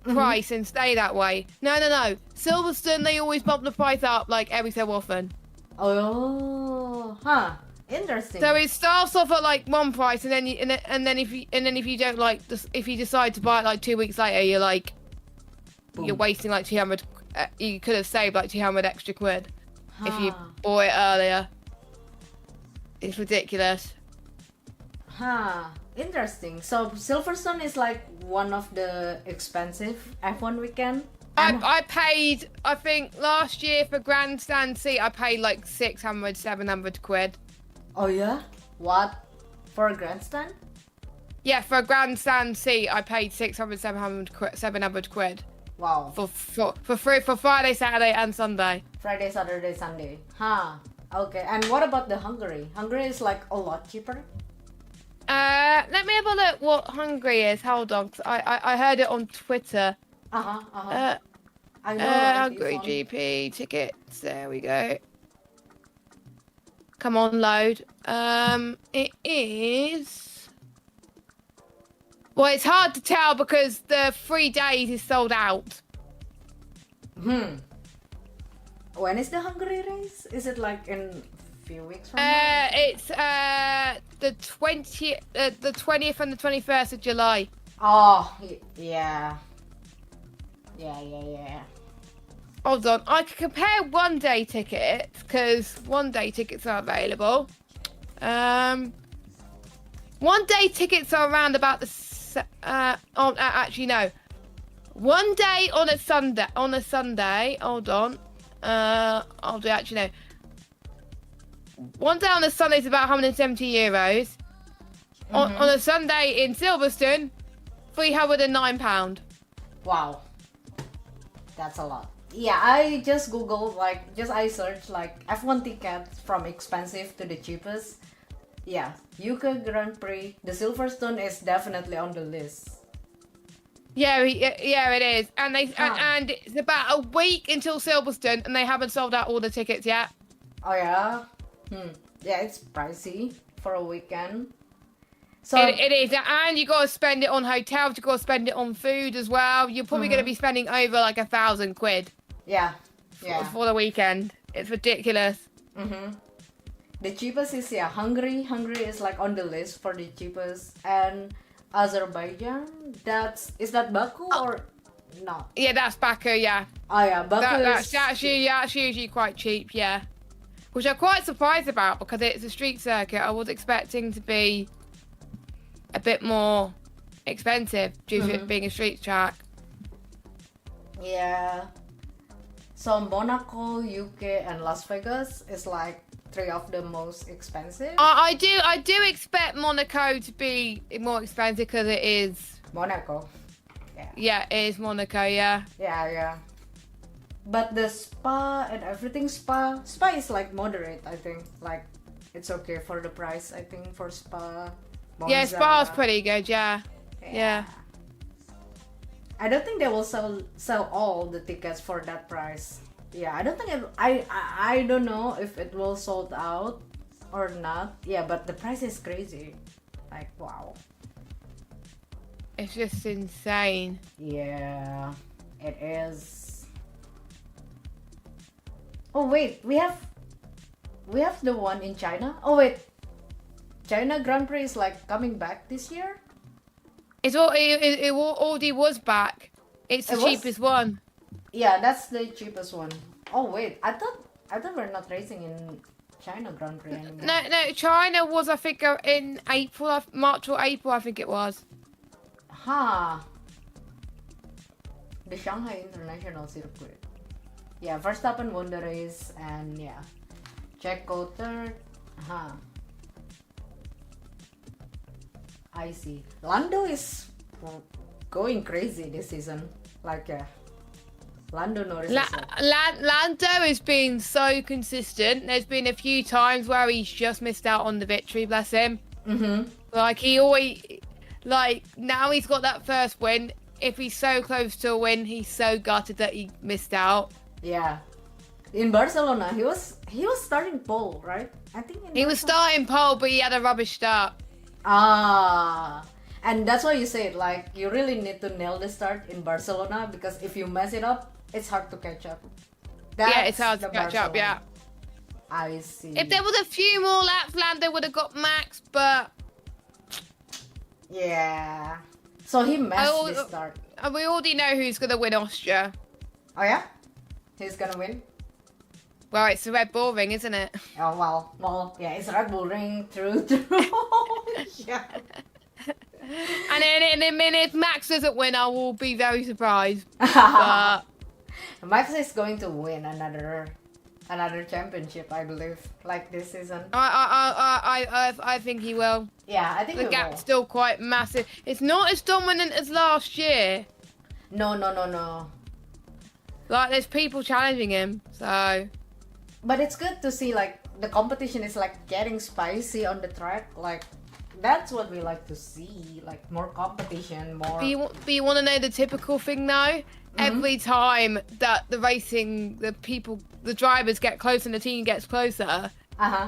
price and stay that way. No. Silverstone, they always bump the price up like every so often. Oh, interesting. So it starts off at like one price, and then if you don't like if you decide to buy it like 2 weeks later, you're like, boom, you're wasting like 200. You could have saved like 200 extra quid if you bought it earlier. It's ridiculous. Interesting. So Silverstone is like one of the expensive F1 weekend. I paid, I think last year for grandstand seat, I paid like 600, 700 quid. Oh yeah? What? For a grandstand? Yeah, for a grandstand seat, I paid 600, 700 quid. Wow. For Friday, Saturday, and Sunday. Friday, Saturday, Sunday. Okay. And what about the Hungary? Hungary is like a lot cheaper. Let me have a look what Hungary is. Hold on, 'cause I heard it on Twitter. I know. Hungary GP tickets. There we go. Come on, load. It is. Well, it's hard to tell because the 3 days is sold out. When is the Hungary race? Is it like in a few weeks from now? It's the 20th and the 21st of July. Oh, yeah. Yeah. Hold on, I can compare one-day tickets because one-day tickets are available. One-day tickets are around about the. Actually no. One day on a Sunday. Hold on. I'll do actually no. One day on a Sunday is about 170 euros. On a Sunday in Silverstone, £309. Wow. That's a lot. Yeah, I just googled I searched like F1 tickets from expensive to the cheapest. Yeah, UK Grand Prix, the Silverstone is definitely on the list. Yeah, it is, and and it's about a week until Silverstone, and they haven't sold out all the tickets yet. Oh yeah, yeah, it's pricey for a weekend. So it is, and you got to spend it on hotels. You got to spend it on food as well. You're probably going to be spending over like £1,000. Yeah. For the weekend. It's ridiculous. The cheapest is Hungary. Hungary is like on the list for the cheapest, and Azerbaijan. Is that Baku or not? Yeah, that's Baku. Yeah. Oh yeah, Baku that's usually quite cheap. Yeah, which I'm quite surprised about because it's a street circuit. I was expecting to be a bit more expensive due to it being a street track. Yeah. So Monaco, UK, and Las Vegas is like 3 of the most expensive. I do expect Monaco to be more expensive because it is Monaco. Yeah, it is Monaco. Yeah. Yeah. But the Spa and everything, Spa is like moderate. I think like it's okay for the price. I think for Spa. Monza. Yeah, Spa's pretty good. Yeah. I don't think they will sell all the tickets for that price. Yeah, I don't think I don't know if it will sold out or not. Yeah, but the price is crazy. Like wow. It's just insane. Yeah, it is. Oh wait, we have the one in China. Oh wait, China Grand Prix is like coming back this year. It already was back. It's the cheapest one. Yeah, that's the cheapest one. Oh wait, I thought we're not racing in China Grand Prix anymore. No, China was I think in March or April I think it was. The Shanghai International Circuit. Yeah, Verstappen won the race and yeah, Checo third. I see. Lando is going crazy this season. Like, Lando Norris. Lando has been so consistent. There's been a few times where he's just missed out on the victory, bless him. Like, he always... Like, now he's got that first win. If he's so close to a win, he's so gutted that he missed out. Yeah. In Barcelona, he was starting pole, right? I think he was starting pole, but he had a rubbish start. And that's why you say it, like you really need to nail the start in Barcelona because if you mess it up, it's hard to catch up. It's hard to catch up, yeah. I see. If there was a few more laps, Lando would have got Max, but... Yeah. So he messed this start. We already know who's going to win Austria. Oh yeah? Who's going to win? Well, it's the Red Bull Ring, isn't it? Oh, well, yeah, it's Red Bull Ring, true. Yeah. And then if Max doesn't win, I will be very surprised. But Max is going to win another championship, I believe, like this season. I think he will. Yeah, I think the gap's still quite massive. It's not as dominant as last year. No. Like there's people challenging him, so. But it's good to see like the competition is like getting spicy on the track. Like that's what we like to see. Like more competition, more. But you want to know the typical thing though? Every time that the drivers get closer and the team gets closer,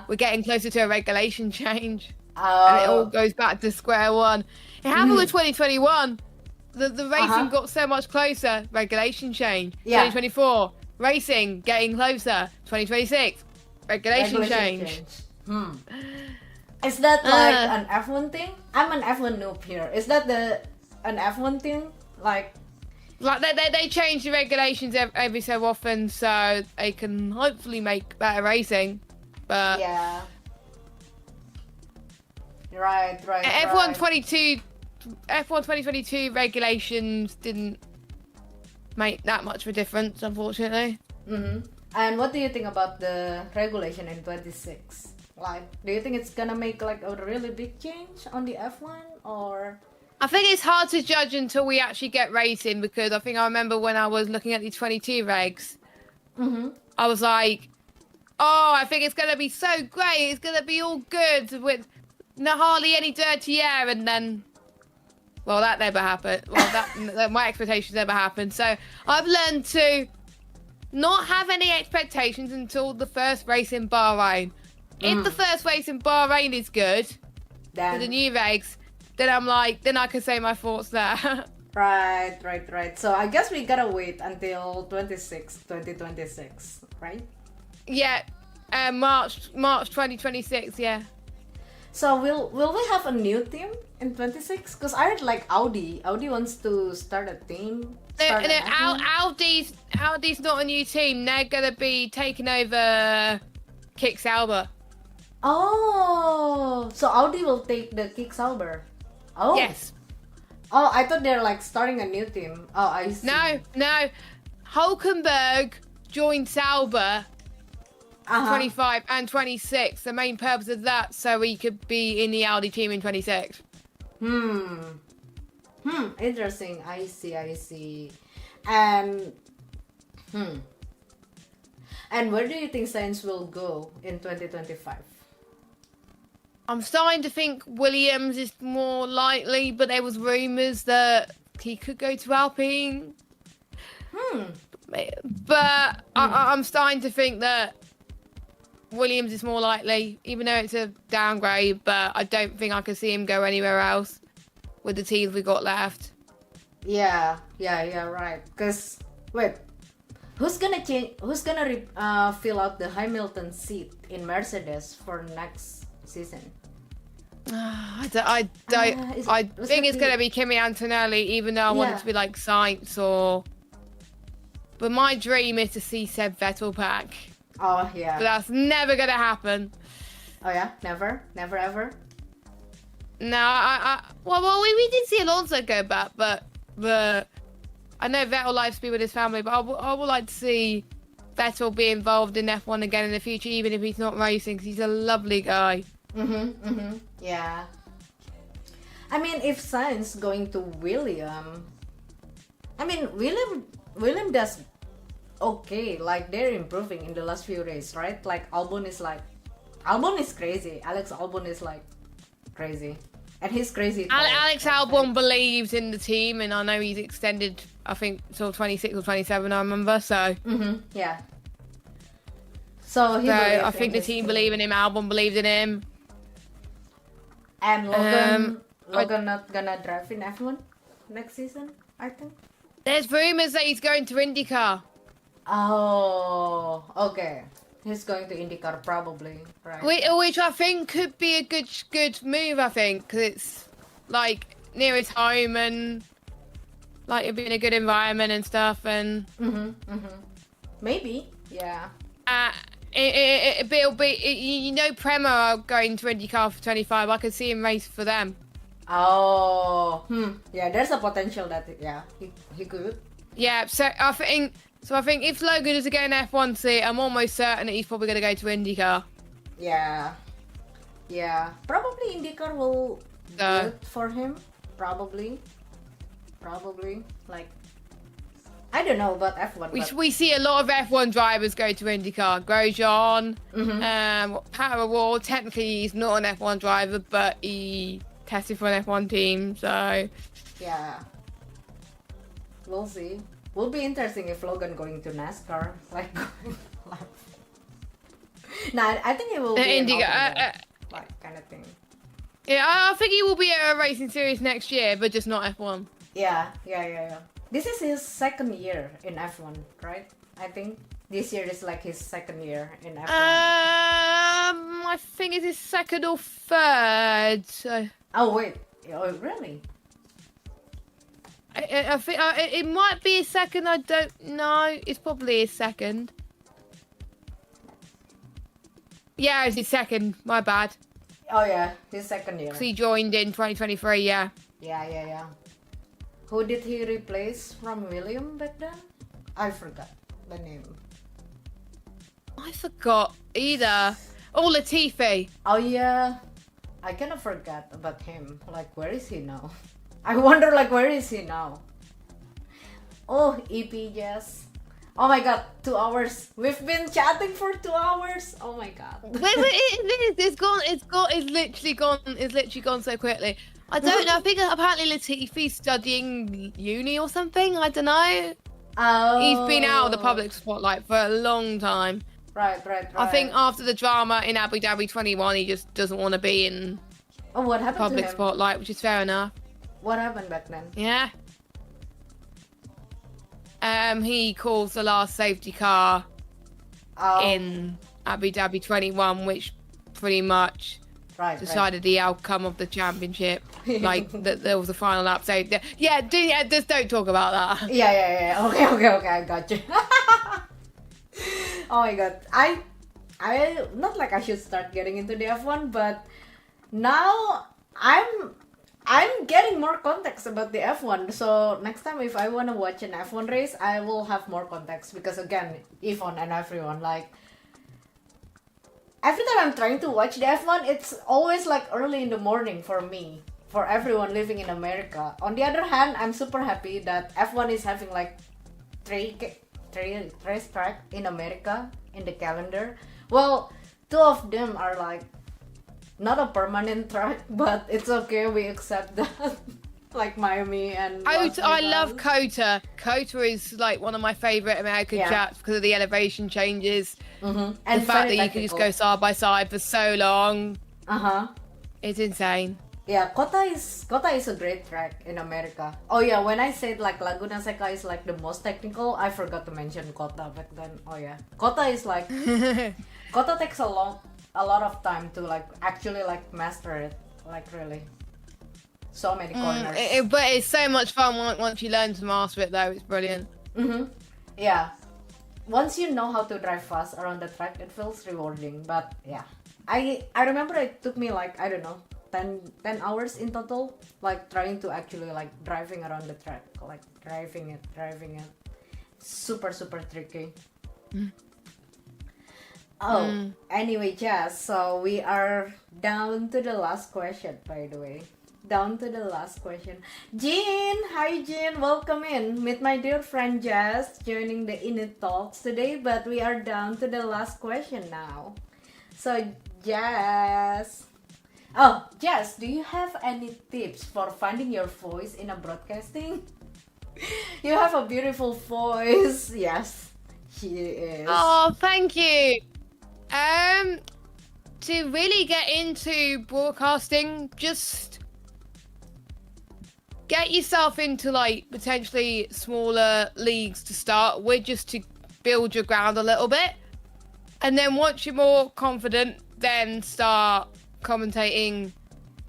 we're getting closer to a regulation change. And it all goes back to square one. It happened with 2021. The racing got so much closer. Regulation change. 2024. racing getting closer. 2026, regulation change. Is that like an F1 thing? I'm an F1 noob here. Is that an F1 thing? Like they change the regulations every so often, so they can hopefully make better racing. But yeah. Right. F1 2022 regulations didn't make that much of a difference, unfortunately. And what do you think about the regulation in 26? Like, do you think it's gonna make like a really big change on the F1 or? I think it's hard to judge until we actually get racing, because I think I remember when I was looking at the 22 regs, I was like, oh, I think it's gonna be so great. It's gonna be all good with hardly any dirty air, and then, well, that never happened. Well, that my expectations never happened. So I've learned to not have any expectations until the first race in Bahrain. If the first race in Bahrain is good for the new regs, then then I can say my thoughts there. Right. So I guess we gotta wait until 2026, right? Yeah, March 2026. Yeah. So will we have a new team in 26? Because I heard like Audi wants to start a team. Audi's not a new team. They're gonna be taking over Kick Sauber. Oh, so Audi will take the Kick Sauber. Oh. Yes. Oh, I thought they're like starting a new team. Oh, I see. No. Hulkenberg joined Sauber 25 and 26. The main purpose of that, so he could be in the Audi team in 26. Interesting. I see. And and where do you think Sainz will go in 2025? I'm starting to think Williams is more likely, but there was rumours that he could go to Alpine. But I'm starting to think that Williams is more likely, even though it's a downgrade, but I don't think I can see him go anywhere else with the teams we got left. Yeah, right. Because, wait, who's gonna fill out the Hamilton seat in Mercedes for next season? I think it's gonna be Kimi Antonelli, even though I want it to be like Sainz or. But my dream is to see Seb Vettel back. Oh yeah. But that's never gonna happen. Oh yeah, never ever. No, well, we did see Alonso go back, but I know Vettel likes to be with his family, but I would like to see Vettel be involved in F1 again in the future, even if he's not racing, because he's a lovely guy. Yeah. I mean, if Sainz going to William, William does okay. Like, they're improving in the last few races, right? Like, Albon is crazy. Alex Albon is like crazy, and he's crazy. Alex Albon believes in the team, and I know he's extended, I think, till 26 or 27. I remember. So yeah. So I think the team believe in him. Albon believed in him. And Logan not gonna drive in F1 next season, I think. There's rumors that he's going to IndyCar. Oh, okay. He's going to IndyCar probably, right? Which I think could be a good move. I think, because it's like near his home and like it'll be in a good environment and stuff. And maybe, yeah. It'll be Prema are going to IndyCar for 25. I could see him race for them. Oh, yeah. There's a potential that he could. Yeah. So I think if Logan is going F1 seat, I'm almost certain that he's probably going to go to IndyCar. Yeah. Probably IndyCar will good for him. Probably. Like, I don't know about F1. We see a lot of F1 drivers go to IndyCar. Grosjean, Power technically he's not an F1 driver, but he tested for an F1 team, so... Yeah. We'll see. Will be interesting if Logan going to NASCAR. Like, nah, I think he will be IndyCar, like, kind of thing. Yeah, I think he will be at a racing series next year, but just not F1. Yeah. This is his second year in F1, right? I think this year is like his second year in F1. I think it's his second or third. So Oh wait, oh really? I think it might be his second. I don't know. It's probably his second. Yeah, it's his second. My bad. Oh yeah, his second year. 'Cause he joined in 2023. Yeah. Yeah. Who did he replace from William back then? I forgot the name. I forgot either. Oh, Latifi. Oh yeah, I kind of forgot about him. Like, where is he now? I wonder, like, where is he now? Oh, EP Jess. Oh my god, 2 hours. We've been chatting for 2 hours. Oh my god. Wait, it's gone. It's literally gone so quickly. I don't know. I think apparently Latifi's studying uni or something. I don't know. Oh. He's been out of the public spotlight for a long time. Right. I think after the drama in Abu Dhabi 21, he just doesn't want to be in Oh, what happened public to him? spotlight, which is fair enough. What happened back then? Yeah. He caused the last safety car Oh, in Abu Dhabi 21, which pretty much right. decided the outcome of the championship. Like that, there was a final lap. So just don't talk about that. Yeah. Okay. I got you. Oh my god. I not like I should start getting into the F1, but now I'm getting more context about the F1. So next time if I want to watch an F1 race, I will have more context because again, Yvonne and everyone, like every time I'm trying to watch the F1, it's always like early in the morning for me, for everyone living in America. On the other hand, I'm super happy that F1 is having like three racetrack in America in the calendar. Well, 2 of them are like not a permanent track, but it's okay, we accept that. Like Miami and I love COTA. COTA is like one of my favorite American tracks because of the elevation changes. And And the fact that you can just go side by side for so long. It's insane. Yeah, COTA is a great track in America. Oh yeah, when I said like Laguna Seca is like the most technical, I forgot to mention COTA back then. Oh yeah, COTA is like COTA takes a lot of time to like actually like master it, like really. So many corners. But it's so much fun once you learn to master it, though. It's brilliant. Yeah, once you know how to drive fast around the track, it feels rewarding. But yeah, I remember it took me like, I don't know, 10 hours in total, like trying to actually like driving around the track, like driving it. Super tricky. Anyway, Jess, so we are down to the last question, by the way. Down to the last question. Jean! Hi Jean, welcome in. Meet my dear friend Jess joining the INIT Talks today, but we are down to the last question now. So Jess... Oh, Jess, do you have any tips for finding your voice in a broadcasting? You have a beautiful voice. Yes, she is. Oh, thank you. To really get into broadcasting, just get yourself into like potentially smaller leagues to start with, just to build your ground a little bit. And then once you're more confident, then start commentating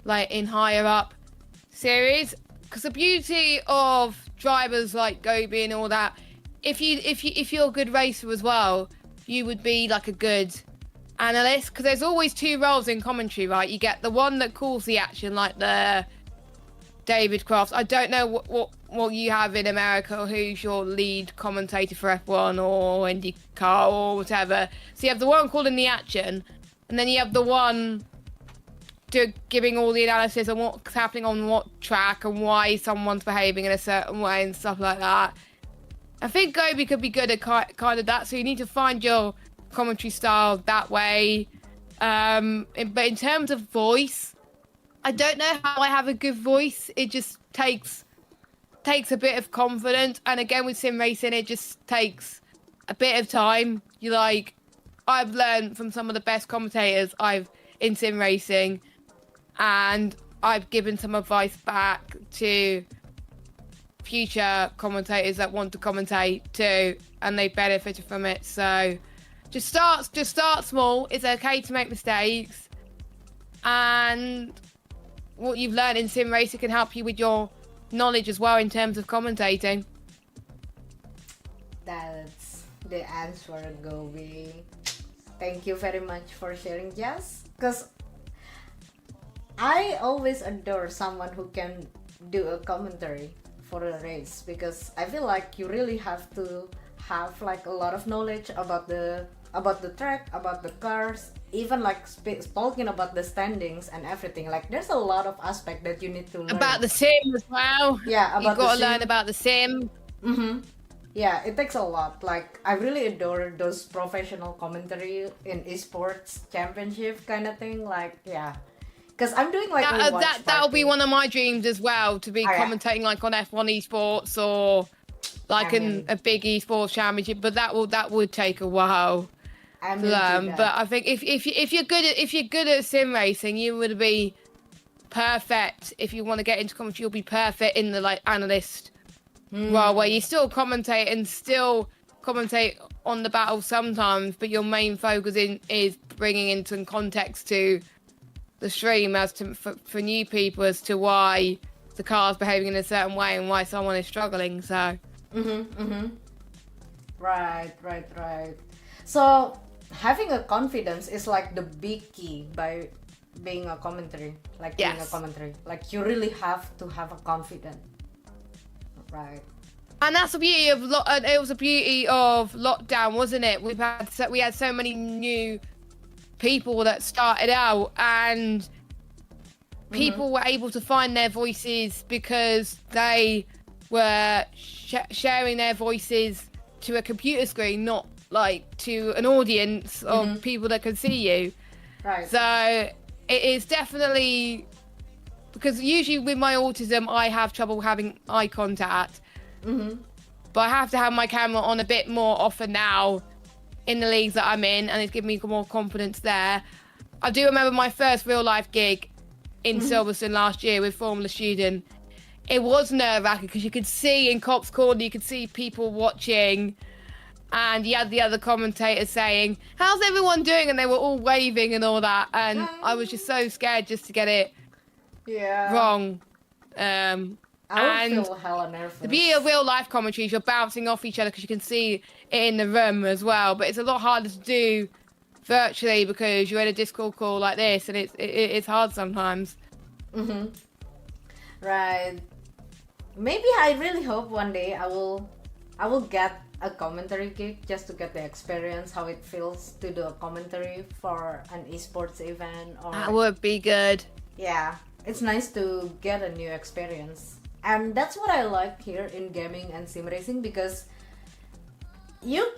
like in higher up series. Because the beauty of drivers like Gobi and all that, if you're a good racer as well, you would be like a good analyst, because there's always 2 roles in commentary, right? You get the one that calls the action, like the David Crofts. I don't know what you have in America, or who's your lead commentator for F1 or IndyCar or whatever. So you have the one calling the action, and then you have the one giving all the analysis on what's happening on what track and why someone's behaving in a certain way and stuff like that. I think Gobi could be good at kind of that, so you need to find your commentary style that way. But in terms of voice, I don't know how I have a good voice. It just takes a bit of confidence, and again with sim racing, it just takes a bit of time. I've learned from some of the best commentators in sim racing, and I've given some advice back to future commentators that want to commentate too, and they benefited from it. So just start small. It's okay to make mistakes, and what you've learned in sim racing can help you with your knowledge as well in terms of commentating. That's the answer, Gobi. Thank you very much for sharing, Jess. Because I always adore someone who can do a commentary for a race, because I feel like you really have to have like a lot of knowledge about the track, about the cars, even like talking about the standings and everything. Like there's a lot of aspect that you need to learn about the sim as well. Yeah, about you've got to the learn sim. about the sim. Mm-hmm. Yeah, it takes a lot. Like I really adore those professional commentary in esports championship kind of thing. Like because I'm doing like that'll be one of my dreams as well, to be commentating like on F1 esports or like a big esports championship. But that would take a while. But I think if you're good at sim racing, you would be perfect. If you want to get into commentary, you'll be perfect in the like analyst role, where you still commentate and still commentate on the battle sometimes, but your main focus is bringing in some context to the stream as to for new people as to why the car's behaving in a certain way and why someone is struggling. So right. So having a confidence is like the big key by being a commentary, like being a commentary. Like you really have to have a confidence, right? And that's the beauty of it was the beauty of lockdown, wasn't it? We had so many new people that started out, and people were able to find their voices because they were sharing their voices to a computer screen, not like to an audience of people that can see you. Right. So it is definitely, because usually with my autism I have trouble having eye contact, but I have to have my camera on a bit more often now in the leagues that I'm in, and it's given me more confidence there. I do remember my first real life gig in Silverstone last year with Formula Student. It was nerve-wracking because you could see in Cops Corner, you could see people watching, and you had the other commentators saying, "How's everyone doing?" and they were all waving and all that, and I was just so scared just to get it wrong. I would feel hella nervous. The beauty of real life commentary is you're bouncing off each other because you can see it in the room as well, but it's a lot harder to do virtually because you're in a Discord call like this, and it's hard sometimes. Right. Maybe I really hope one day I will get a commentary gig just to get the experience, how it feels to do a commentary for an esports event. Or that would be good. Yeah, it's nice to get a new experience, and that's what I like here in gaming and sim racing, because you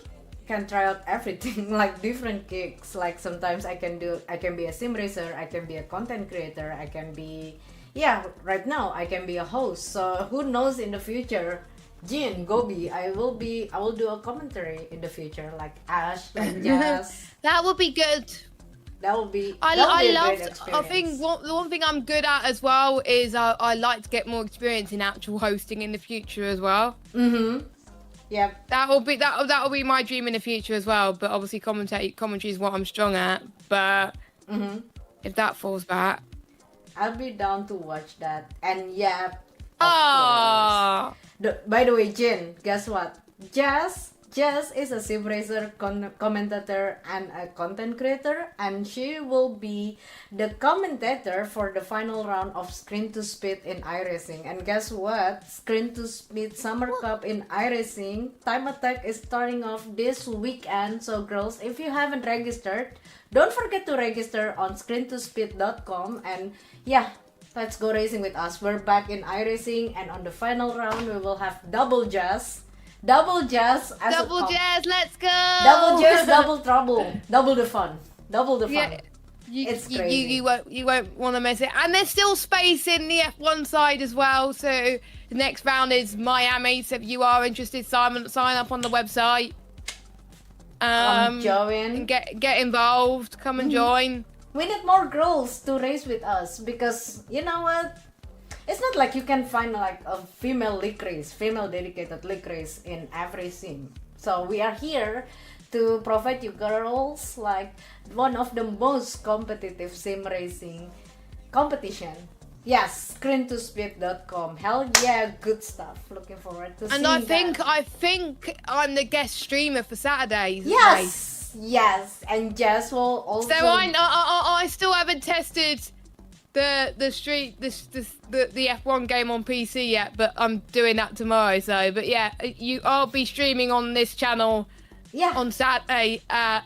can try out everything, like different gigs. Like sometimes I can be a sim racer, I can be a content creator, I can be right now I can be a host. So who knows in the future, Jin, Gobi, I will do a commentary in the future, like Ash, like Jess. That would be good. That would be I think the one thing I'm good at as well is I like to get more experience in actual hosting in the future as well. Yeah. That will be my dream in the future as well. But obviously commentary is what I'm strong at. But if that falls back, I'll be down to watch that. And of course. By the way, Jin, guess what? Jess is a sim racer commentator and a content creator, and she will be the commentator for the final round of Screen to Speed in iRacing. And guess what? Screen to Speed Summer Cup in iRacing Time Attack is starting off this weekend. So girls, if you haven't registered, don't forget to register on screentospeed.com, and let's go racing with us. We're back in iRacing, and on the final round we will have double Jess, let's go. Double Jess, double trouble, double the fun. Yeah, it's crazy. You won't want to miss it. And there's still space in the F1 side as well. So the next round is Miami. So if you are interested, sign up on the website. Join. Get involved. Come and join. We need more girls to race with us, because you know what? it's not like you can find like a female league race, female dedicated league race in every sim. So we are here to provide you girls like one of the most competitive sim racing competition. Yes, screen2speed.com. Hell yeah, good stuff. Looking forward to seeing And I think I'm the guest streamer for Saturday's race. Yes, and Jess will also. So I still haven't tested the F1 game on PC yet, but I'm doing that tomorrow. So, but yeah, I'll be streaming on this channel on Saturday at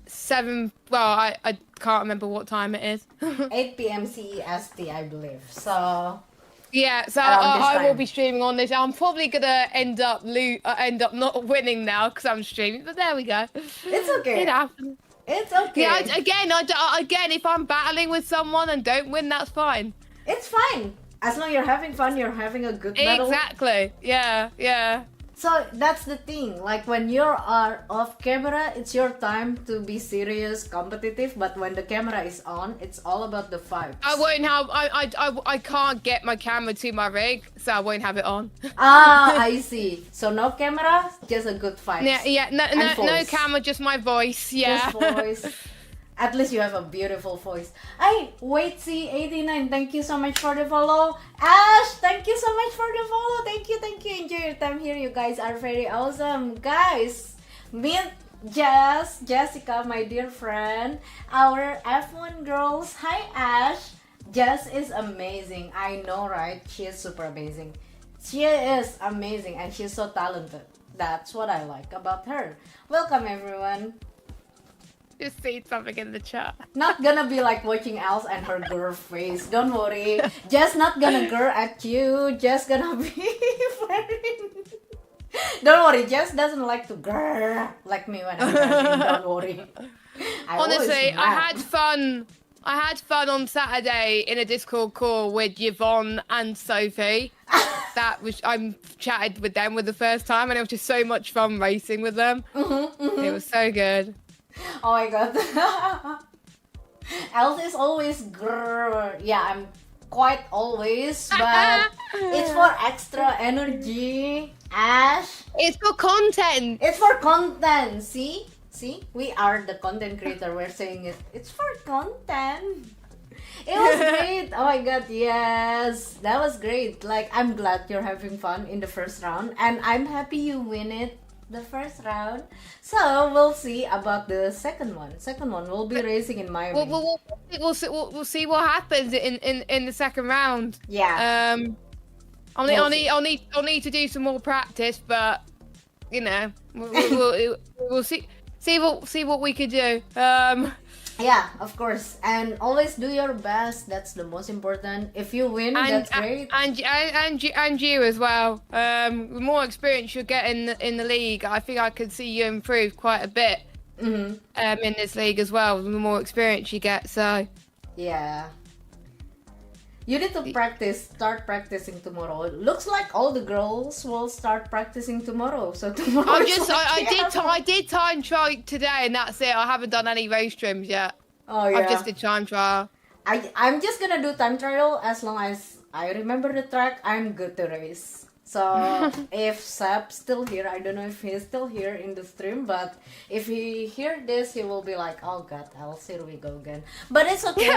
7. Well, I can't remember what time it is. 8 p.m. CEST, I believe. So yeah, so I will be streaming on this. I'm probably gonna end up not winning now because I'm streaming, but there we go. It's okay. It happens. It's okay. Yeah, again, if I'm battling with someone and don't win, that's fine. It's fine. As long as you're having fun, you're having a good battle. Exactly. Yeah. So that's the thing. Like when you are off camera, it's your time to be serious, competitive. But when the camera is on, it's all about the vibes. I won't have. I can't get my camera to my rig, so I won't have it on. I see. So no camera, just a good vibe. Yeah. No camera, just my voice. Yeah. Just voice. At least you have a beautiful voice. Hey, WaitC89, thank you so much for the follow. Ash, thank you so much for the follow. Thank you. Enjoy your time here. You guys are very awesome. Guys, meet Jess, Jessica, my dear friend. Our F1 girls. Hi, Ash. Jess is amazing. I know, right? She is super amazing. She is amazing and she's so talented. That's what I like about her. Welcome, everyone. Just see something in the chat. Not gonna be like watching Elz and her girl face. Don't worry. Just not gonna girl at you. Just gonna be very... Don't worry. Jess doesn't like to grrr like me when I'm driving. Don't worry. Honestly, I had fun on Saturday in a Discord call with Yvonne and Sophie. I chatted with them for the first time, and it was just so much fun racing with them. It was so good. Oh my god. Elz is always grrr. Yeah, I'm quite always, but it's for extra energy. Ash. It's for content. It's for content. See? We are the content creator. We're saying it. It's for content. It was great. Oh my god, yes. That was great. Like, I'm glad you're having fun in the first round. And I'm happy you win it the first round. So, we'll see about the second one. Second one, we'll be racing in Miami. We'll see what happens in the second round. Yeah. I'll need to do some more practice, but you know, we'll see what we can do. Yeah, of course, and always do your best. That's the most important. If you win, that's great. And you as well. The more experience you get in the league, I think I can see you improve quite a bit. In this league as well. The more experience you get, so yeah. You need to start practicing tomorrow. It looks like all the girls will start practicing tomorrow. So tomorrow. I did time trial today, and that's it. I haven't done any race trims yet. Oh yeah. I've just did time trial. I'm just gonna do time trial as long as I remember the track. I'm good to race. So if Sap's still here, I don't know if he's still here in the stream, but if he hear this, he will be like, "Oh God, Elz, here we go again." But it's okay.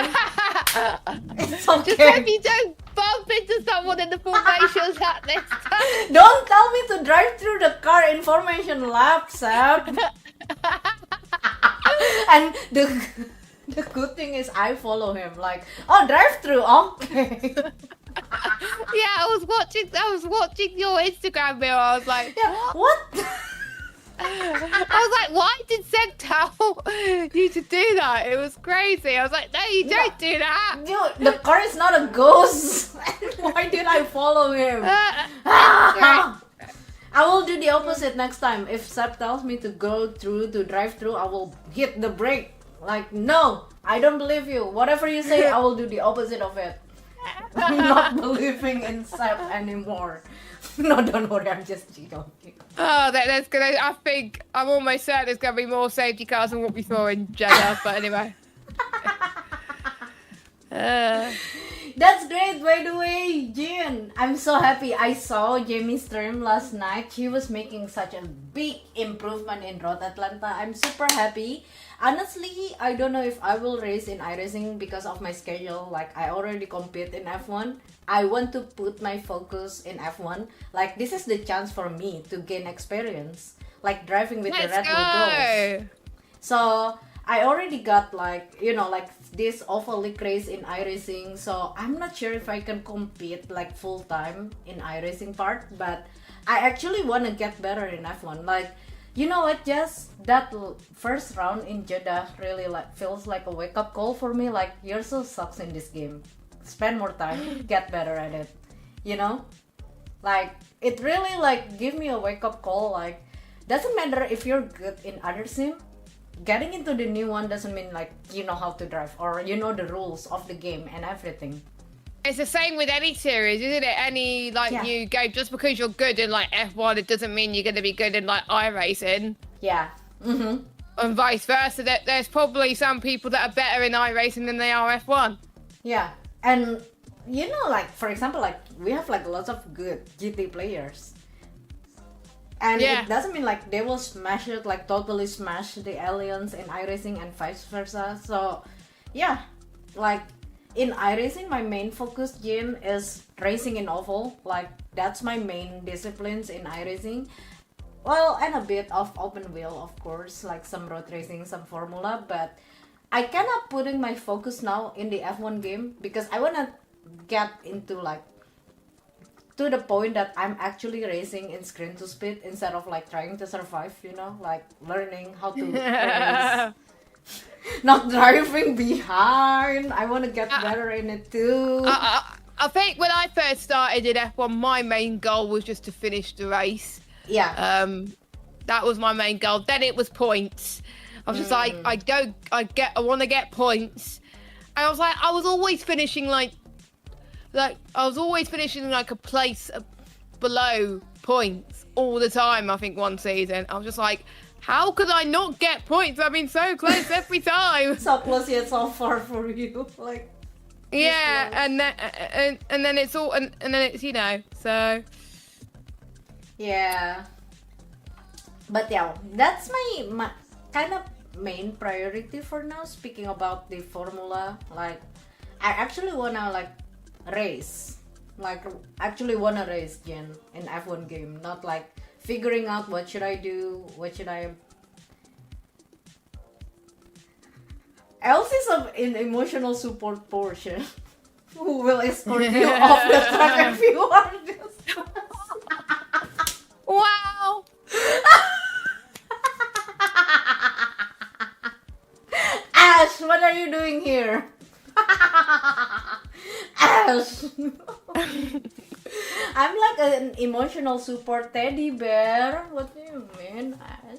It's okay. Just hope you don't bump into someone in the formations at this time. Don't tell me to drive through the car information lap, Sap. And the good thing is I follow him. Like, oh, drive through, okay. Yeah, I was watching your Instagram reel. I was like, yeah, what? I was like, why did Seb tell you to do that? It was crazy. I was like, no, you don't do that. Dude, the car is not a ghost. Why did I follow him? I will do the opposite next time. If Seb tells me to drive through, I will hit the brake. Like, no, I don't believe you. Whatever you say, I will do the opposite of it. I'm not believing in Seb anymore. No, don't worry, I'm just joking. Oh, that's gonna. I think I'm almost certain there's gonna be more safety cars than what we saw in Jeddah. But anyway. That's great, by the way, Jin. I'm so happy. I saw Jamie's stream last night. She was making such a big improvement in Road Atlanta. I'm super happy. Honestly, I don't know if I will race in iRacing because of my schedule. Like, I already compete in F1. I want to put my focus in F1. Like, this is the chance for me to gain experience. Like, driving with the Red Bull Girls. So, I already got like, like this oval league race in iRacing. So, I'm not sure if I can compete like full time in iRacing part. But I actually want to get better in F1. Like, you know what, Jess? That first round in Jeddah really like feels like a wake up call for me. Like, you're so sucks in this game. Spend more time, get better at it. You know? Like, it really like give me a wake up call. Like, doesn't matter if you're good in other sim. Getting into the new one doesn't mean like you know how to drive or you know the rules of the game and everything. It's the same with any series, isn't it? Any new game. Just because you're good in like F1, it doesn't mean you're going to be good in like iRacing. Yeah. Mm-hmm. And vice versa. There's probably some people that are better in iRacing than they are F1. Yeah, and like for example, like we have like lots of good GT players. And it doesn't mean like they will smash it, like totally smash the aliens in iRacing and vice versa. So, yeah, like in iRacing, my main focus, Jim, is racing in oval. Like that's my main disciplines in iRacing. Well, and a bit of open wheel, of course, like some road racing, some formula. But I kind of putting my focus now in the F1 game because I wanna get into like to the point that I'm actually racing in screen to speed instead of like trying to survive, like learning how to race. Not driving behind. I want to get better in it too. I think when I first started in F1, my main goal was just to finish the race. Yeah. That was my main goal. Then it was points. I was just like, I want to get points. And I was like, I was always finishing like a place below points all the time. I think one season I was just like, how could I not get points? I've been so close every time. So close yet so far for you, like. Yeah, and then it's all and then it's so. Yeah. But yeah, that's my kind of main priority for now. Speaking about the formula, like I actually wanna like race, like actually wanna race Jen in F1 game, not like figuring out what should I do, what should I. Elz is an emotional support portion who will escort you off the track if you are just. Wow. Ash, what are you doing here? Ash. I'm like an emotional support teddy bear. What do you mean, Ash?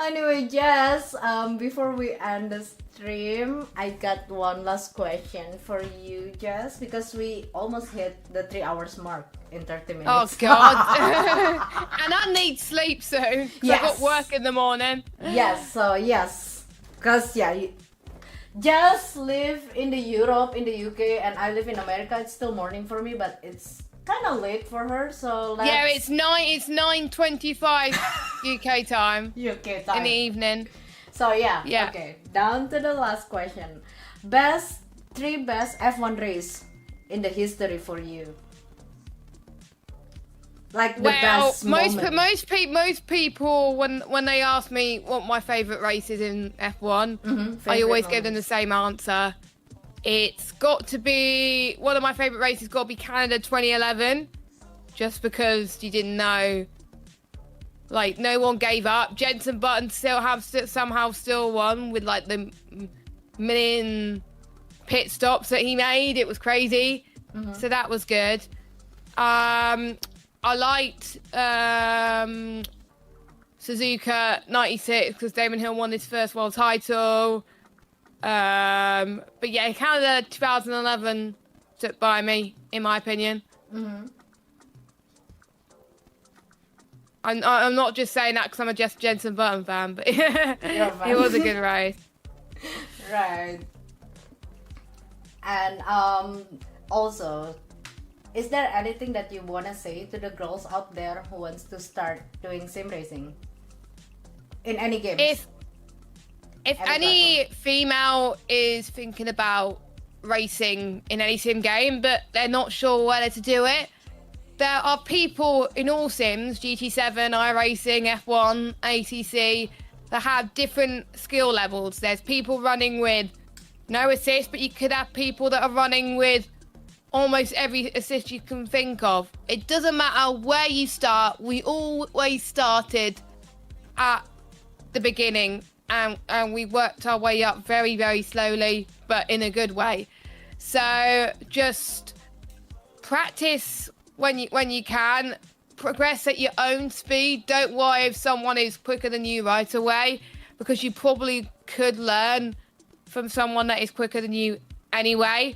Anyway, Jess, before we end the stream, I got one last question for you, Jess, because we almost hit the 3 hours mark in 30 minutes. Oh, God. And I need sleep soon, because I've got work in the morning. Yes, because, Jess live in the Europe, in the UK, and I live in America. It's still morning for me, but it's kind of late for her, so let's... Yeah, it's 9:25 UK time. UK time. In the evening. So yeah, okay. Down to the last question. Three best F1 race in the history for you. Like the best moment. Most people when they ask me what my favourite race is in F1, I always give them the same answer. It's got to be one of my favourite races. Got to be Canada 2011, just because you didn't know. Like no one gave up. Jenson Button somehow still won with like the million pit stops that he made. It was crazy. So that was good. I liked Suzuka 96 because Damon Hill won his first world title. But yeah, Canada 2011 took by me, in my opinion. I'm not just saying that because I'm a Jess Jenson Button fan, but it was a good race. Right. And also, is there anything that you want to say to the girls out there who wants to start doing sim racing in any games? If any female is thinking about racing in any sim game, but they're not sure whether to do it, there are people in all sims, GT7, iRacing, F1, ACC, that have different skill levels. There's people running with no assist, but you could have people that are running with almost every assist you can think of. It doesn't matter where you start. We always started at the beginning, and we worked our way up very, very slowly, but in a good way. So just practice when you can. Progress at your own speed. Don't worry if someone is quicker than you right away, because you probably could learn from someone that is quicker than you anyway.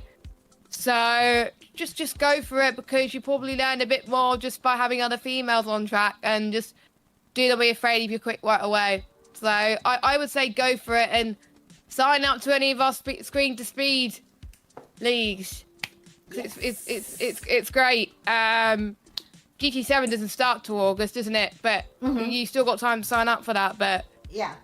So just go for it, because you probably learn a bit more just by having other females on track, and just do not be afraid if you're quick right away. So I would say go for it and sign up to any of our screen to speed leagues. Yes. It's great. GT7 doesn't start till August, doesn't it? But you still got time to sign up for that. But yeah.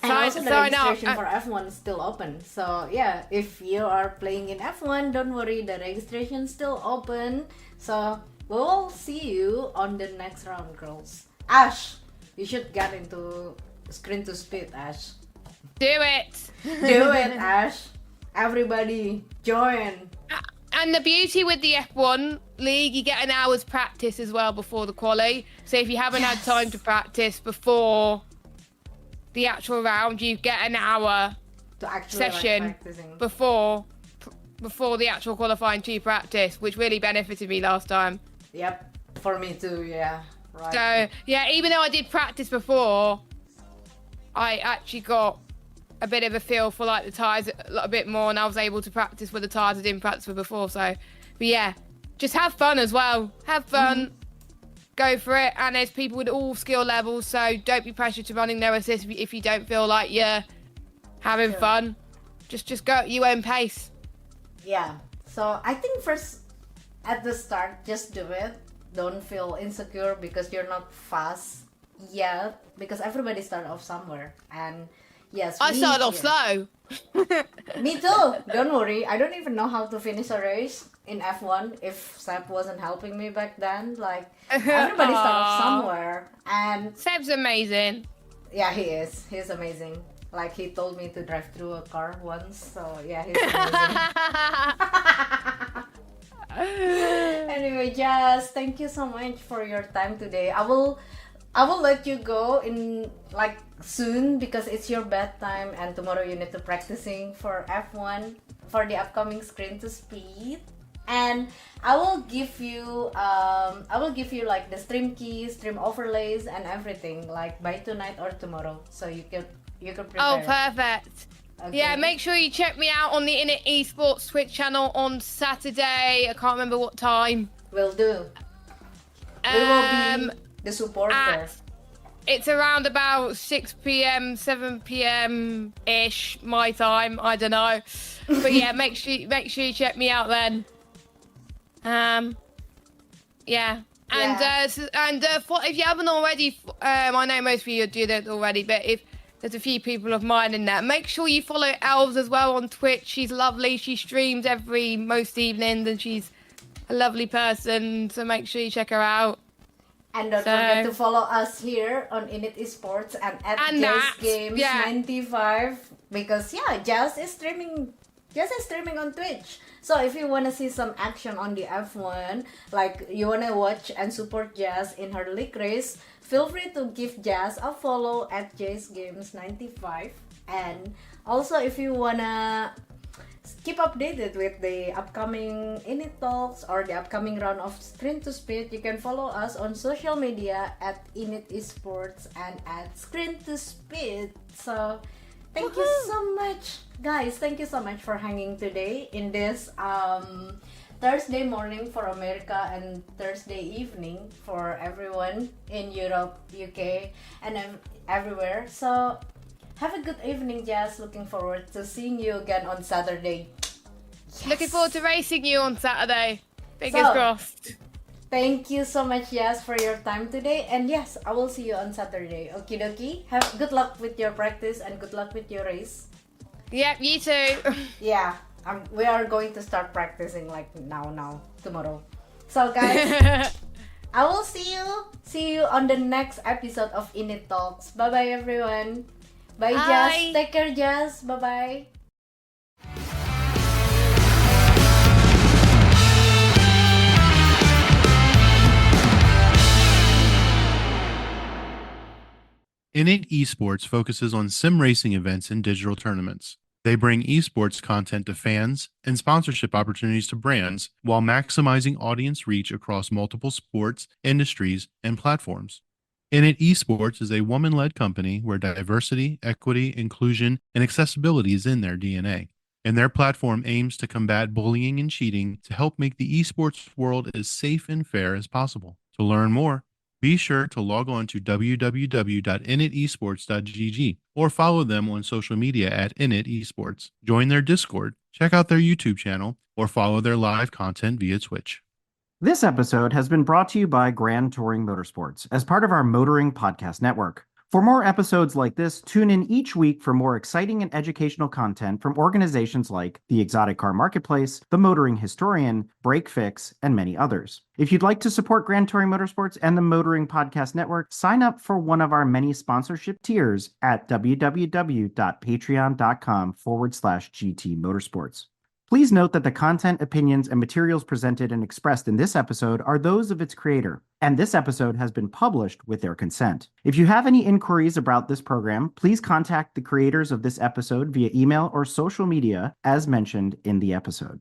And also the registration for F1 is still open. So yeah, if you are playing in F1, don't worry, the registration is still open. So we'll see you on the next round, girls. Ash, you should get into screen to speed, Ash. Do it. Do it, Ash. Everybody join. And the beauty with the F1 league, you get an hour's practice as well before the quali. So if you haven't had time to practice before the actual round, you get an hour to actually session before the actual qualifying to practice, which really benefited me last time. Yep, for me too, yeah. Right. So yeah, even though I did practice before, I actually got a bit of a feel for like the tyres a little bit more, and I was able to practice with the tyres I didn't practice with before. So, but yeah, just have fun as well. Have fun, go for it. And there's people with all skill levels, so don't be pressured to running no assist if you don't feel like you're having fun. Just go at your own pace. Yeah. So I think first at the start, just do it. Don't feel insecure because you're not fast yet, because everybody start off somewhere. And yes, I started off slow. Me too. Don't worry. I don't even know how to finish a race in F1 if Seb wasn't helping me back then. Like, everybody start off somewhere. And Seb's amazing. Yeah, he is. He's amazing. Like, he told me to drive through a car once. So, yeah, he's amazing. Anyway, Jess, thank you so much for your time today. I will let you go in like soon because it's your bedtime, and tomorrow you need to practicing for F1 for the upcoming screen to speed. And I will give you like the stream keys, stream overlays, and everything like by tonight or tomorrow, so you can prepare. Oh, perfect. Okay. Yeah, make sure you check me out on the INIT Esports Twitch channel on Saturday. I can't remember what time. Will do. We will be the supporter. It's around about 6 p.m, 7 p.m ish my time. I don't know, but yeah, make sure you check me out then. Yeah. And if you haven't already, I know most of you do that already, but if there's a few people of mine in there, make sure you follow Elz as well on Twitch. She's lovely. She streams most evenings, and she's a lovely person. So make sure you check her out. And don't forget to follow us here on INIT Esports and at Jess Games 95, because Jess is streaming on Twitch. So if you want to see some action on the F1, like you want to watch and support Jess in her league race, feel free to give Jess a follow at Jess Games 95. And also if you want to keep updated with the upcoming INIT Talks or the upcoming round of Screen to Speed, you can follow us on social media at INIT Esports and at Screen to Speed. So thank you so much, guys. Thank you so much for hanging today in this Thursday morning for America and Thursday evening for everyone in Europe, UK, and everywhere. So have a good evening, Jess. Looking forward to seeing you again on Saturday. Looking forward to racing you on Saturday. Fingers So- crossed. Thank you so much, Jess, for your time today. And yes, I will see you on Saturday. Okie dokie. Have good luck with your practice and good luck with your race. Yep, you too. Yeah, we are going to start practicing like now, tomorrow. So guys, I will see you on the next episode of INIT Talks. Bye bye everyone. Bye, Bye. Jess. Take care, Jess. Bye bye. INIT Esports focuses on sim racing events and digital tournaments. They bring esports content to fans and sponsorship opportunities to brands while maximizing audience reach across multiple sports, industries, and platforms. INIT Esports is a woman-led company where diversity, equity, inclusion, and accessibility is in their DNA. And their platform aims to combat bullying and cheating to help make the esports world as safe and fair as possible. To learn more, be sure to log on to www.initesports.gg or follow them on social media at INIT Esports. Join their Discord, check out their YouTube channel, or follow their live content via Twitch. This episode has been brought to you by Grand Touring Motorsports as part of our Motoring Podcast Network. For more episodes like this, tune in each week for more exciting and educational content from organizations like the Exotic Car Marketplace, the Motoring Historian, Break Fix, and many others. If you'd like to support Grand Touring Motorsports and the Motoring Podcast Network, sign up for one of our many sponsorship tiers at www.patreon.com/GT Motorsports. Please note that the content, opinions, and materials presented and expressed in this episode are those of its creator, and this episode has been published with their consent. If you have any inquiries about this program, please contact the creators of this episode via email or social media as mentioned in the episode.